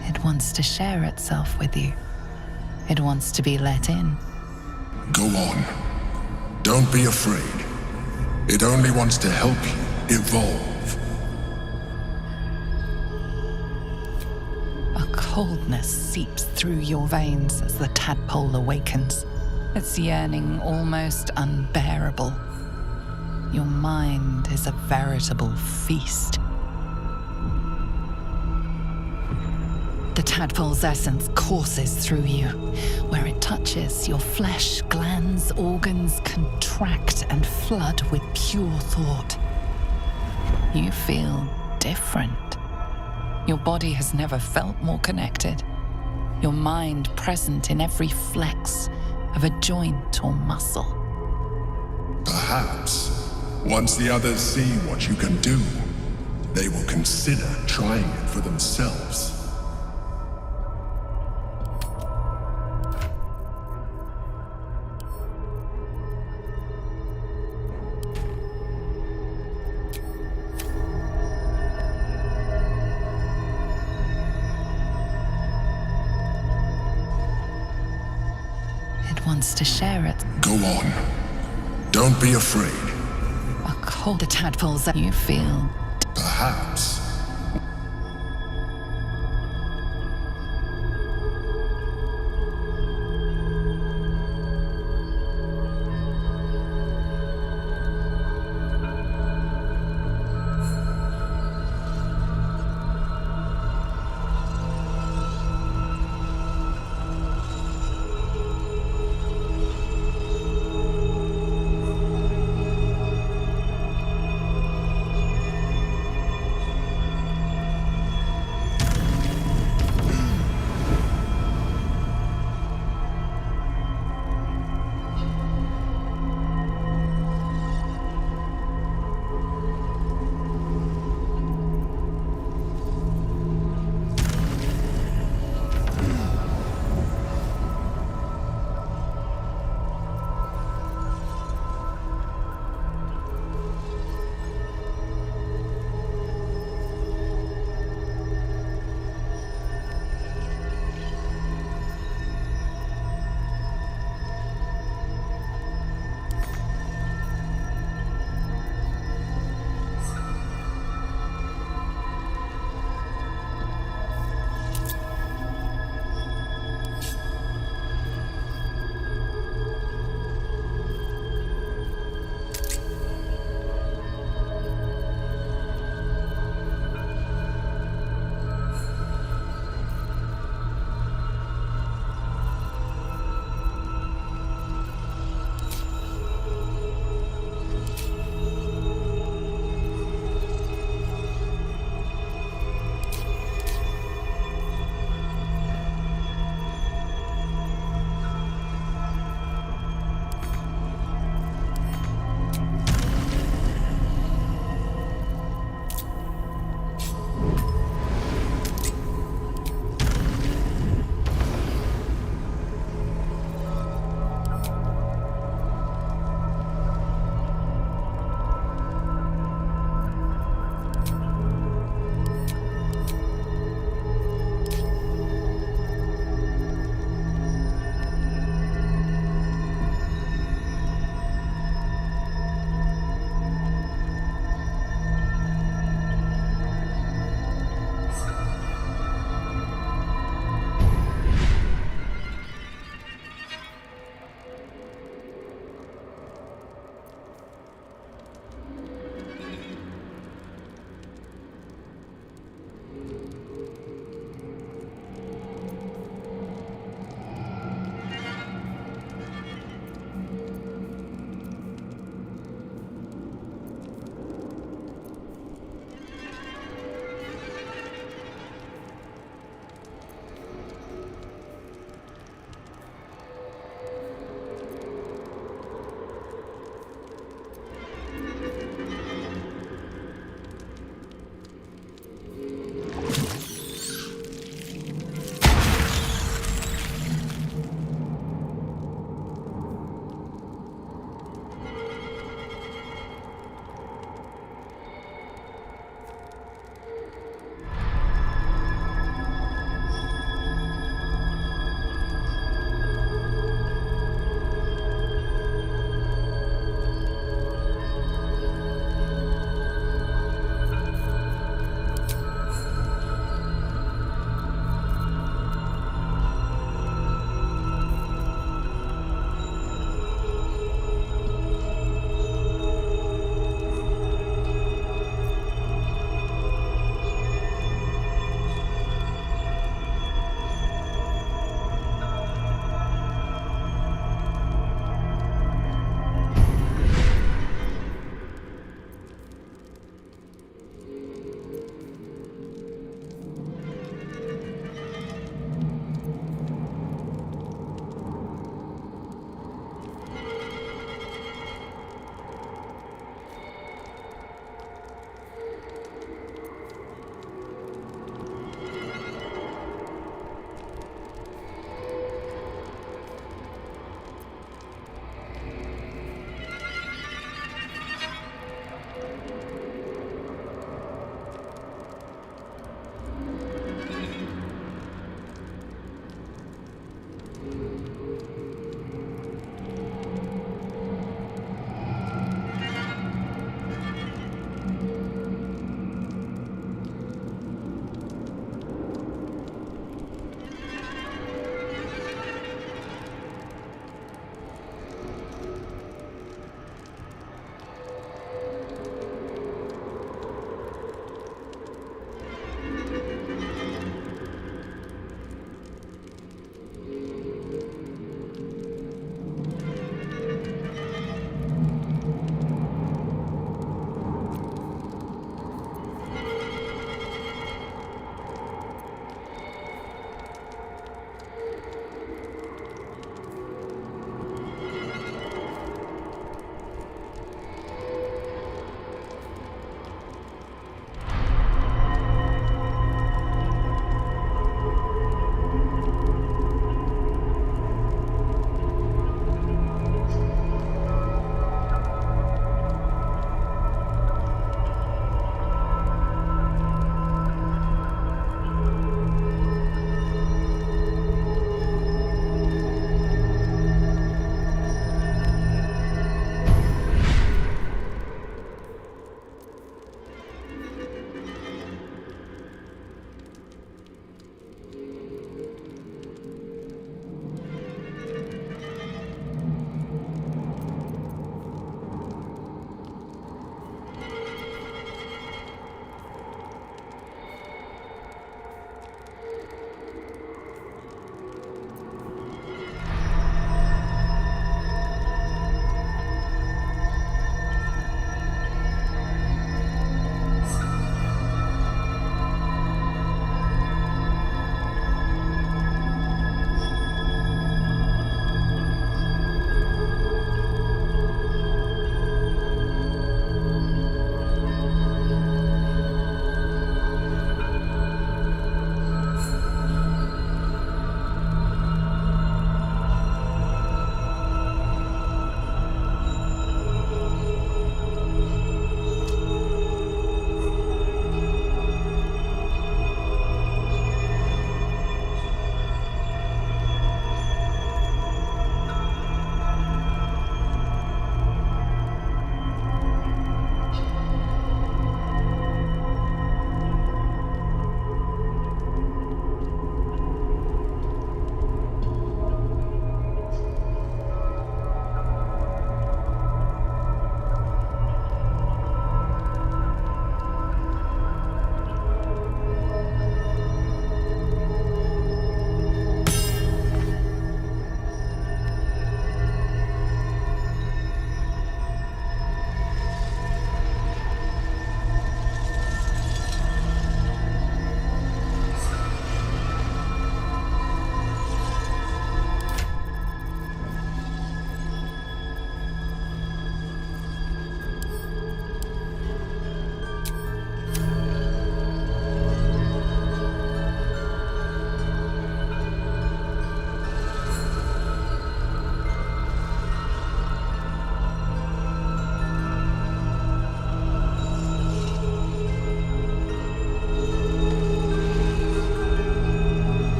It wants to share itself with you. It wants to be let in. Go on. Don't be afraid. It only wants to help you evolve. A coldness seeps through your veins as the tadpole awakens, its yearning almost unbearable. Your mind is a veritable feast. The tadpole's essence courses through you. Where it touches, your flesh, glands, organs contract and flood with pure thought. You feel different. Your body has never felt more connected. Your mind present in every flex of a joint or muscle. Perhaps, once the others see what you can do, they will consider trying it for themselves. It wants to share it. Go on. Don't be afraid. The tadpoles that you feel. Perhaps.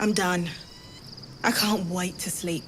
I'm done. I can't wait to sleep.